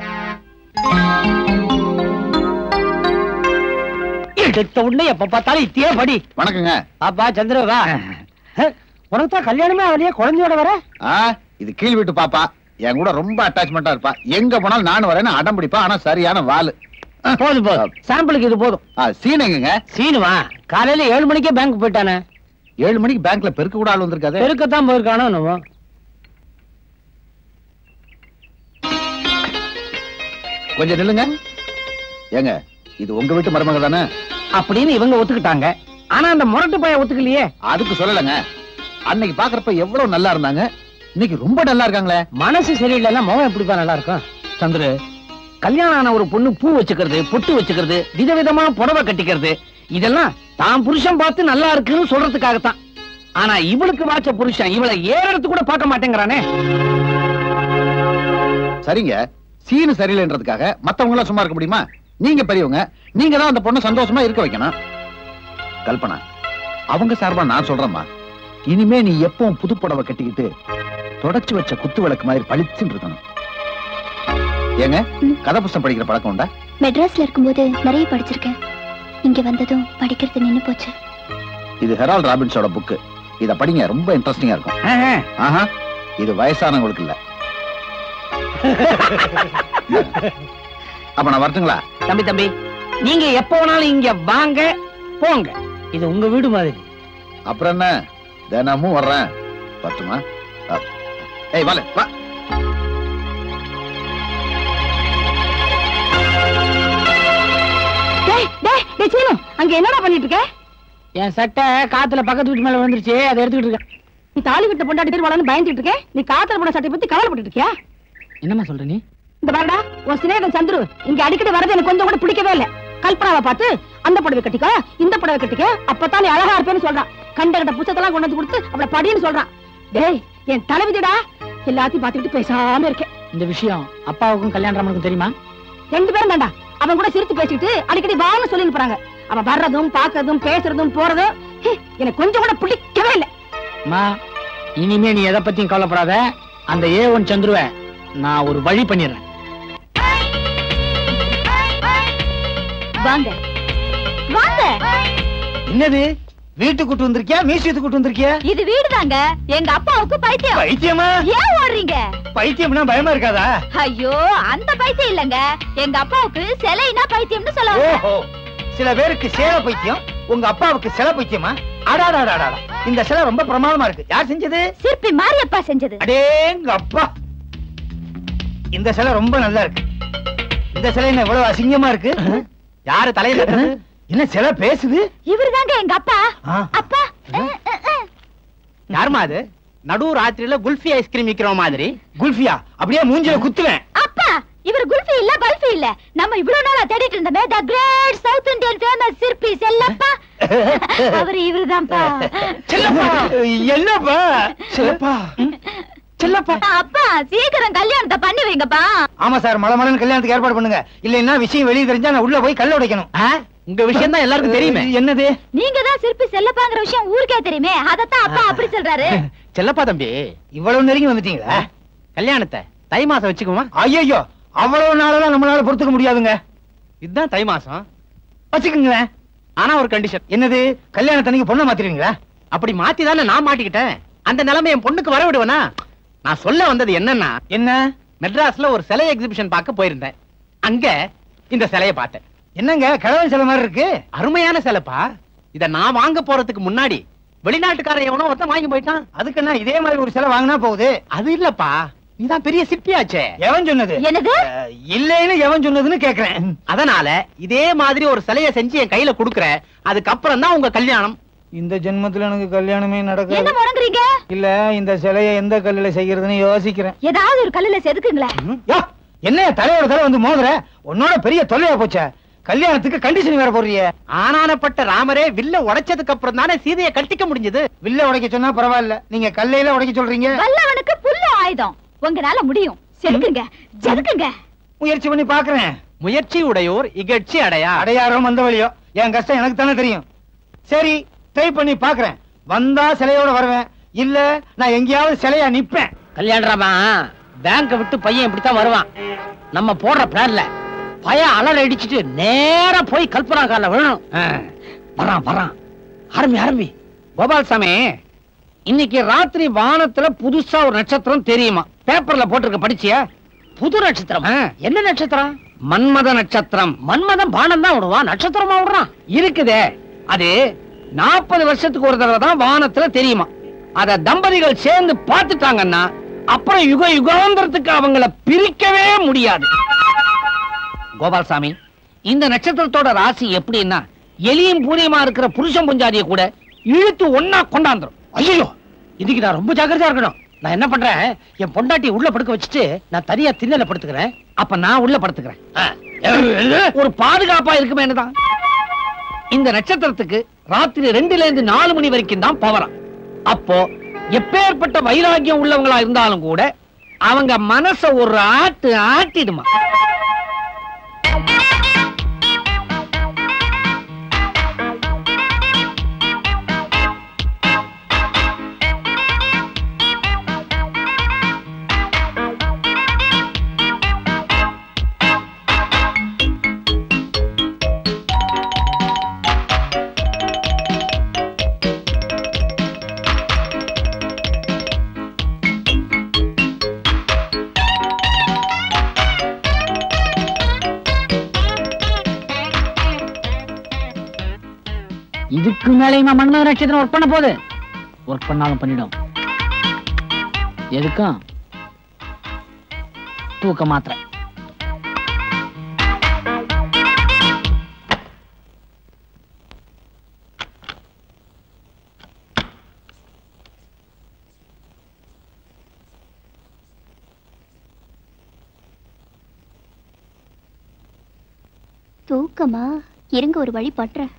எடுத்த உடனே எப்ப பார்த்தாலும் இத்தியே படி. வணக்கங்க. அப்பா சந்திரவா, உனக்கு தான் கல்யாணமே அவளையே குழந்தையோட வர. இது கீழ் வீட்டு பாப்பா, என் கூட ரொம்ப அட்டாச்மெண்டா இருப்பா. எங்க போனாலும் நானும் வரேன்னு அடம் பிடிப்பா. ஆனா சரியான வாலு. போதும் போதும், சாம்பிளுக்கு இது போதும். சீன் எங்க? சீனுவா காலையில 7 மணிக்கே பேங்க் போயிட்டானே. 7 மணிக்கு பேங்க்ல பெருக்க கூட ஆள் வந்திருக்காது. பெருக்கத்தான் போயிருக்கானோ என்னவோ. கொஞ்சம் நில்லுங்க. ஏங்க, இது உங்க வீட்டு மருமக தானே அப்படின்னு இவங்க ஒத்துக்கிட்டாங்க. ஆனா அந்த முரட்டு பையன் ஒத்துக்கலையே. அதுக்கு சொல்லலங்க. அன்னைக்கு பாக்குறப்ப எவ்வளவு நல்லா இருந்தாங்க, இன்னைக்கு ரொம்ப நல்லா இருக்காங்களே. மனசு சரியில்லைன்னா முகம் எப்படிப்பா நல்லா இருக்கும்? சந்திர, கல்யாணம் ஆன ஒரு பொண்ணு பூ வச்சுக்கிறது, பொட்டு வச்சுக்கிறது, விதவிதமா புடவை கட்டிக்கிறது, இதெல்லாம் தான் புருஷன் பார்த்து நல்லா இருக்குன்னு சொல்றதுக்காகத்தான். ஆனா இவளுக்கு வாச்ச புருஷன் இவளை ஏறெடுத்து கூட பார்க்க மாட்டேங்கிறானே. சரிங்க, சீனு சரியில்லைன்றதுக்காக மத்தவங்க எல்லாம் சும்மா இருக்க முடியுமா? நீங்க பெரியவங்க, நீங்க தான் அந்த பொண்ணை சந்தோஷமா இருக்க வைக்கணும். கல்பனா, அவங்க சார்பா நான் சொல்றேம்மா, இனிமே நீ எப்பவும் புது புடவை கட்டிக்கிட்டு தொடச்சு வச்ச குத்து விளக்கு மாதிரி பளிச்சுன்னு இருக்கணும். ஏங்க, கதை புத்தகம் படிக்கிற பழக்கம் உண்டா? மெட்ராஸ்ல இருக்கும்போது நிறைய படிச்சிருக்கேன். இங்க வந்ததும் படிக்கிறது நின்னு போச்சு. இது ஹெரால்ட் ராபின்ஸோட புக்கு. இத படிங்க, ரொம்ப இன்ட்ரெஸ்டிங்கா இருக்கும். ஆஹா, இது வயசானவங்களுக்கு இல்ல. அப்ப நான் வரட்டுங்களா? தம்பி, நீங்க எப்ப வேணாலும் இங்க வாங்க போங்க. இது உங்க வீடு மாதிரி. அப்புறம் என்ன, தினமும் வர்றேன். வரட்டுமா? ஏய் வாலே வா. அங்க என்னடா பண்ணிட்டு இருக்க? என் சட்டை காத்துல பக்கத்து வீட்டு மேல விழுந்துருச்சு, அதை எடுத்துக்கிட்டு இருக்கேன். நீ தாலி விட்ட பொண்டாட்டி பேர் வளர்ந்து பயந்துட்டு இருக்க. நீ காத்துல போன சட்டை பத்தி கவலைப்பட்டு இருக்கியா? என்னமா சொல்ற நீ? இந்த பாருடா, உன் சிநேகிதன் சந்துரு இங்க அடிக்கடி வரது எனக்கு கொஞ்சம் கூட பிடிக்கவே இல்ல. கல்பனாவை பார்த்து அந்த புடவை கட்டிக்க, இந்த புடவை கட்டிக்க, அப்பதான் நீ அழகா இருப்பேன்னு சொல்றான். கண்ட கண்ட புத்தகத்தெல்லாம் கொண்டு வந்து கொடுத்து அவளை படின்னு சொல்றான். டேய், என் தலைவிதிடா, எல்லாத்தையும் பார்த்துக்கிட்டு பேசாம இருக்கேன். இந்த விஷயம் அப்பாவுக்கும் கல்யாணம் தெரியுமா? 2 பேரும் தாண்டா. அவன் கூட சிரித்து பேசிட்டு அடிக்கடி வான்னு சொல்லி போறாங்க. அவன் வர்றதும் பாக்குறதும் பேசுறதும் போறதும் எனக்கு கொஞ்சம் கூட பிடிக்கவே இல்லை. இனிமே நீ எதை பத்தியும் கவலைப்படாத. அந்த A1 சந்துருவ நான் ஒரு வழி பண்ணிடுறேன். வாங்க வாங்க. என்னது வீட்டுக்கு கூட்டு வந்திருக்கியா மியூசியத்துக்கு கூட்டு வந்திருக்கியா? இது வீடுதாங்க. எங்க அப்பாவுக்கு பைத்தியம். பைத்தியமா? ஏன் ஓடுறீங்க? பைத்தியம்னா பயமா இருக்காதா? ஐயோ அந்த பைத்தியம் இல்லங்க. எங்க அப்பாவுக்கு சிலைனா பைத்தியம்னு சொல்லுவாங்க. ஓஹோ, சில பேருக்கு சேலை பைத்தியம், உங்க அப்பாவுக்கு சிலை பைத்தியமா? அடாடாடாடா, இந்த சிலை ரொம்ப பிரமாதமா இருக்கு. யார் செஞ்சது? சிற்பி மாரியப்பா செஞ்சது. அடேங்க அப்பா, இந்த சிலை ரொம்ப நல்லா இருக்கு. இந்த சிலை என்ன இவ்வளவு அசிங்கமா இருக்கு? யாரு தலையில என்ன சிலை பேசுது? இவருதாங்க எங்க அப்பா. அப்பா யாருமா அது? நடு ராத்திரியில குல்ஃபி ஐஸ்கிரீம் விக்கிற மாதிரி. குல்ஃபியா? அப்படியே மூஞ்சில குத்துவேன். அப்பா இவர் குல்ஃபி இல்ல பல்ஃபி இல்ல. நம்ம இவ்வளவு நாளா தேடிட்டு இருந்தோமே தி கிரேட் சவுத் இந்தியன் ஃபேமஸ் சிற்பி செல்லப்பா. அவர் இவருதான்ப்பா. செல்லப்பா? என்னப்பா செல்லப்பா? செல்லப்பா அப்பா சீக்கிரம் கல்யாணத்தை பண்ணி வைங்கப்பா. ஆமா சார், மலமலன்னு கல்யாணத்துக்கு ஏற்பாடு பண்ணுங்க. இல்லைன்னா விஷயம் வெளியே தெரிஞ்சா நான் உள்ள போய் கல்ல உடைக்கணும். உங்க விஷயம் தான் எல்லாருக்கும் தெரியுமே. என்னது? நீங்க தான் சிற்பி செல்லப்பாங்கிற விஷயம் ஊருக்கே தெரியுமே. அதத்தான் அப்பா அப்படி சொல்றாரு. செல்லப்பா தம்பி, இவ்வளவு நெருங்கி வந்துட்டீங்களா? கல்யாணத்தை தை மாசம் வச்சுக்குமா? ஐயோ, அவ்வளவு நாளெல்லாம் நம்மளால பொறுத்துக்க முடியாதுங்க. இதுதான் தை மாசம் வச்சுக்குங்களேன். ஆனா ஒரு கண்டிஷன். என்னது? கல்யாணத்தன்னைக்கு பொண்ணை மாத்திருவீங்களா? அப்படி மாத்தி தானே நான் மாட்டிக்கிட்டேன். அந்த நிலைமை என் பொண்ணுக்கு வர விடுவேனா? நான் சொல்ல வந்தது என்னன்னா, என்ன? மெட்ராஸ்ல ஒரு சிலை எக்ஸிபிஷன் பார்க்க போயிருந்தேன். அங்க இந்த சிலையை பார்த்தேன். என்னங்க கிழவன் சிலை மாதிரி இருக்கு? அருமையான சிலைப்பா. இத நான் வாங்க போறதுக்கு முன்னாடி வெளிநாட்டுக்காரன் எவனோ ஒருத்தன் வாங்கி போயிட்டான். அதுக்கு என்ன இதே மாதிரி ஒரு சிலை வாங்கினா போகுது? அது இல்லப்பா, நீதான் பெரிய சிற்பியாச்சே. எவன் சொன்னது? என்னது? இல்லைன்னு எவன் சொன்னதுன்னு கேக்குறேன். அதனால இதே மாதிரி ஒரு சிலையை செஞ்சு என் கையில குடுக்குறேன். அதுக்கப்புறம் தான் உங்க கல்யாணம். இந்த ஜென்மத்துல எனக்கு கல்யாணமே நடக்காது. என்ன முறங்குறீங்க? இல்ல, இந்த சிலையை எந்த கல்லுல செய்யறதுன்னு யோசிக்கிறேன். ஏதாவது ஒரு கல்லுல செதுக்குங்களேன். என்ன தலையோட தலை வந்து மோதுற? உன்னோட பெரிய தொல்லையா போச்ச. கல்யாணத்துக்கு கண்டிஷன் வேற போடுறிய. ஆனானப்பட்ட ராமரே வில்ல உடைச்சதுக்கு அப்புறம் தானே சீதையை கட்டிக்க முடிஞ்சது. வில்ல உடைக்க சொன்னா பரவாயில்ல, நீங்க கல்லையில உடைக்க சொல்றீங்க. வல்லவனுக்கு புல்லு ஆயுதம். உங்களால முடியும். செதுக்குங்க, ஜெதுக்குங்க. முயற்சி பண்ணி பாக்குறேன். முயற்சி உடையோர் இகழ்ச்சி அடையா. அடையாரோ வந்த வழியோ, என் கஷ்டம் எனக்கு தானே தெரியும். சரி, ட்ரை பண்ணி பாக்குறேன். வந்தா சிலையோட வருவேன், இல்ல நான் எங்கேயாவது சிலையா நிப்பேன். கல்யாணராமா பேங்க விட்டு பையன் இப்படித்தான் வருவான். நம்ம போடுற பிளான்ல பையன் அலற அடிச்சுட்டு நேரா போய் கல்பனா கால விழணும். வரான் வரான். ஆரம்பி. கோபால்சாமி, இன்னைக்கு ராத்திரி வானத்துல புதுசா ஒரு நட்சத்திரம் தெரியுமா? பேப்பர்ல போட்டிருக்க, படிச்சியா? புது நட்சத்திரம். என்ன நட்சத்திரம்? மன்மத நட்சத்திரம். மன்மதன் பானம் தான் விடுவான், நட்சத்திரமா விடுறான். இருக்குதே, அது 40 வருஷத்துக்கு ஒரு தடவை தான் வானத்துல தெரியுமா. அத தம்பதிகள் சேர்ந்து பார்த்துட்டாங்கன்னா அப்புறம் யுக யுகாந்திரத்துக்கு அவங்கள பிரிக்கவே முடியாது. கோபால்சாமி, இந்த நட்சத்திரத்தோட ராசி எப்படின்னா எலியும் பூரியமா இருக்கிற புருஷன் புஞ்சாதிய கூட இழுத்து ஒன்னா கொண்டாந்துரும். ஐயோ, இதுக்கு நான் ரொம்ப ஜாக்கிரதையா இருக்கணும். நான் என்ன பண்றேன், என் பொண்டாட்டி உள்ள படுக்க வச்சுட்டு நான் தனியா திண்ணல படுத்துக்கிறேன். அப்ப நான் உள்ள படுத்துக்கிறேன். ஒரு பாதுகாப்பா இருக்குமே என்னதான். இந்த நட்சத்திரத்துக்கு ராத்திரி 2ல இருந்து 4 மணி வரைக்கும் தான் பவரம். அப்போ எப்பேற்பட்ட வைராக்கியம் உள்ளவங்களா இருந்தாலும் கூட அவங்க மனச ஒரு ஆட்டு ஆட்டிடுமா. இதுக்கு மேலேயுமா மன்மத நட்சத்திரம் ஒர்க் பண்ண போகுது? ஒர்க் பண்ணாலும் பண்ணிடும். எதுக்கும் தூக்க மாத்திரை. தூக்கமா? இருங்க, ஒரு வழி பண்றேன்.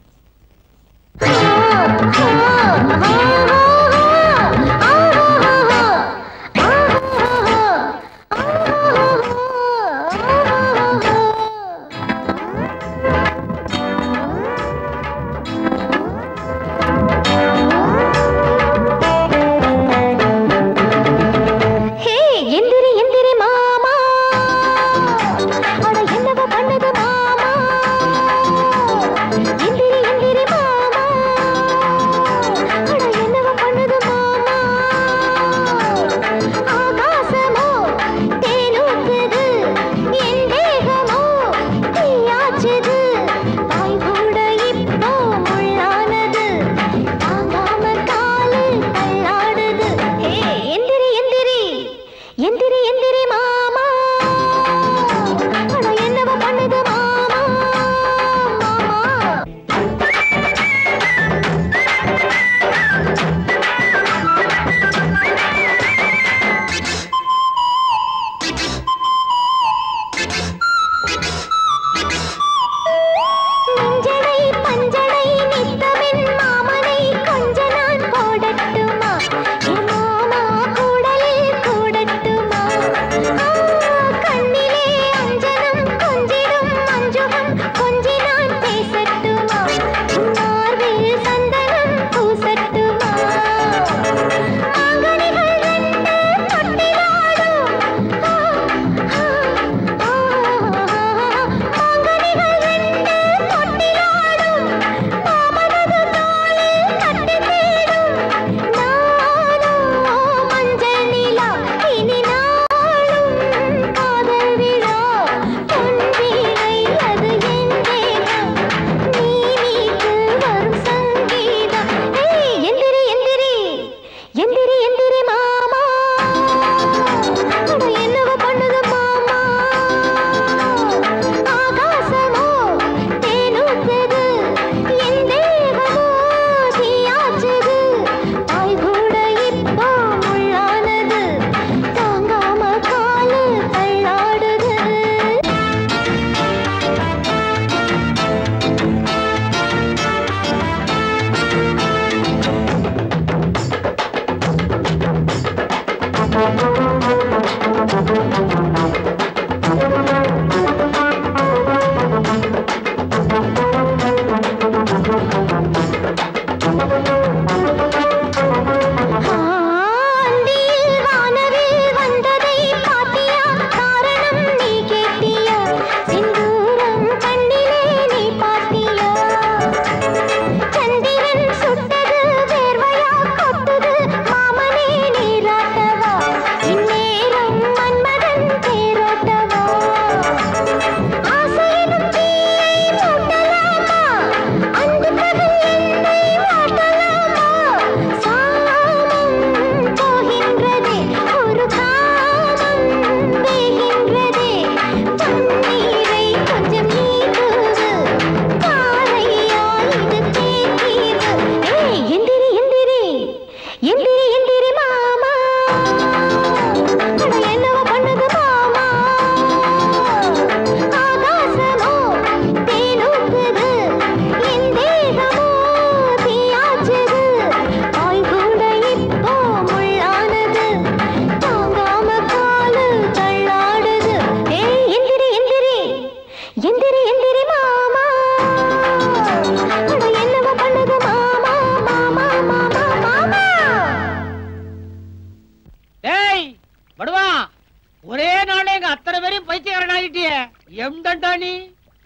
மாட்டிக்கிட்டியே எம்டா நீ.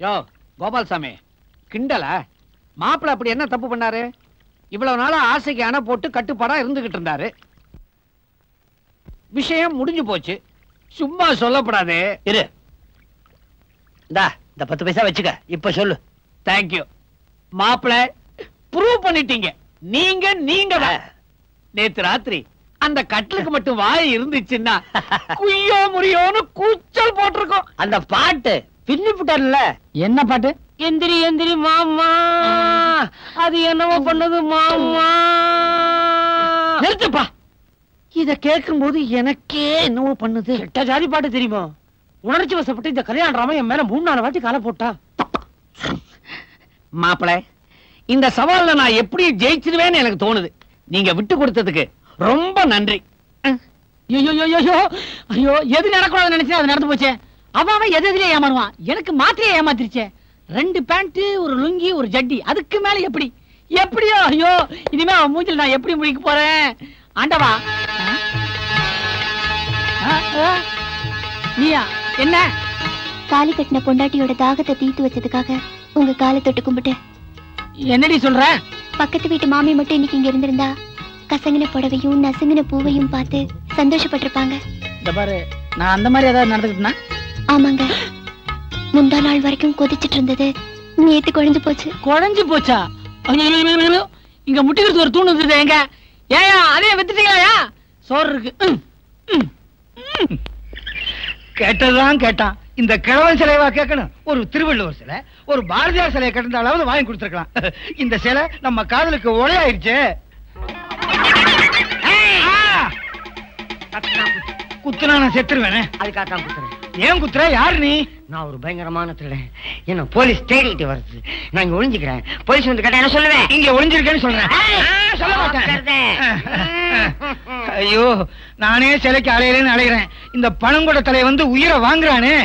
யோ கோபால்சாமி, கிண்டல மாப்பிள்ள அப்படி என்ன தப்பு பண்ணாரு? இவ்வளவு நாளா ஆசைக்கு அணை போட்டு கட்டுப்பாடா இருந்துகிட்டு இருந்தாரு. விஷயம் முடிஞ்சு போச்சு. சும்மா சொல்லப்படாதே. இரு, இந்தா இந்த 10 பைசா வச்சுக்க. இப்ப சொல்லு. தேங்க்யூ மாப்பிள்ள, ப்ரூவ் பண்ணிட்டீங்க. நீங்க நேத்து ராத்திரி அந்த கட்டலுக்கு மட்டும் வாய் இருந்துச்சுன்னா குய்யோ முறியோன்னு கூச்சல் போட்டிருக்கோம். அந்த பாட்டு பின்னிப்புட்டார்ல. என்ன பாட்டு? எந்திரி எந்திரி மாமா, அது என்னவோ பண்ணது மாமா. நிறுத்துப்பா. இத கேட்கும் போது எனக்கே என்னவோ பண்ணுது. கெட்ட ஜாதி பாட்டு தெரியுமா? உணர்ச்சி வசப்பட்டு இந்த கல்யாணராமன் என் மேல 3-4 வாட்டி காலை போட்டா. மாப்பிள, இந்த சவால்ல நான் எப்படி ஜெயிச்சிருவேன்னு எனக்கு தோணுது. நீங்க விட்டு கொடுத்ததுக்கு ரொம்ப நன்றி. ஐயோ, எது நடக்கூடாதுன்னு நினைச்சேன், அது நடந்து போச்சே. அவன் எதுலயே ஏமாறுவான், எனக்கு மாத்திரையே ஏமாத்திருச்சே. 2 பேண்ட், ஒரு லுங்கி, ஒரு ஜட்டி, அதுக்கு மேல எப்படி எப்படியோ. ஐயோ, இனிமே அவன் மூஞ்சில் நான் எப்படி முடிக்க போறேன்? ஆண்டவா. நீயா? என்ன? தாலி கட்டின பொண்டாட்டியோட தாகத்தை தீர்த்து வச்சதுக்காக உங்க காலை தொட்டு கும்பிட்டு. என்னடி சொல்ற? பக்கத்து வீட்டு மாமி மட்டும் இன்னைக்கு இங்க இருந்திருந்தா கசங்கின புடவையும் நசுங்கின பூவையும் பார்த்து சந்தோஷப்பட்டிருப்பாங்க. இந்த பாரு, நான் அந்த மாதிரி ஏதாவது நடந்துக்கிட்டேனா? ஆமாங்க, முந்தா நாள் வரைக்கும் கொதிச்சிட்டு இருந்தது நேத்து குழஞ்சு போச்சு. குழஞ்சு போச்சா? இங்க முட்டிக்கிறது ஒரு தூண் வந்துருது. எங்க ஏயா அதே வித்துட்டீங்களா? சோறு இருக்கு. கேட்டதான் கேட்டான். இந்த கிழவன் சிலைவா கேட்கணும்? ஒரு திருவள்ளுவர் சிலை, ஒரு பாரதியார் சிலையை கட்டிருந்தாலாவது வாங்கி கொடுத்துருக்கலாம். இந்த சிலை நம்ம காதலுக்கு ஒலையாயிருச்சு. குத்துனா நான் செத்துருவேனே. அதுக்காக குத்துறேன். ஏன் குத்துற? யாரு நீ? நான் ஒரு பயங்கரமான திருடன். என்ன போலீஸ் தேடிட்டு வருது. நான் இங்க ஒளிஞ்சுக்கிறேன். போலீஸ் வந்து கேட்டா என்ன சொல்லுவேன்? இங்க ஒளிஞ்சிருக்கேன்னு சொல்றேன். சொல்ல மாட்டேன். ஐயோ, நானே சிலைக்கு அலையிலேன்னு அலைகிறேன். இந்த பணங்கொட தலை வந்து உயிரை வாங்குறானே.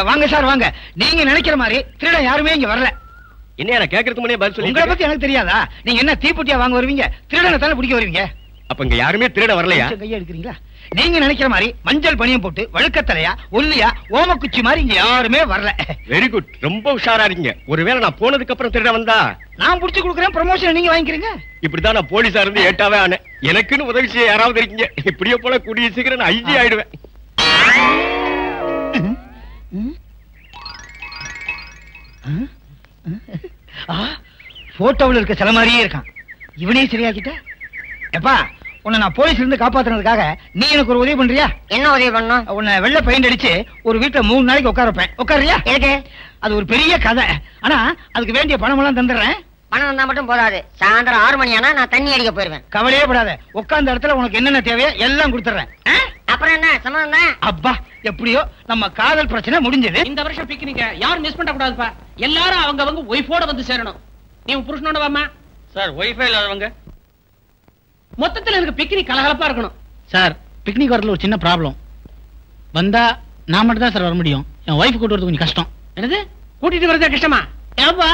வாங்க சார், வாங்க. நீங்க நினைக்கிற மாதிரி திருடன் யாருமே இங்க வரல. என்ன கேட்கறதுக்கு முன்னே பதில் சொல்லி. உங்களை பத்தி எனக்கு தெரியாதா? நீங்க என்ன தீப்புட்டியா வாங்க வருவீங்க? திருடனை தானே பிடிக்க வருவீங்க. அப்ப இங்க யாருமே திருட வரலையா? கையா எடுக்கிறீங்களா? நீங்க நினைக்கிற மாதிரி மஞ்சள் பணியம் போட்டு வழுக்கத்தலையா ஒல்லியா ஓமக்குச்சி மாதிரி இங்க யாருமே வரல. வெரி குட், ரொம்ப உஷாரா இருக்கீங்க. ஒருவேளை நான் போனதுக்கு அப்புறம் திருட வந்தா நான் புடிச்சு கொடுக்குறேன், ப்ரமோஷன் நீங்க வாங்கிக்கிறீங்க. இப்படிதான் நான் போலீஸா இருந்து ஏட்டாவே ஆனேன். எனக்குன்னு உதவி செய்ய யாராவது இருக்கீங்க? இப்படியே போல கூடிய சீக்கிரம் நான் ஐஜி ஆயிடுவேன். போட்டோவில் இருக்க சில மாதிரியே இருக்கான். இவனே சரியாக்கிட்ட. எப்பா, உன்னை நான் போலீஸ்ல இருந்து காப்பாத்துறதுக்காக நீ எனக்கு ஒரு உதவி பண்றியா? என்ன உதவி பண்ணும்? உன்னை வெள்ளை பெயிண்ட் அடிச்சு ஒரு வீட்டுல 3 நாளைக்கு உட்கார வைப்பேன். உட்காரியா? எனக்கு அது ஒரு பெரிய கதை. ஆனா அதுக்கு வேண்டிய பணம் எல்லாம் தந்துடுறேன். பணம் வந்தா மட்டும் போதாது. சாயந்தரம் 6 மணி ஆனா நான் தண்ணி அடிக்க போயிருவேன். கவலையே படாத. உட்கார்ந்த இடத்துல உனக்கு என்னென்ன தேவையோ எல்லாம் கொடுத்துறேன். அப்புறம் என்ன சமாதானம் தான்? அப்பா, எப்படியோ நம்ம காதல் பிரச்சனை முடிஞ்சது. இந்த வருஷம் பிக்னிக்க யாரும் மிஸ் பண்ண கூடாதுப்பா. எல்லாரும் அவங்க ஒய்ஃபோட வந்து சேரணும். நீ உன் புருஷனோட வாமா. சார், ஒய்ஃபை இல்லாதவங்க. மொத்தத்துல எனக்கு பிக்னிக் கலகலப்பா இருக்கணும். சார், பிக்னிக் வரதுல ஒரு சின்ன ப்ராப்ளம். வந்தா நான் மட்டும் தான் சார் வர முடியும். என் ஒய்ஃப் கூட்டு வரது கொஞ்சம் கஷ்டம். என்னது? கூட்டிட்டு வரதே கஷ்டமா? ஏப்பா,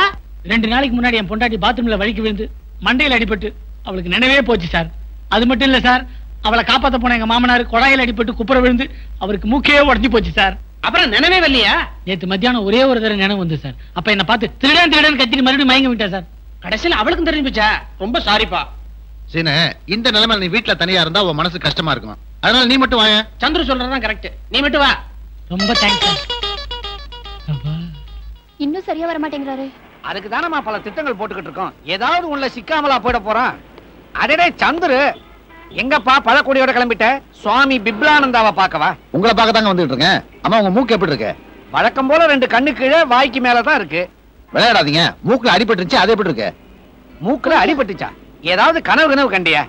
2 நாளைக்கு முன்னாடி என் பொண்டாட்டி பாத்ரூம்ல வழிக்கு விழுந்து மண்டையில் அடிபட்டு அவளுக்கு நினைவே போச்சு சார். அது மட்டும் இல்ல சார், அவளை காப்பாத்த போன எங்க மாமனார் குழாயில் அடிபட்டு குப்புற விழுந்து அவருக்கு மூக்கே உடஞ்சி போச்சு சார். அப்புறம் நினைவே வரலையா? நேத்து மத்தியானம் ஒரே ஒரு தடவை நினைவு வந்து சார். அப்ப என்ன பார்த்து திருடன் திருடன் கத்திட்டு மறுபடியும் மயங்க விட்டா சார். கடைசியில் அவளுக்கும் தெரிஞ்சு போச்சா? ரொம்ப சாரிப்பா. சீனு, இந்த நிலைமையில நீ வீட்டுல தனியா இருந்தா உன் மனசு கஷ்டமா இருக்கும். அதனால நீ மட்டும் வாங்க. சந்திர சொல்றதுதான் கரெக்ட். நீ மட்டும் வா. ரொம்ப தேங்க்ஸ் சார். இன்னும் சரியா வர மாட்டேங்கிறாரு. அதுக்கு தானே பல திட்டங்கள் போட்டுக்கிட்டு இருக்கோம். ஏதாவது உள்ள சிக்காமலா போயிட போறான். அடடே சந்துரு, எங்கப்பா பழக்கூடியோட கிளம்பிட்ட? சுவாமி பிப்லானந்தாவை பார்க்கவா? உங்களை பார்க்க தாங்க வந்துட்டு இருக்கேன். அம்மா, உங்க மூக்கு எப்படி இருக்கு? வழக்கம் போல 2 கண்ணு கீழே வாய்க்கு மேலதான் இருக்கு. விளையாடாதீங்க. மூக்குல அடிபட்டுருச்சு. அது எப்படி இருக்கு? மூக்குல அடிபட்டுச்சா? ஏதாவது கனவு கண்டியா?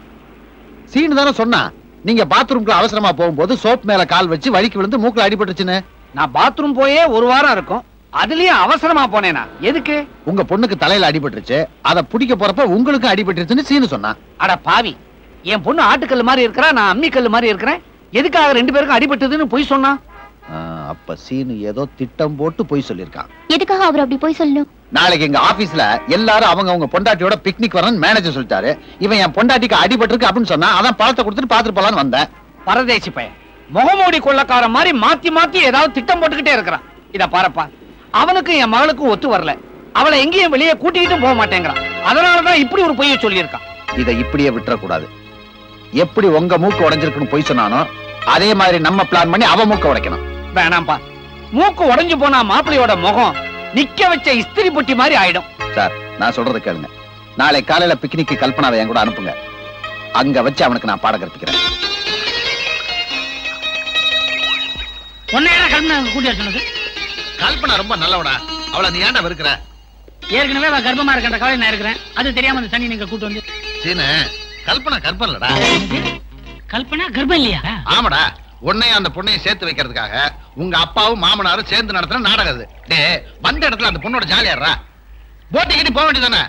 சீனு தானே சொன்னா. நீங்க பாத்ரூம்க்கு அவசரமா போகும்போது சோப் மேல கால் வச்சு வலிக்கு விழுந்து மூக்குல அடிபட்டுச்சுன்னு. நான் பாத்ரூம் போயே 1 வாரம் இருக்கும். அதுலயும் அவசரமா போனேனா? எதுக்கு? உங்க பொண்ணுக்கு தலையில அடிபட்டுருச்சு. அதை பிடிக்க போறப்ப உங்களுக்கு அடிபட்டுருச்சுன்னு சீனு சொன்னா. அட பாவி, என் பொண்ணு ஆட்டுக்கல் மாதிரி இருக்கிறா, நான் அம்மிக்கல் மாதிரி இருக்கிறேன். எதுக்காக 2 பேருக்கும் அடிபட்டதுன்னு பொய் சொன்னா? அப்ப சீனு ஏதோ திட்டம் போட்டு பொய் சொல்லிருக்கான். எதுக்காக அவர் அப்படி போய் சொல்லணும்? நாளைக்கு எங்க ஆபீஸ்ல எல்லாரும் அவங்க பொண்டாட்டியோட பிக்னிக் வரணும்னு மேனேஜர் சொல்லிட்டாரு. இவன் என் பொண்டாட்டிக்கு அடிபட்டிருக்கு அப்படின்னு சொன்னா, அதான் பழத்தை கொடுத்துட்டு பாத்துட்டு போலான்னு வந்தேன். பரதேசி பையன், முகமூடி கொள்ளக்கார மாதிரி மாத்தி மாத்தி ஏதாவது திட்டம் போட்டுக்கிட்டே இருக்கிறான். இத பாருப்பா, அவனுக்கும் என் மகளுக்கும் ஒத்து வரல. அவளை எங்கேயும் வெளியே கூட்டிக்கிட்டும் போக மாட்டேங்கிறான். அதனாலதான் இப்படி ஒரு பொய்யை சொல்லியிருக்கான். இதை இப்படியே விட்டுறக்கூடாது. எப்படி உங்க மூக்கு உடைஞ்சிருக்குன்னு பொய் சொன்னானோ அதே மாதிரி நம்ம பிளான் பண்ணி அவ மூக்க உடைக்கணும். வேணாம்பா, மூக்கு உடைஞ்சு போனா மாப்பிள்ளையோட முகம் நிக்க வச்ச இஸ்திரி பொட்டி மாதிரி ஆயிடும். சார், நான் சொல்றதை கேளுங்க. நாளை காலையில பிக்னிக்கு கல்பனாவை என் கூட அனுப்புங்க. அங்க வச்சு அவனுக்கு நான் பாடம் கற்பிக்கிறேன். உன்னையா கல்பனா கூட்டியா சொன்னது? கல்பனா ரொம்ப நல்லவடா. அவளை நீ ஏன்டா வெறுக்கிற? ஏற்கனவே கர்ப்பமா இருக்கின்ற கவலை நான் இருக்கிறேன். அது தெரியாம அந்த சனி நீங்க கூட்டு வந்து சீனு, கல்பனா கர்ப்பம் இல்லடா. கல்பனா கர்ப்பம் இல்லையா? ஆமாடா, உன்னையும் அந்த பொண்ணையும் சேர்த்து வைக்கிறதுக்காக உங்க அப்பாவும் மாமனாரும் சேர்ந்து நடத்துற நாடகம் அது. டே, வந்த இடத்துல அந்த பொண்ணோட ஜாலியாடுறா. போட்டி கிட்டி போக வேண்டியதானே?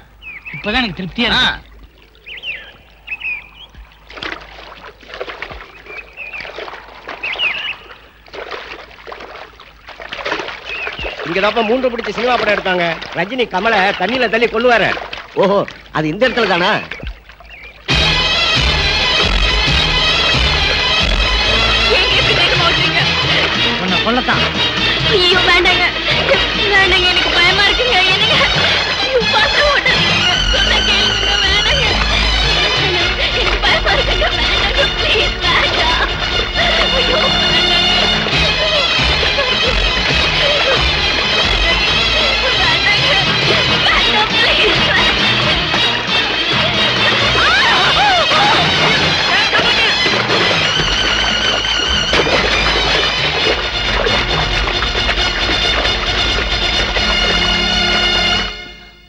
இப்பதான் எனக்கு திருப்தியா இருக்கு. இங்கதாப்ப மூன்று பிடிச்ச சினிமா படம் எடுத்தாங்க. ரஜினி கமலை தண்ணியில தள்ளி கொள்ளுவாரு. ஓஹோ, அது இந்த இடத்துல தானா? உன்னை கொல்லத்தான். ஐயோ வேண்டாங்க, வேண்டாங்க, எனக்கு பயமா இருக்குங்க. எனக்கு பச ஓட்டாதீங்க, சொன்ன கேளுங்க, வேண்டாங்க. எனக்கு பயமா இருக்குங்க, வேண்டாங்க, ப்ளீஸ் வேண்டாம். ஐயோ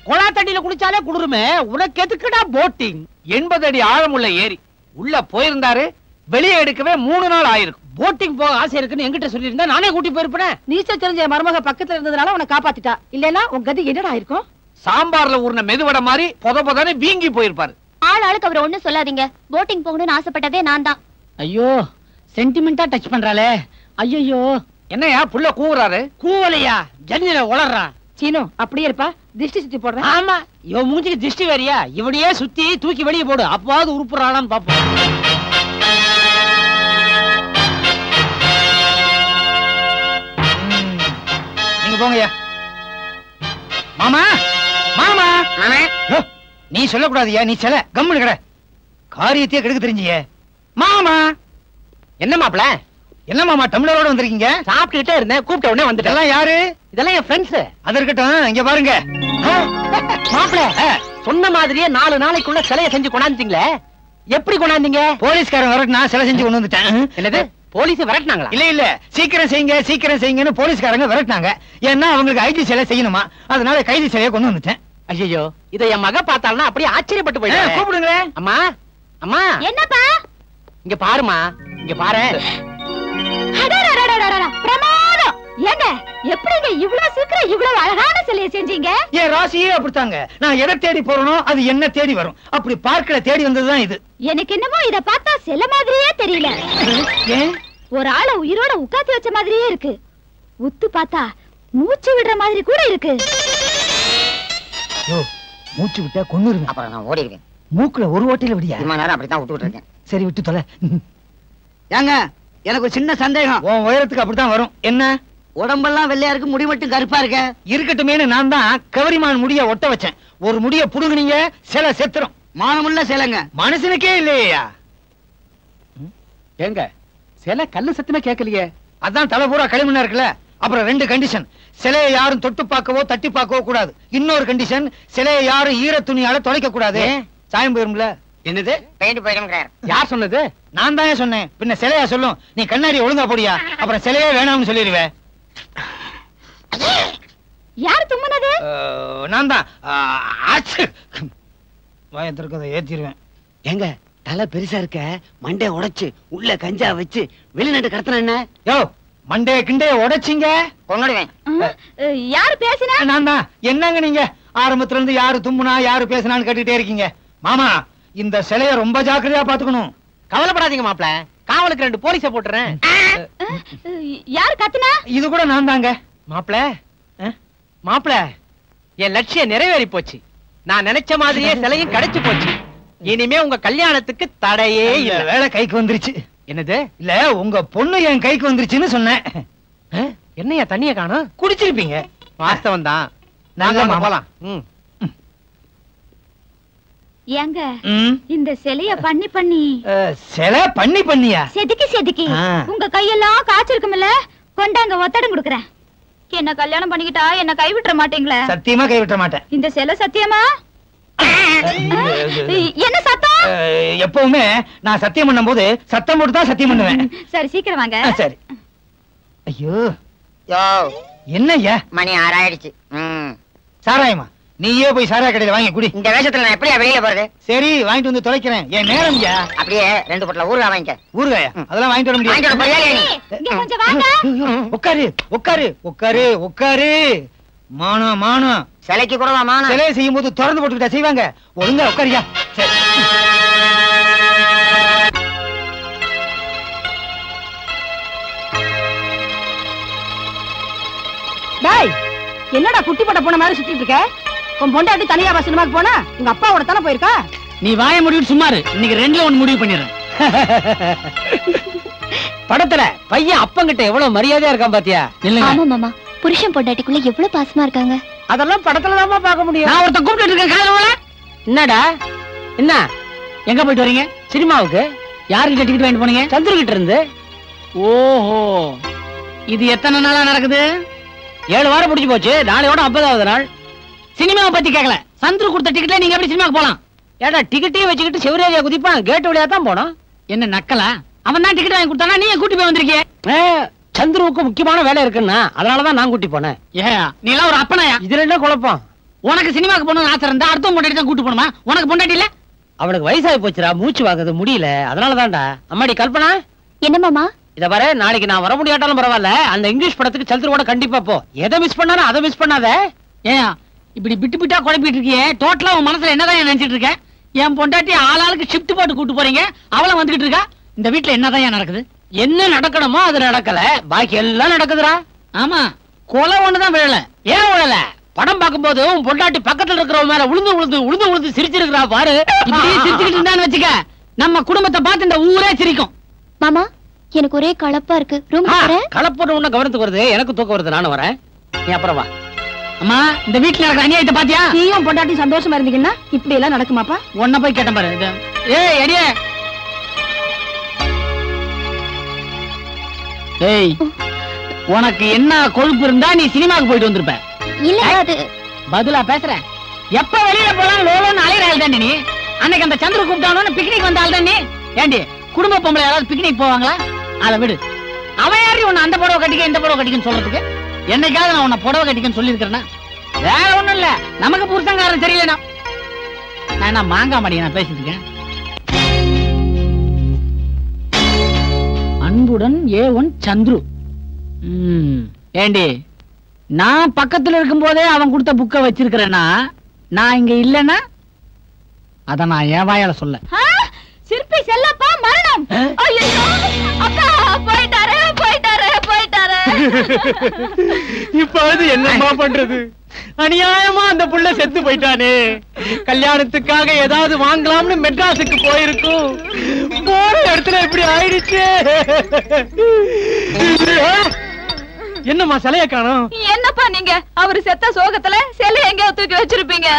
கொலா தண்ணியில குளிச்சாலே குளிருமே, உனக்கு எதுக்குடா போட்டிங்? 80 அடி ஆழமுள்ள ஏரி உள்ள போயிருந்தாரு, வெளியே எடுக்கவே 3 நாள் ஆயிருக்கும். போட்டிங் போக ஆசை இருக்குன்னு என்கிட்ட சொல்லியிருந்தா நானே கூட்டி போயிருப்பேன். நீச்சல் தெரிஞ்ச என் மருமக பக்கத்துல இருந்ததுனால உன்னை காப்பாத்திட்டா. இல்லன்னா உன் கதி என்னடா இருக்கும்? சாம்பார்ல ஊர்ன மெதுவடை மாதிரி பொத பொதன்னு வீங்கி போயிருப்பாரு. ஆளுக்கு அவர் ஒண்ணும் சொல்லாதீங்க. போட்டிங் போகணும்னு ஆசைப்பட்டதே நான் தான். ஐயோ, சென்டிமெண்டா டச் பண்றாளே. ஐயோ, என்னையா புள்ள கூவுறாரு? கூவலையா, ஜன்னில உளறான். சீனு அப்படியே இருப்பா, திஷ்டி சுத்தி போடுறேன். ஆமா, இவன் மூஞ்சிக்கு திருஷ்டி வேறியா? இவனையே சுத்தி தூக்கி வெளியே போடு, அப்பவாவது உருப்புறானான்னு பாப்போம். நீங்க போங்கய்யா. மாமா, மாமா, நீ சொல்லக்கூடாதுயா, நீ செல கம்முனு கடை. காரியத்தையே கெடுக்க தெரிஞ்சியே. மாமா, என்ன மாப்ள? என்ன மாமா டம்ளரோட வந்திருக்கீங்க? சாப்பிட்டுட்டே இருந்தேன், கூப்பிட்ட உடனே வந்துட்டேன். இதெல்லாம் யாரு? இதெல்லாம் என் ஃப்ரெண்ட்ஸ். அது இருக்கட்டும், இங்க பாருங்க. மாப்ள, சொன்ன மாதிரியே 4 நாளைக்குள்ள சிலையை செஞ்சு கொண்டாந்துட்டீங்களே, எப்படி கொண்டாந்தீங்க? போலீஸ்காரன் வரட்டு நான் சிலை செஞ்சு கொண்டு வந்துட்டேன். என்னது, போலீஸ் விரட்டினாங்களா? இல்ல இல்ல, சீக்கிரம் செய்யுங்க சீக்கிரம் செய்யுங்கன்னு போலீஸ்காரங்க விரட்டினாங்க. ஏன்னா அவங்களுக்கு ஐடி சிலை செய்யணுமா, அதனால கைதி சிலையை கொண்டு வந்துட்டேன். ஐயோ, இதை என் மக பார்த்தாலும் அப்படியே ஆச்சரியப்பட்டு போயிட்டேன். கூப்பிடுங்களேன். அம்மா, அம்மா, என்னப்பா? இங்க பாருமா, இங்க பாரு. பிரமாதம். ஏங்க, எப்படிங்க இவ்வளவு சீக்கிரம் இவ்வளவு அழகான சிலையை செஞ்சீங்க? என் ராசியே அப்படித்தாங்க. நான் எதை தேடி போறனோ அது என்ன தேடி வரும். அப்படி பார்க்கல தேடி வந்ததுதான் இது. எனக்கு என்னமோ இத பார்த்தா சிலை மாதிரியே தெரியல. ஏன்? ஒரு ஆளை உயிரோட உட்காத்தி வச்ச மாதிரியே இருக்கு. உத்து பார்த்தா மூச்சு விடுற மாதிரி கூட இருக்கு. மூச்சு விட்டா கொன்னுருவேன். அப்புறம் நான் ஓடிடுவேன். மூக்குல ஒரு ஓட்டையில விடியா? இம்மா நேரம் அப்படித்தான் விட்டுட்டு இருக்கேன். சரி, விட்டு தொலை. ஏங்க, எனக்கு ஒரு சின்ன சந்தேகம். உன் உயரத்துக்கு அப்படித்தான் வரும். என்ன? உடம்பெல்லாம் வெள்ளையா இருக்கு, முடி மட்டும் கருப்பா இருக்க. இருக்கட்டுமேனு நான் தான் கவரிமான் முடிய ஒட்ட வச்சேன். ஒரு முடிய புடுங்குனீங்க, சிலை செத்துரும். மானமுள்ள சிலைங்க. மனுஷனுக்கே இல்லையா? ஏங்க, சிலை கல்லு சத்துமே கேட்கலையே. அதான் தலை பூரா களிமண்ணா இருக்குல்ல. அப்புறம் 2 கண்டிஷன். சிலையை யாரும் தொட்டு பார்க்கவோ தட்டி பார்க்கவோ கூடாது. இன்னொரு கண்டிஷன், சிலையை யாரும் ஈர துணியால தொலைக்க கூடாது. சாயம் போயிரும்ல. என்னது, பெயிண்ட் போயிடும். யார் சொன்னது? நான் தான் சொன்னேன். பின்ன சிலையா சொல்லும். நீ கண்ணாடி ஒழுங்கா போடியா, அப்புறம் சிலையே வேணாம்னு சொல்லிடுவேன். யார் தும்முனது? நான் தான். வாயத்திற்கதை ஏத்திடுவேன். ஏங்க, தலை பெருசா இருக்க, மண்டை உடைச்சு உள்ள கஞ்சா வச்சு வெளிநாட்டு கடத்தின என்ன? யோ, மண்டே கிண்டே உடைச்சிங்க கொண்டாடுவேன். யாரு பேசினா? நான் தான். என்னங்க நீங்க ஆரம்பத்துல இருந்து யாரு தும்முனா யாரு பேசினான்னு கேட்டுட்டே இருக்கீங்க. மாமா, இந்த சிலைய ரொம்ப ஜாக்கிரதையா பாத்துக்கணும். கவலைப்படாதீங்க மாப்ள, காவலுக்கு 2 போலீஸ போட்டுறேன். யாரு கத்துனா? இது கூட நான் தாங்க. மாப்ள, மாப்ள, என் லட்சியம் நிறைவேறி போச்சு. நான் நினைச்ச மாதிரியே சிலையும் கிடைச்சு போச்சு. இனிமே உங்க கல்யாணத்துக்கு தடையே இல்ல. வேலை கைக்கு வந்துருச்சு. என்னது? இல்ல உங்க பொண்ணு என் கைக்கு வந்துருச்சுன்னு சொன்னேன். என்னையா தண்ணிய காணோம்? குடிச்சிருப்பீங்க. வாஸ்தவம் தான். நாங்க போலாம். ஏங்க இந்த சிலைய பண்ணி சிலை பண்ணியா? செதுக்கி உங்க கையெல்லாம் காய்ச்சிருக்கும்ல, கொண்டாங்க ஒத்தடம் கொடுக்கறேன். என்ன கல்யாணம் பண்ணிக்கிட்டா என்ன கைவிட்டுற மாட்டீங்களே? சத்தியமா கைவிட்ட மாட்டேன். இந்த சிலை சத்தியமா? என்ன சத்தம்? எப்பவுமே நான் சத்தியம் பண்ணும் போது சத்தம் போட்டு தான் சத்தியம் பண்ணுவேன். சரி சீக்கிரம் வாங்க. சரி. ஐயோ என்னய்யா? மணி 6 ஆயிடுச்சு. சாராயமா? நீயே போய் சாராய கடையில வாங்கி குடி. இந்த வேஷத்துல நான் எப்படியா வெளியில போறது? சரி வாங்கிட்டு வந்து தொலைக்கிறேன். என் நேரம். அப்படியே 2 பொட்டல ஊறுகாய் வாங்கிக்க. ஊறுகாயா? அதெல்லாம் வாங்கிட்டு வர முடியாது. கொஞ்சம் வாங்க. உட்காரு. மானம். சிலைக்கு கூடவா மானம்? சிலையை செய்யும் போது திறந்து போட்டுக்கிட்டா செய்வாங்க. ஒழுங்கா உட்காரியா? சரி. டேய், என்னடா குட்டி போட்ட போன மாதிரி சுத்திட்டு இருக்க? உன் பொண்டாட்டி தனியா சினிமாக்கு போனா உங்க அப்பாவோட தானே போயிருக்கா? நீ வாய முடிவு சும்மாரு. இன்னைக்கு 2ல 1 முடிவு பண்ணிடுறேன். படத்துல பையன் அப்பங்கிட்ட எவ்வளவு மரியாதையா இருக்கான் பாத்தியா? ஆமா மாமா, புருஷன் பொண்டாட்டிக்குள்ள எவ்வளவு பாசமா இருக்காங்க. அதெல்லாம் படத்துல தான் பார்க்க முடியும். நான் ஒருத்த கூப்பிட்டு இருக்கேன். காலையில என்னடா? என்ன எங்க போயிட்டு வரீங்க? சினிமாவுக்கு. யாருக்கு டிக்கெட் வாங்கிட்டு போனீங்க? சந்திரு கிட்ட இருந்து. ஓஹோ, இது எத்தனை நாளா நடக்குது? 7 வாரம் முடிஞ்சு போச்சு. நாளையோட 50வது நாள். சினிமாவை பத்தி கேட்கல. சந்திரு கொடுத்த டிக்கெட்ல நீங்க எப்படி சினிமாக்கு போலாம்? ஏடா டிக்கெட்டையும் வச்சுக்கிட்டு சிவரேரியா குதிப்பான். கேட் வழியா தான் போனோம். என்ன நக்கலா? அவன் தான் டிக்கெட் வாங்கி கொடுத்தானா? நீ கூட்டி போய் வந்திருக்கிய? சந்துருவுக்கு முக்கியமான வேலை இருக்குன்னா அதனாலதான் நான் கூட்டி போனேன். நீ எல்லாம் ஒரு அப்பனாயா? இதுல என்ன குழப்பம்? உனக்கு சினிமாக்கு போகணும்னு ஆசை இருந்தா அடுத்த பொண்டாட்டி தான் கூட்டு போணுமா? உனக்கு பொண்டாட்டி இல்ல? அவனுக்கு வயசாகி போச்சுடா, மூச்சு வாங்குது, முடியல. அதனாலதான்டா. அம்மாடி கல்பனா, என்ன மாமா? இத பாரு, நாளைக்கு நான் வர முடியாட்டாலும் பரவாயில்ல, அந்த இங்கிலீஷ் படத்துக்கு சந்திரோட கண்டிப்பா போ. எதை மிஸ் பண்ணாலும் அதை மிஸ் பண்ணாத. ஏன் இப்படி பிட்டு பிட்டா குழப்பிட்டு இருக்கியே? டோட்டலா உன் மனசுல என்னதான் நினைச்சிட்டு இருக்க? என் பொண்டாட்டி ஆளாளுக்கு ஷிஃப்ட் போட்டு கூட்டு போறீங்க, அவளும் வந்துகிட்டு இருக்கா. இந்த வீட்டுல என்னதான் நடக்குது? என்ன நடக்கணுமோ அது நடக்கல, பாக்கி எல்லாம் நடக்குதுடா. ஆமா, கொலை ஒண்ணுதான் விழல. ஏன் விழல? படம் பார்க்கும்போது உன் பொண்டாட்டி பக்கத்துல இருக்கிறவங்க மேல உளுந்து சிரிச்சிருக்கிறா பாரு. இப்படி சிரிச்சுக்கிட்டு இருந்தான்னு வச்சுக்க, நம்ம குடும்பத்தை பார்த்து இந்த ஊரே சிரிக்கும். மாமா, எனக்கு ஒரே கலப்பா இருக்கு. ரூம் வரேன். கலப்போட உன்ன கவனத்துக்கு வருது, எனக்கு தூக்கம் வருது, நானும் வரேன். நீ அப்புறம் வா. அம்மா, இந்த வீட்டுல இருக்கிற அநியாயத்தை பாத்தியா? நீயும் பொண்டாட்டி சந்தோஷமா இருந்தீங்கன்னா இப்படி எல்லாம் நடக்குமாப்பா? உன்ன போய் கேட்டேன் பாரு. ஏய் அடியே, ஏய், உனக்கு என்ன கொழுப்பு இருந்தா நீ சினிமாக்கு போயிட்டு வந்திருப்ப. இல்ல, அது பதிலா பேசுற. எப்ப வெளியில போலாம் லோலோன்னு அலையிற ஆள் தாண்டி நீ. அன்னைக்கு அந்த சந்திர கூப்பிட்டானு பிக்னிக் வந்த ஆள் தான் நீ. ஏண்டி, குடும்ப பொம்பளை யாராவது பிக்னிக் போவாங்களா? அதை விடு. அவன் யாரு உன்னை அந்த புடவை கட்டிக்க இந்த புடவை கட்டிக்கன்னு சொல்றதுக்கு? என்னைக்காவது நான் உன்னை புடவை கட்டிக்கன்னு சொல்லியிருக்கிறேன்னா? வேற ஒண்ணும் இல்ல, நமக்கு புருஷங்காரன் தெரியலனா. நான் என்ன மாங்கா மாடி நான் பேசிட்டு இருக்கேன். அன்புடன் A1 சந்துரு. ஏண்டி, நான் பக்கத்துல இருக்கும் போதே அவன் கொடுத்த புக்க வச்சிருக்கிறேன்னா, நான் இங்க இல்லன்னா அத நான் என் வாயால சொல்ல. சிற்பி செல்லப்பா மரணம். ஐயோ, அப்பா போயிட்டாரு. இப்ப அது என்னமா பண்றது? அநியாயமா அந்த புள்ள செத்து போயிட்டானே. கல்யாணத்துக்காக ஏதாவது வாங்கலாம்னு மெட்ராஸுக்கு போயிருக்கும், போற இடத்துல இப்படி ஆயிடுச்சு. என்னம்மா சிலைய காணோம்? என்னப்பா நீங்க அவரு செத்த சோகத்துல சிலை எங்க தூக்கி வச்சிருப்பீங்க?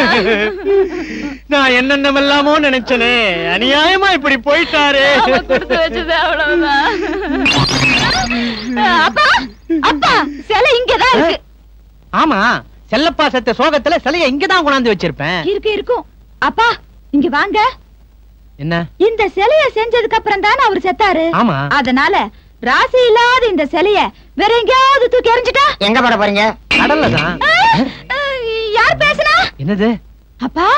நான் என்னென்னமெல்லாமோ நினைச்சனே, அநியாயமா இப்படி போயிட்டாரு. கொடுத்து வச்சது அவ்வளவுதான். அப்பா அப்பா, சிலை இங்கதான் இருக்கு. ஆமா, செல்லப்பா செத்த சோகத்துல சிலைய இங்கதான் கொண்டாந்து வச்சிருப்பேன். இருக்கும். அப்பா இங்க வாங்க. என்ன? இந்த சிலைய செஞ்சதுக்கு அப்புறம் தானே அவர் செத்தாரு. ஆமா, அதனால ராசி இல்லாத இந்த சிலைய வேற எங்கயாவது தூக்கி எறிஞ்சிட்டா எங்க போட போறீங்க? கடல்லதான். யார் பேசுனா? என்னது? அப்பா,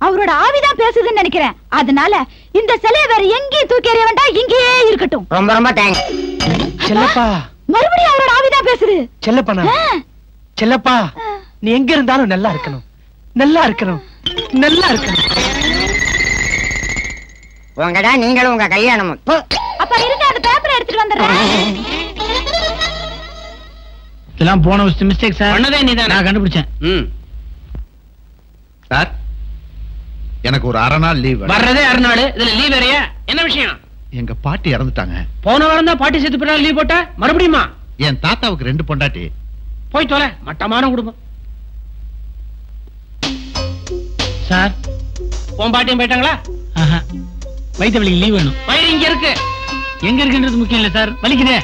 அவரோட ஆவிதான் பேசுதுன்னு நினைக்கிறேன். அதனால இந்த சிலைய வேற எங்கேயும் தூக்கி எறிய வேண்டாம், இங்கேயே இருக்கட்டும். ரொம்ப ரொம்ப தேங்க்ஸ். செல்லப்பா, மறுபடியும் அவரோட ஆவிதான் பேசுது. செல்லப்பா, செல்லப்பா, நீ எங்க இருந்தாலும் நல்லா இருக்கணும், நல்லா இருக்கணும், நல்லா இருக்கணும். உங்கடா நீங்களும் உங்க கல்யாணமும். அப்பா இருங்க, அந்த பேப்பரை எடுத்துட்டு வந்துடுறேன். இதெல்லாம் போன மிஸ்டேக் சார். பண்ணதே நீதான், நான் கண்டுபிடிச்சேன். சார், எனக்கு ஒரு அரை நாள் லீவ். வர்றதே அரை நாள், இதுல லீவ் வேறையா? என்ன விஷயம்? எங்க பாட்டி இறந்துட்டாங்க. போன வாரம் தான் பாட்டி செத்து போயிட்டா லீவ் போட்ட மறுபடியுமா? என் தாத்தாவுக்கு 2 பொண்டாட்டி. போய் தொலை, மட்டமான குடும்பம். சார், உன் பாட்டியும் போயிட்டாங்களா? வயிற்று வலிக்கு லீவ் வேணும். வயிறு இங்க இருக்கு. எங்க இருக்குன்றது முக்கியம் இல்ல சார், வலிக்குதே.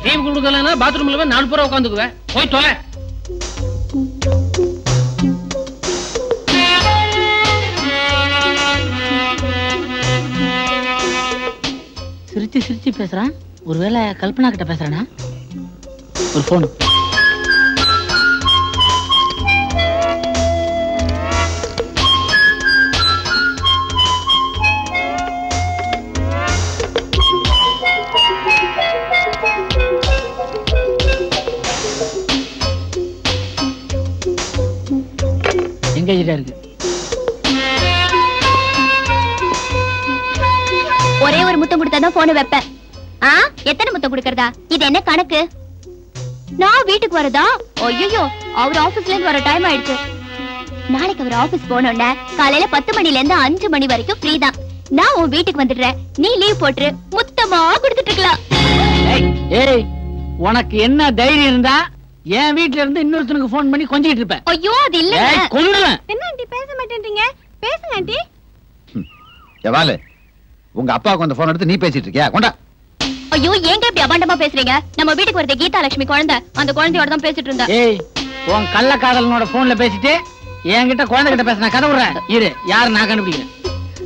லீவ் கொடுக்கலன்னா பாத்ரூம்ல போய் 4 பேரை உட்காந்துக்குவேன். போய் தொலை. சிரிச்சு சிரிச்சு பேசுறான். ஒருவேளை கல்பனா கிட்ட பேசுறானா? ஒரு போன். எங்கேஜா இருக்கு. ஒரே ஒரு முத்தம் கொடுத்தாதான் போன் வைப்பேன். எத்தனை முத்தம் கொடுக்கறதா? இது என்ன கணக்கு? நான் வீட்டுக்கு வரதா? ஐயோ, அவர் ஆபீஸ்ல இருந்து வர டைம் ஆயிடுச்சு. நாளைக்கு அவர் ஆபீஸ் போனோம்னா காலையில 10 மணில இருந்து 5 மணி வரைக்கும் ஃப்ரீ தான். நான் உன் வீட்டுக்கு வந்துடுறேன். நீ லீவ் போட்டு முத்தமா கொடுத்துட்டு இருக்கலாம். ஏய், உனக்கு என்ன தைரியம் இருந்தா என் வீட்ல இருந்து இன்னொருத்தனுக்கு போன் பண்ணி கொஞ்சிட்டு இருப்ப? ஐயோ, அது இல்ல. கொன்னுடுவேன். என்ன ஆண்டி பேச மாட்டேன்றீங்க? பேசுங்க ஆண்டி. எவாலு, உங்க அப்பாவுக்கு அந்த போன் எடுத்து நீ பேசிட்டு இருக்கியா? கொண்டா. ஐயோ, ஏங்க இப்படி அபாண்டமா பேசுறீங்க? நம்ம வீட்டுக்கு வரது கீதா லட்சுமி குழந்தை. அந்த குழந்தையோட தான் பேசிட்டு இருந்தேன். ஏய், உன் கள்ளக்காதலனோட போன்ல பேசிட்டு என்கிட்ட குழந்தை கிட்ட பேசினா கதை விடுறேன். இரு, யாரு நான் கண்டுபிடிக்கிறேன்.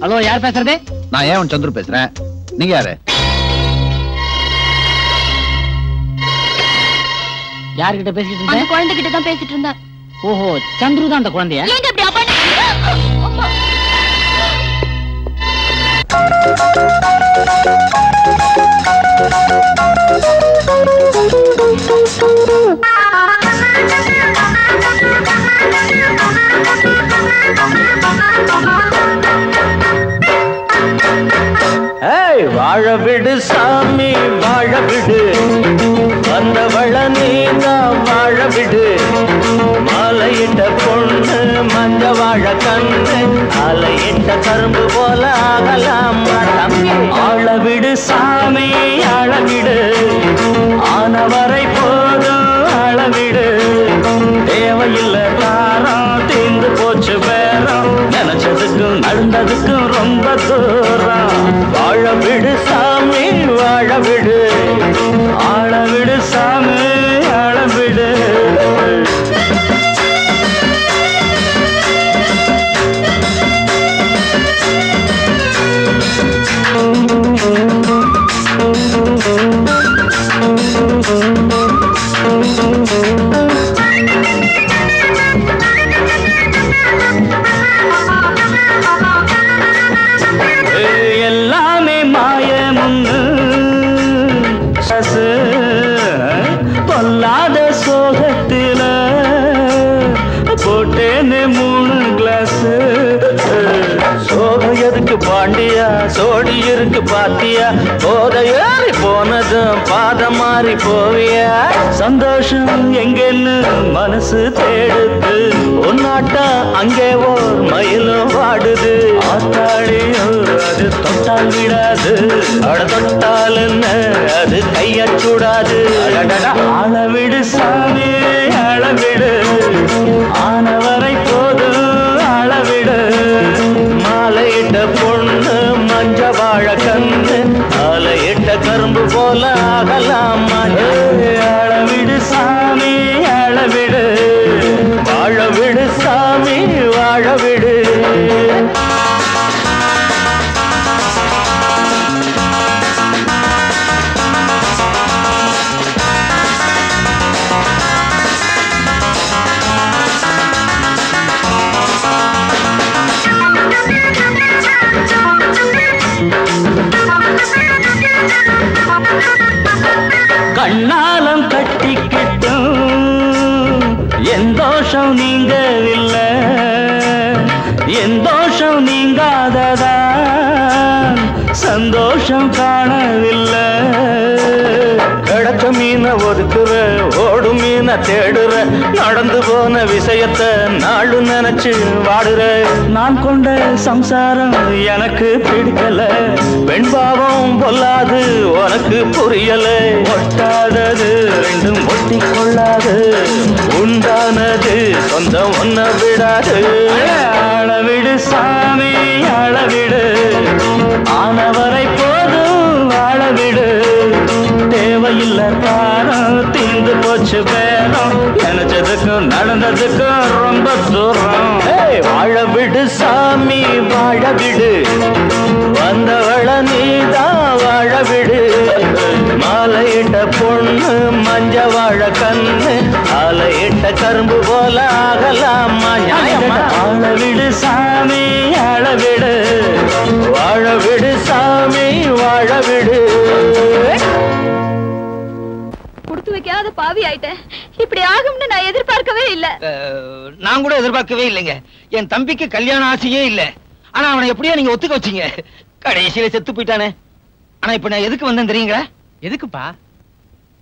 ஹலோ, யார் பேசுறது? நான் ஏன் சந்துரு பேசுறேன். நீங்க யாரு? யார்கிட்ட பேசிட்டு அந்த இருந்த? குழந்தை கிட்ட தான் பேசிட்டு இருந்தேன். ஓஹோ, சந்துரு தான் அந்த குழந்தையா? ஏங்க இப்படி அபாண்டம்? வாழ விடு சாமி, வாழ விடு, வந்தவள நீதான் வாழ விடு. மாலையிட்ட பொண்ணு மஞ்ச வாழ கண்ணு, அலையிட்ட கரும்பு போல ஆகலாம் தம்பி. ஆழ விடு சாமி, அழவிடு, ஆனவரை போதும் அளவிடு. தேவையில்லை தாரம், தீந்து போச்சு பேரம், நினைச்சதுக்கும் நடந்ததுக்கும் ரொம்ப தூரம். வாழ விடு சாமி, வாழ விடு, ஆழ விடு சாமி, ஆழ விடு. எல்லாமே மாயமுன்னு பொல்லாத சோகத்தில போட்டேன்னு 3 கிளாஸ். சோகம் எதுக்கு பாண்டியா, சோடி இருக்கு பாத்தியா, போதையாரி போனதும் பாதம் மாறி போவியா. சந்தோஷம் எங்கன்னு மனசு தேடுது, ஒன்னாட்டா அங்கே ஓர் மயிலும் வாடுது. ஆத்தாடியோ அது தொட்டால் விடாது, அட தொட்டால் என்ன அது கையச்சுடாது. அளவிடு சாமி, அளவிடு, ஆனவரை போதும் அளவிடு. மாலையிட்ட பொண்ணு மஞ்ச வாழ கண்ணு, அலையிட்ட கரும்பு போல ஆகலாம். அளவிடு சாமி, அளவிடு, வாழ விடு சாமி, வாழ விடு. கண்ணாலம் கட்டிக்கிட்டும் என் தோஷம் நீங்கவில்லை, என் தோஷம் நீங்காததான் சந்தோஷம் காணவில்லை. கிடைச்ச மீன ஒதுக்குற, ஓடும் மீன தேடுற, நடந்து போன விஷயத்த நாடு நினைச்சு வாடுற. நான் கொண்ட சம்சாரம் எனக்கு பிடிக்கல, பெண் பாவம் பொல்லாது உனக்கு புரியல. ஒட்டாதது ரெண்டும் ஒட்டி கொள்ளாது, உண்டானது சொந்தம் ஒன்ன விடாது. அளவிடு சாமி அளவிடு, ஆனவரை போதும் அளவிடு. தேவையில்லை தாரம், தீர்ந்து போச்சு வேணும், நினைச்சதுக்கும் நடந்ததுக்கும் ரொம்ப தூரம். வாழ விடு சாமி வாழ விடு, வந்தவள நீதான் வாழ விடு. மாலையிட்ட பொண்ணு மஞ்ச வாழ கண்ணு, ஆலையிட்ட கரும்பு போல ஆகலாமா நியாயமா? வாழ விடு சாமி ஆழ விடு, வாழ விடு சாமி வாழ விடு. கொடுத்து வைக்காத பாவி ஆயிட்டேன். இப்படி ஆகும்னு நான் எதிர்பார்க்கவே இல்ல. நான் கூட எதிர்பார்க்கவே இல்லைங்க. என் தம்பிக்கு கல்யாண ஆசையே இல்ல. ஆனா அவனை எப்படியா நீங்க ஒத்துக்க வச்சீங்க? கடைசியில செத்து போயிட்டானே. ஆனா இப்ப நான் எதுக்கு வந்தேன் தெரியுங்களா? எதுக்குப்பா?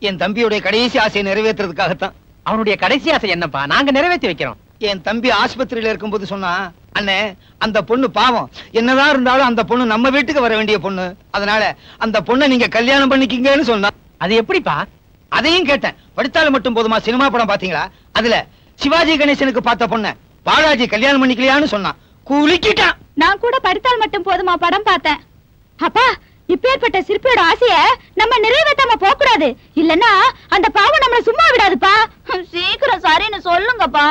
என் தம்பியோட கடைசி ஆசையை நிறைவேற்றுறதுக்காகத்தான். அவனுடைய கடைசி ஆசை என்னப்பா? நாங்க நிறைவேற்றி வைக்கிறோம். என் தம்பி ஆஸ்பத்திரியில இருக்கும்போது சொன்னா, அண்ணே அந்த பொண்ணு பாவம், என்னதான் இருந்தாலும் அந்த பொண்ணு நம்ம வீட்டுக்கு வர வேண்டிய பொண்ணு, அதனால அந்த பொண்ணை நீங்க கல்யாணம் பண்ணிக்கிங்கன்னு சொன்னா. அது எப்படிப்பா? அதையும் கேட்டேன். படித்தாலும் மட்டும் போதுமா சினிமா படம் பாத்தீங்களா? அதுல சிவாஜி கணேசனுக்கு பார்த்த பொண்ண பாலாஜி கல்யாணம் பண்ணிக்கலையான்னு சொன்னான். குளிக்கிட்டான். நான் கூட படித்தால் மட்டும் போதுமா படம் பார்த்தேன். அப்பா, இப்பேற்பட்ட சிற்பியோட ஆசைய நம்ம நிறைவேற்றாம போக கூடாது. இல்லன்னா அந்த பாவம் நம்மள சும்மா விடாதுப்பா. சீக்கிரம் சரின்னு சொல்லுங்கப்பா.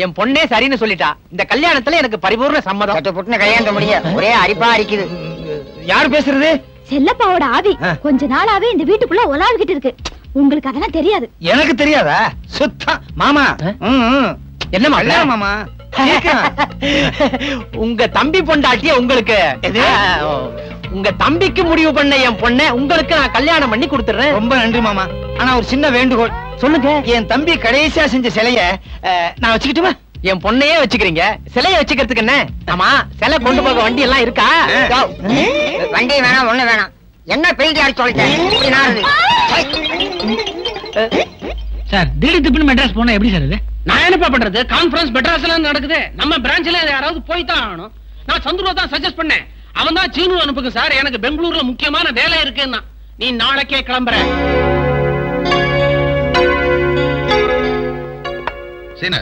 என் பொண்ணே சரின்னு சொல்லிட்டா. இந்த கல்யாணத்துல எனக்கு பரிபூர்ண சம்மதம். சட்டு புட்டுன கல்யாணம் முடிய ஒரே அரிப்பா அரிக்குது. யார் பேசுறது? செல்லப்பாவோட ஆவி கொஞ்ச நாளாவே இந்த வீட்டுக்குள்ள உலாவிக்கிட்டு இருக்கு. உங்களுக்கு அதெல்லாம் தெரியாது. எனக்கு தெரியாதா? சுத்தம் மாமா. என்ன மாமா? உங்க தம்பி பொண்டாட்டிய உங்களுக்கு, உங்க தம்பிக்கு முடிவு பண்ண என் பொண்ண உங்களுக்கு நான் கல்யாணம் பண்ணி கொடுத்துறேன். ரொம்ப நன்றி மாமா. ஆனா ஒரு சின்ன வேண்டுகோள். சொல்லுங்க. என் தம்பி கடைசியா செஞ்ச சிலைய நான் வச்சுக்கிட்டுமா? என் பொண்ணையே வச்சுக்கிறீங்க, சிலைய வச்சுக்கிறதுக்கு என்ன? ஆமா, சிலை கொண்டு போக வண்டி எல்லாம் இருக்கா? வண்டி வேணாம், ஒண்ணு வேணாம். என்ன பெயிண்ட் யாரு சொல்லிட்டேன்? சார், திடீர் திப்புன்னு மெட்ராஸ் போனா எப்படி சார் இது? நான் என்னப்பா பண்றது? கான்ஃபரன்ஸ் மெட்ராஸ் எல்லாம் நடக்குது. நம்ம பிரான்ச்ல யாராவது போய் தான் ஆகணும். நான் சந்துருவா தான் சஜஸ்ட் பண்ணேன். அவன் தான் சீனு அனுப்புங்க சார், எனக்கு பெங்களூர்ல முக்கியமான வேலை இருக்குன்னா. நீ நாளைக்கே கிளம்புற. சீனு,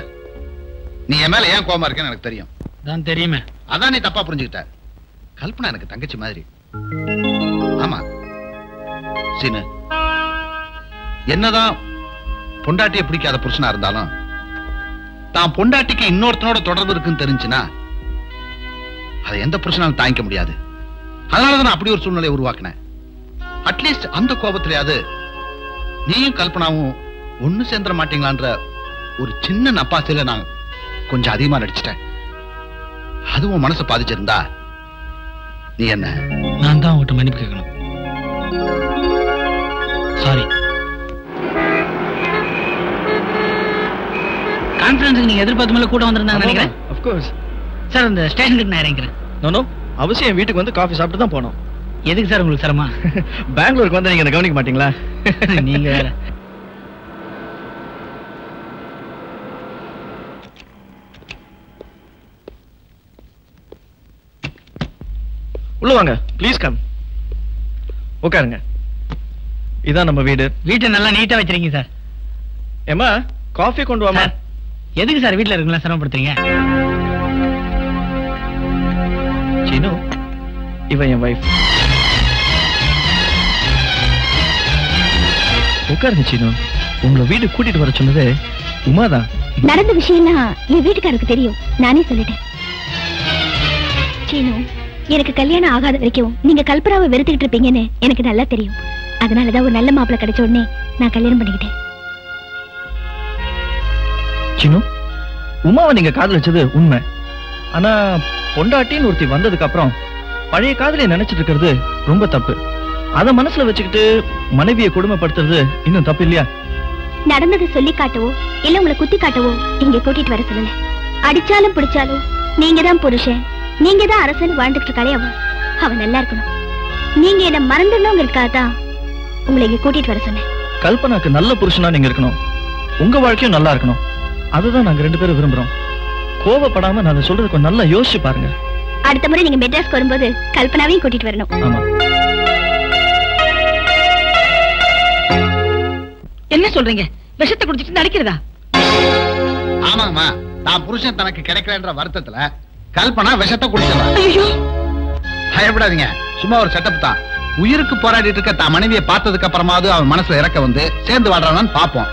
நீ என் மேல ஏன் கோபமா இருக்கேன்னு எனக்கு தெரியும். தான் தெரியுமே. அதான் நீ தப்பா புரிஞ்சுக்கிட்ட. கல்பனா எனக்கு தங்கச்சி மாதிரி. ஆமா சீனு, என்னதான் பொண்டாட்டியை பிடிக்காத புருஷனா இருந்தாலும் தான் பொண்டாட்டிக்கு இன்னொருத்தனோட தொடர்பு இருக்குன்னு தெரிஞ்சுன்னா அதை எந்த புருஷனாலும் தாங்கிக்க முடியாது. அதனாலதான் நான் அப்படி ஒரு சூழ்நிலையை உருவாக்கினேன். அட்லீஸ்ட் அந்த கோபத்திலேயாவது நீயும் கல்பனாவும் ஒண்ணு சேர்ந்துட மாட்டீங்களான்ற ஒரு சின்ன நப்பாசையில நான் கொஞ்சம் அதிகமா நடிச்சிட்டேன். அதுவும் மனசை பாதிச்சிருந்தா நீ என்ன? நான் தான் உங்ககிட்ட மன்னிப்பு கேட்கணும். சாரி. கான்ஃபரன்ஸுக்கு நீங்க எதிர்பார்த்த மேல கூட வந்திருந்தாங்க நினைக்கிறேன். ஆஃப் கோர்ஸ் சார், அந்த ஸ்டேஷனுக்கு நான் இறங்கிறேன். நோ அவசியம் வீட்டுக்கு வந்து காஃபி சாப்பிட்டு தான் போனோம். எதுக்கு சார் உங்களுக்கு சிரமா? பெங்களூருக்கு வந்து நீங்க என்ன கவனிக்க மாட்டீங்களா? நீங்க வேற. உள்ள வாங்க, ப்ளீஸ் கம். உட்காருங்க. இதான் நம்ம வீடு. வீட்டை நல்லா நீட்டா வச்சிருக்கீங்க சார். ஏமா காஃபி கொண்டு வாமா. எதுக்கு சார் வீட்டுல இருக்கலாம் சிரமப்படுத்துறீங்க? சீனு, இவன் என் வைஃப். உட்காருங்க சீனு. உங்களை வீடு கூட்டிட்டு வர சொன்னது உமாதான். நடந்த விஷயம்லாம் என் வீட்டுக்காரருக்கு தெரியும். நானே சொல்லிட்டேன். சீனு, எனக்கு கல்யாணம் ஆகாத வரைக்கும் நீங்க கல்பனாவை வெறுத்துக்கிட்டு இருப்பீங்கன்னு எனக்கு நல்லா தெரியும். அதனாலதான் ஒரு நல்ல மாப்பிள்ளை கிடைச்ச உடனே நான் கல்யாணம் பண்ணிக்கிட்டேன். சீனு, உமாவை நீங்க காதலிச்சது உண்மை. ஆனா பொண்டாட்டின்னு ஒருத்தி வந்ததுக்கு அப்புறம் பழைய காதலியை நினைச்சிட்டு இருக்கிறது ரொம்ப தப்பு. அத மனசுல வச்சுக்கிட்டு மனைவியை கொடுமைப்படுத்துறது இன்னும் தப்பு இல்லையா? நடந்ததை சொல்லி காட்டவோ இல்ல உங்களை குத்தி காட்டவோ இங்க கூட்டிட்டு வர சொல்லல. அடிச்சாலும் பிடிச்சாலும் நீங்க தான் புருஷன், நீங்க தான் அரசன் வாழ்ந்துட்டு இருக்காளே அவ நல்லா இருக்கணும். நீங்க என்ன மறந்துடணுங்கிறதுக்காக தான் உங்களை இங்க கூட்டிட்டு வர சொன்னேன். கல்பனாக்கு நல்ல புருஷனா நீங்க இருக்கணும், உங்க வாழ்க்கையும் நல்லா இருக்கணும். அதுதான் நாங்க 2 பேரும் விரும்புறோம். கோபப்படாம நான் சொல்றதுக்கு நல்லா யோசிச்சு பாருங்க. அடுத்த முறை நீங்க மெட்ராஸ்க்கு வரும்போது கல்பனாவையும் கூட்டிட்டு வரணும். ஆமா. என்ன சொல்றீங்க? விஷத்தை குடிச்சிட்டு நடிக்கிறதா? ஆமாங்கம்மா, தான் புருஷன் தனக்கு கிடைக்கலன்ற வருத்தத்துல கல்பனா விஷத்தை குடிச்சிடலாம். பயப்படாதீங்க, சும்மா ஒரு செட்டப் தான். உயிருக்கு போராடிட்டு இருக்க தான் மனைவியை பார்த்ததுக்கு அப்புறமாவது அவன் மனசுல இறக்க வந்து சேர்ந்து வாழ்றானான்னு பாப்போம்.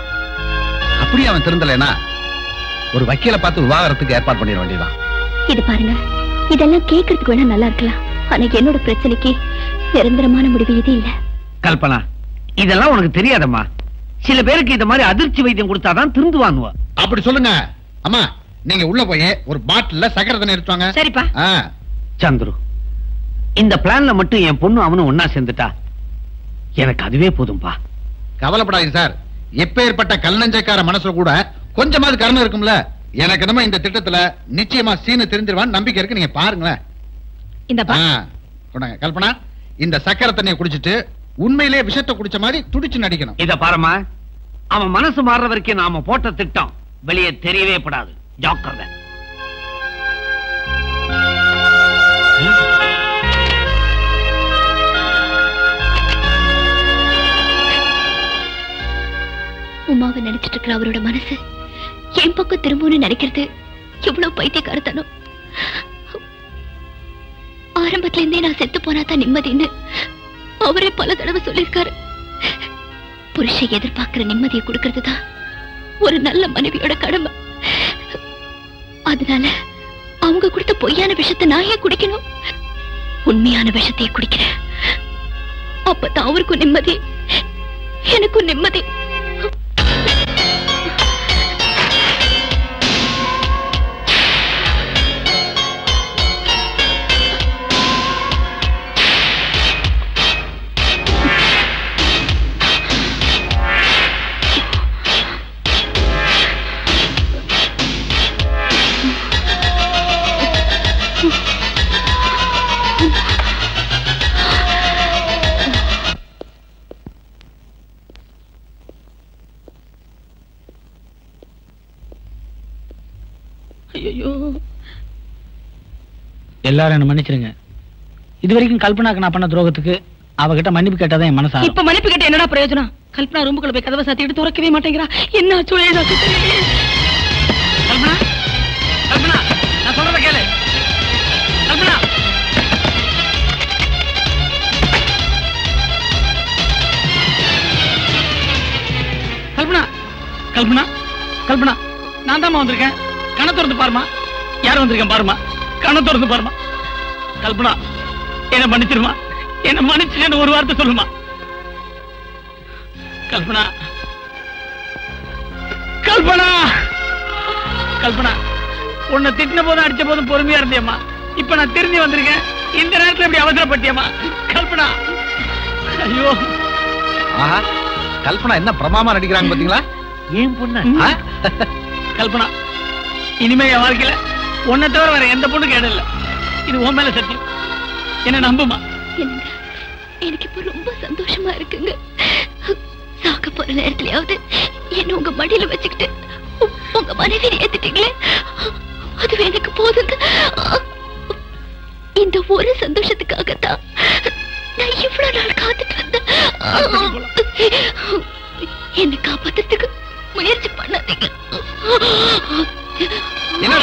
அப்படி அவன் திருந்தலைன்னா ஒரு வக்கீலை பார்த்து விவாகரத்துக்கு ஏற்பாடு பண்ணிட வேண்டியதான். இது பாருங்க, இதெல்லாம் கேட்கறதுக்கு வேணா நல்லா இருக்கலாம், ஆனா என்னோட பிரச்சனைக்கு நிரந்தரமான முடிவு இது இல்ல. கல்பனா, இதெல்லாம் உனக்கு தெரியாதம்மா. சில பேருக்கு இந்த மாதிரி அதிர்ச்சி வைத்தியம் கொடுத்தாதான் திருந்துவாங்க. அப்படி சொல்லுங்க. அம்மா, நீங்க உள்ள போய் ஒரு பாட்டில்ல சக்கரை தண்ணி எடுத்துவாங்க. சரிப்பா. சந்துரு, இந்த பிளான்ல மட்டும் என் பொண்ணு அவனும் ஒன்னா சேர்ந்துட்டா எனக்கு அதுவே போதும்பா. கவலைப்படாதீங்க சார், எப்பேற்பட்ட கல்நஞ்சக்கார மனசுல கூட கொஞ்சமாவது கருணை இருக்கும்ல. எனக்கு என்னமோ இந்த திட்டத்துல நிச்சயமா சீனு தெரிஞ்சிருவான்னு நம்பிக்கை இருக்கு. நீங்க பாருங்களேன். இந்த கல்பனா, இந்த சக்கரை தண்ணியை குடிச்சிட்டு உண்மையிலேயே விஷத்தை குடிச்ச மாதிரி துடிச்சு நடிக்கணும். இத பாருமா, அவன் மனசு மாறுற வரைக்கும் நாம போட்ட திட்டம் வெளியே தெரியவே படாது. ஜாக்கிரதை. உமாவை நினைச்சிட்டு இருக்கிற அவரோட மனசு என் பக்கம் திரும்பணும்னு நினைக்கிறது எவ்வளவு பைத்தியக்காரத்தனம். ஆரம்பத்துல இருந்தே நான் செத்து போனாதான் நிம்மதின்னு அவரே பல தடவை சொல்லியிருக்காரு. புருஷை எதிர்பார்க்கிற நிம்மதியை கொடுக்கறதுதான் ஒரு நல்ல மனைவியோட கடமை. அதனால அவங்க கொடுத்த பொய்யான விஷத்தை நான் ஏன் குடிக்கணும்? உண்மையான விஷத்தையே குடிக்கிறேன். அப்பதான் அவருக்கும் நிம்மதி, எனக்கும் நிம்மதி. எல்லாரும் என்ன மன்னிச்சிருங்க. இதுவரைக்கும் கல்பனாக்கு நான் பண்ண துரோகத்துக்கு அவகிட்ட மன்னிப்பு கேட்டாதான் என் மனசு. இப்ப மன்னிப்பு கேட்ட என்னடா பிரயோஜனம்? கல்பனா ரூமுக்குள்ள போய் கதவை சாத்திட்டு துறக்கவே மாட்டேங்கிறா. என்ன ஆச்சு ஏதாச்சும் தெரியலையே. கல்பனா, கல்பனா, நான் சொல்றத கேளு. கல்பனா, கல்பனா, கல்பனா, கல்பனா, நான் தான் வந்திருக்கேன். கண்ணை திறந்து பாருமா. யார் வந்திருக்கேன் பாருமா. கண்ணை திறந்து பாருமா. கல்பனா, என்ன மன்னிச்சிருமா. என்ன மன்னிச்சு ஒரு வார்த்தை சொல்லுமா. கல்பனா, கல்பனா, கல்பனா, உன்னை திட்டின போதும் அடிச்ச போதும் பொறுமையா இருந்தியம்மா. இப்ப நான் திரும்பி வந்திருக்கேன். இந்த நேரத்துல இப்படி அவசரப்பட்டியம்மா. கல்பனா, ஐயோ. ஆஹா, கல்பனா என்ன பிரமாமா நடிக்கிறாங்க பாத்தீங்களா? ஏன் பொண்ணு? கல்பனா, இனிமே என் வாழ்க்கையில உன்னை தவிர வேற எந்த பொண்ணு கேடு இல்ல. இது உன் மேல சத்தியம். என்ன நம்புமா. எனக்கு இப்ப ரொம்ப சந்தோஷமா இருக்குங்க. சாக்க போற நேரத்திலயாவது என்ன உங்க மடியில வச்சுக்கிட்டு உங்க மனைவி ஏத்துட்டீங்களே, அது எனக்கு போதுங்க. இந்த ஒரு சந்தோஷத்துக்காகத்தான் நான் இவ்வளவு நாள் காத்துட்டு வந்தேன். என்ன காப்பாத்துறதுக்கு முயற்சி பண்ணாதீங்க. என்ன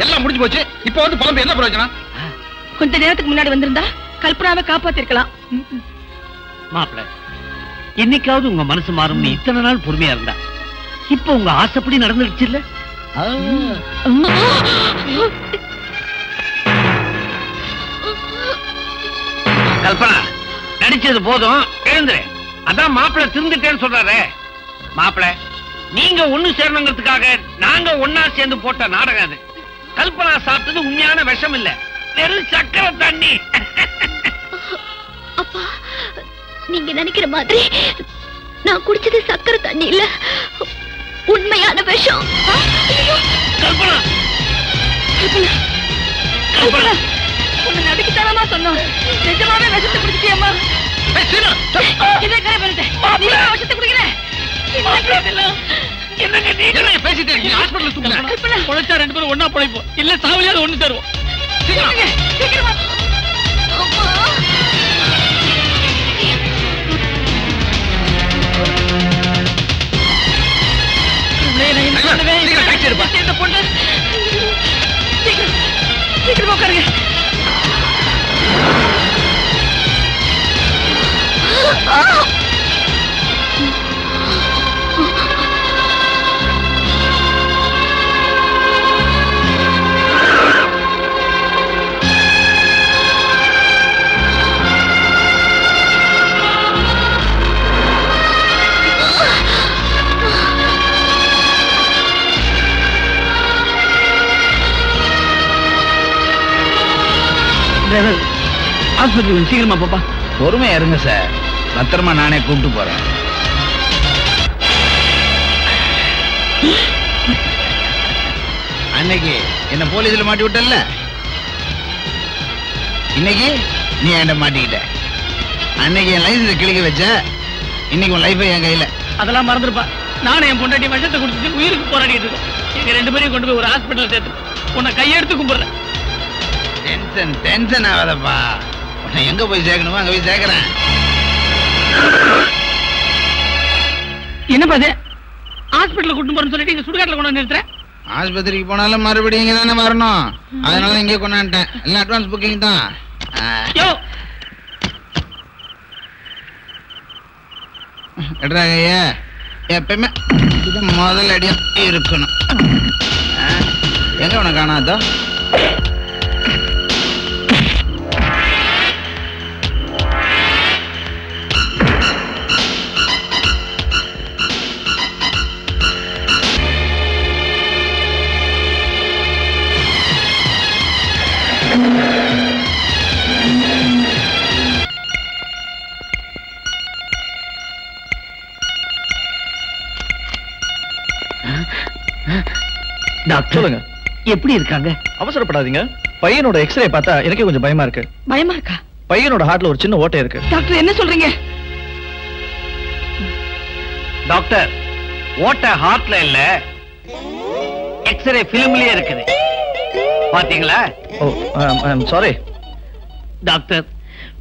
எல்லாம் முடிஞ்சு போச்சு. இப்ப வந்து புலம்பு என்ன பிரயோஜனம்? கொஞ்ச நேரத்துக்கு முன்னாடி வந்திருந்தா கல்பனாவை காப்பாத்திருக்கலாம். மாப்பிள்ள, என்னைக்காவது உங்க மனசு மாறும். இத்தனை நாள் பொறுமையா இருந்தா இப்ப உங்க ஆசைப்படி நடந்துருச்சு இல்ல? கல்பனா, நடிச்சது போதும், எழுந்துரு. அதான் மாப்பிள்ள திருந்துட்டேன்னு சொல்றாரு. மாப்பிள்ள, நீங்க ஒண்ணு சேரணுங்கிறதுக்காக நாங்க ஒன்னா சேர்ந்து போட்ட நாடகம் அது. கல்பனா சாப்பிட்டது உண்மையான விஷம் இல்ல, வெறும் சக்கரை தண்ணி. அப்பா, நீங்க நினைக்கிற மாதிரி நான் குடிச்சது சக்கரை தண்ணி இல்ல, உண்மையான விஷம். கல்பனா, கல்பனா, கல்பனா, உன்னை நடிக்கத்தானமா சொன்னோம். நிஜமாவே விஷத்தை குடிச்சிட்டியம்மா. பேசிட்டு ஹாஸ்பிடல் தூக்குங்க. பொழைச்சா 2 பேரும் ஒன்னா பொழைப்போம், இல்ல சாவலியாவது ஒண்ணு தருவோம். சீக்கிரம் உட்காருங்க. ஆஸ்பத்திரி சீக்கிரமா பாப்பா. பொறுமையா இருங்க சார், பத்திரமா நானே கூப்பிட்டு போறேன். அன்னைக்கு என்ன போலீஸ்ல மாட்டி விட்டல, இன்னைக்கு நீ என்கிட்ட மாட்டிக்கிட்ட. அன்னைக்கு என் லைசன்ஸ் கிழிக்க வச்ச, இன்னைக்கு உன் லைஃப் என் கையில. அதெல்லாம் மறந்துருப்பா. நானும் என் பொண்டாட்டி விஷத்தை குடிச்சிட்டு உயிருக்கு போராடிட்டு இருக்கோம். எங்க 2 பேரையும் கொண்டு போய் ஒரு ஹாஸ்பிட்டல் சேர்த்து உன்னை கையெடுத்து கும்பிடுறேன். டென்ஷன் ஆகாதப்பா. உன்னை எங்க போய் சேர்க்கணுமோ அங்க போய் சேர்க்கிறேன். என்னப்பா இது, ஹாஸ்பிட்டல் கூட்டு போறேன்னு சொல்லிட்டு இங்க சுடுகாட்டுல கொண்டு வந்து நிறுத்துறேன். ஆஸ்பத்திரிக்கு போனாலும் மறுபடியும் இங்க தானே வரணும், அதனால இங்கே கொண்டாண்டேன். எல்லாம் அட்வான்ஸ் புக்கிங் தான். ஐயா எப்பயுமே இது முதல் அடியா இருக்கணும். எங்க உனக்கு காணாதோ? டாக்டர் சொல்லுங்க, எப்படி இருக்காங்க? அவசரப்படாதீங்க. பையனோட எக்ஸ்ரே பார்த்தா எனக்கே கொஞ்சம் பயமா இருக்கு. பயமா இருக்கா? பையனோட ஹார்ட்ல ஒரு சின்ன ஓட்டை இருக்கு. டாக்டர் என்ன சொல்றீங்க? டாக்டர், ஓட்ட ஹார்ட்ல இல்ல, எக்ஸ்ரே பிலிம்லயே இருக்குது. பாத்தீங்களா? ஓ சாரி டாக்டர்,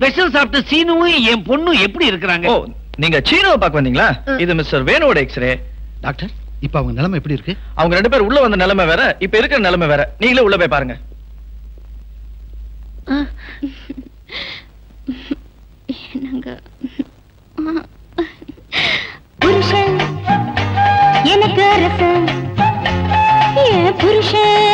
விஷம் சாப்பிட்டு சீனுவும் என் பொண்ணும் எப்படி இருக்கிறாங்க? ஓ, நீங்க சீனுவை பார்க்க வந்தீங்களா? இது மிஸ்டர் வேணுவோட எக்ஸ்ரே. டாக்டர், இப்ப அவங்க நிலைமை எப்படி இருக்கு? அவங்க 2 பேர் உள்ள வந்த நிலைமை வேற, இப்ப இருக்கிற நிலைமை வேற. நீங்களே உள்ள போய் பாருங்க. புருஷன் எனக்கு அரசன், புருஷன்